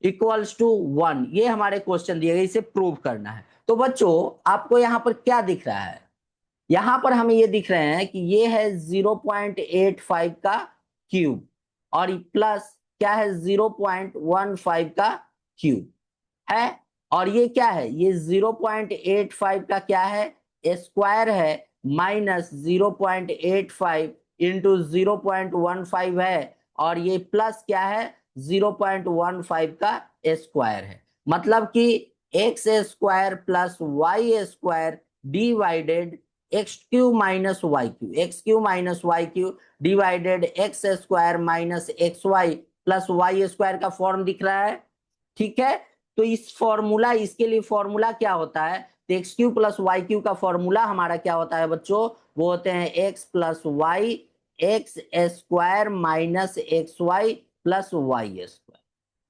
इक्वल्स टू 1, ये हमारे क्वेश्चन दिए गए, इसे प्रूव करना है। तो बच्चों आपको यहाँ पर क्या दिख रहा है, यहाँ पर हमें ये दिख रहे हैं कि ये है 0.85 का क्यूब और प्लस क्या है 0.15 का क्यूब है, और ये क्या है, ये 0.85 का क्या है स्क्वायर है, माइनस 0.85 इंटू 0.15 है, और ये प्लस क्या है 0.15 का स्क्वायर है। मतलब कि x square plus y square divided x cube minus y cube, x cube minus y cube divided x square minus x y plus y square का फॉर्म दिख रहा है। ठीक है, तो इस फॉर्मूला, इसके लिए फॉर्मूला क्या होता है, तो x cube plus y cube का फॉर्मूला हमारा क्या होता है बच्चों, वो होते हैं x plus y x square minus x y plus y square,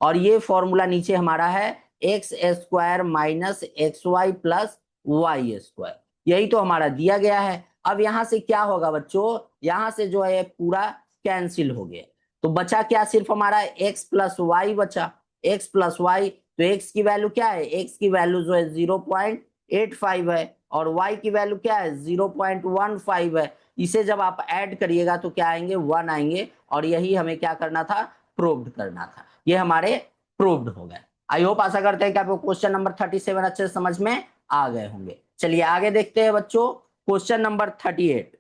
और ये फॉर्मूला नीचे हमारा है x square minus x y plus y square, यही तो हमारा दिया गया है। अब यहां से क्या होगा बच्चों, यहां से जो है पूरा कैंसिल हो गया, तो बचा क्या, सिर्फ हमारा एक्स प्लस वाई बचा, एक्स प्लस वाई, तो एक्स की वैल्यू क्या है, एक्स की वैल्यू जो है 0.85 है और वाई की वैल्यू क्या है 0.15 है। इसे जब आप ऐड करिएगा तो क्या आएंगे 1 आएंगे, और यही हमें क्या करना था, प्रूव्ड करना था, ये हमारे प्रूव्ड हो गए। आई होप, आशा करते हैं कि आपको क्वेश्चन नंबर 37 अच्छे से समझ में आ गए होंगे। चलिए आगे देखते हैं बच्चों, क्वेश्चन नंबर 38।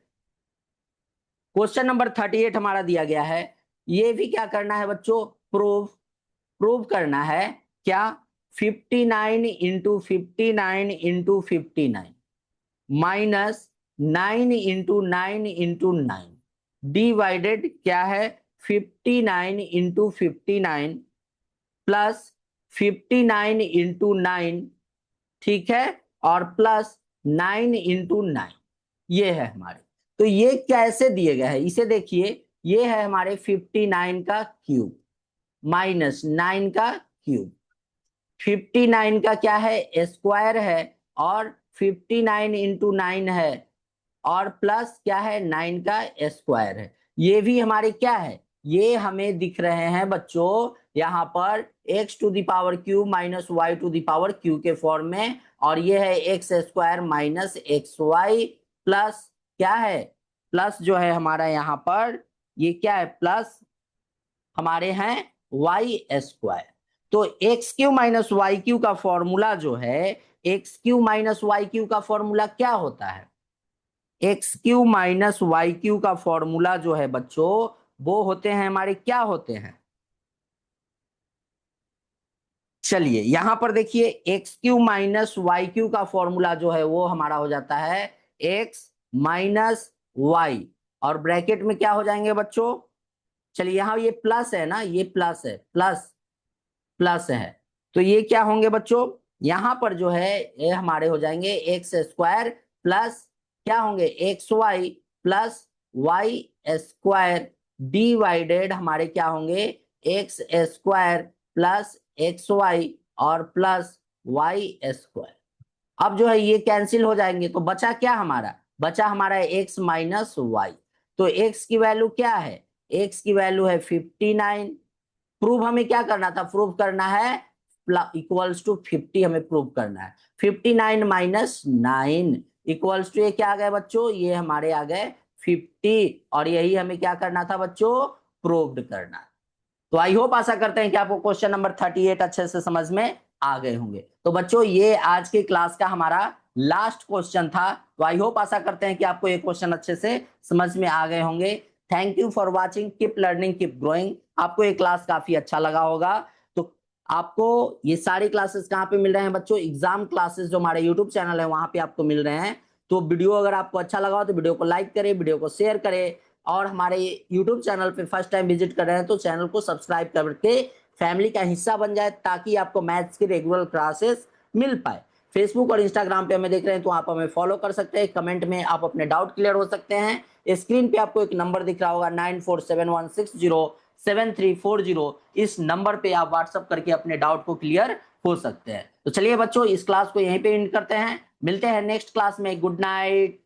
क्वेश्चन नंबर 38 हमारा दिया गया है, ये भी क्या करना है बच्चों, प्रूव करना है क्या, 59 into 59 into 59 minus 9 into 9 into 9 divided क्या है 59 इंटू 59 प्लस 59 इंटू 9, ठीक है, और प्लस 9 इंटू 9, ये है हमारे। तो ये कैसे दिए गए हैं, इसे देखिए, ये है हमारे 59 का क्यूब माइनस 9 का क्यूब, 59 का क्या है स्क्वायर है, और 59 इंटू 9 है, और प्लस क्या है 9 का स्क्वायर है। ये भी हमारे क्या है, ये हमें दिख रहे हैं बच्चों यहाँ पर x to the power Q minus y to the power Q के फॉर्म में, और ये है x square minus x y plus क्या है, प्लस जो है हमारा यहाँ पर ये क्या है, प्लस हमारे हैं वाई स्क्वायर। तो x cube minus y cube का फॉर्मूला जो है, x cube minus y cube का फॉर्मूला क्या होता है, x cube minus y cube का फॉर्मूला जो है बच्चों, वो होते हैं हमारे क्या होते हैं, चलिए यहां पर देखिए x cube minus y cube का फॉर्मूला जो है वो हमारा हो जाता है एक्स माइनस वाई, और ब्रैकेट में क्या हो जाएंगे बच्चों, चलिए यहाँ ये प्लस है ना, ये प्लस है, प्लस प्लस है, तो ये क्या होंगे बच्चों, यहां पर जो है ये हमारे हो जाएंगे एक्स स्क्वायर प्लस क्या होंगे x y plus y square divided हमारे क्या होंगे x square plus x y और प्लस वाई स्क्वायर। अब जो है ये कैंसिल हो जाएंगे, तो बचा क्या हमारा, बचा हमारा एक्स माइनस वाई। तो एक्स की वैल्यू क्या है, एक्स की वैल्यू है 59, प्रूव हमें क्या करना था, प्रूव करना है इक्वल्स टू 50, हमें प्रूव करना है 59 माइनस 9 इक्वल्स टू ये क्या आ गए बच्चों, ये हमारे आ गए 50, और यही हमें क्या करना था बच्चों, प्रूव्ड करना। तो आई होप, आशा करते हैं कि आपको क्वेश्चन नंबर 38 अच्छे से समझ में आ गए होंगे। तो बच्चों ये आज की क्लास का हमारा लास्ट क्वेश्चन था, तो आई होप, आशा करते हैं कि आपको ये क्वेश्चन अच्छे से समझ में आ गए होंगे। Thank you for watching, keep learning keep growing. आपको ये क्लास काफी अच्छा लगा होगा। तो आपको ये सारी क्लासेस कहाँ पे मिल रहे हैं बच्चों, एग्जाम क्लासेस जो हमारे यूट्यूब चैनल है वहां पे आपको मिल रहे हैं। तो वीडियो अगर आपको अच्छा लगा हो तो वीडियो को लाइक करें, वीडियो को शेयर करें, और हमारे यूट्यूब चैनल पे फर्स्ट टाइम विजिट कर रहे हैं तो चैनल को सब्सक्राइब करके फैमिली का हिस्सा बन जाए, ताकि आपको मैथ्स की रेगुलर क्लासेस मिल पाए। फेसबुक और इंस्टाग्राम पे हमें देख रहे हैं तो आप हमें फॉलो कर सकते हैं, कमेंट में आप अपने डाउट क्लियर हो सकते हैं। स्क्रीन पे आपको एक नंबर दिख रहा होगा 9471607340, इस नंबर पे आप व्हाट्सअप करके अपने डाउट को क्लियर हो सकते हैं। तो चलिए बच्चों इस क्लास को यहीं पे एंड करते हैं, मिलते हैं नेक्स्ट क्लास में। Good night.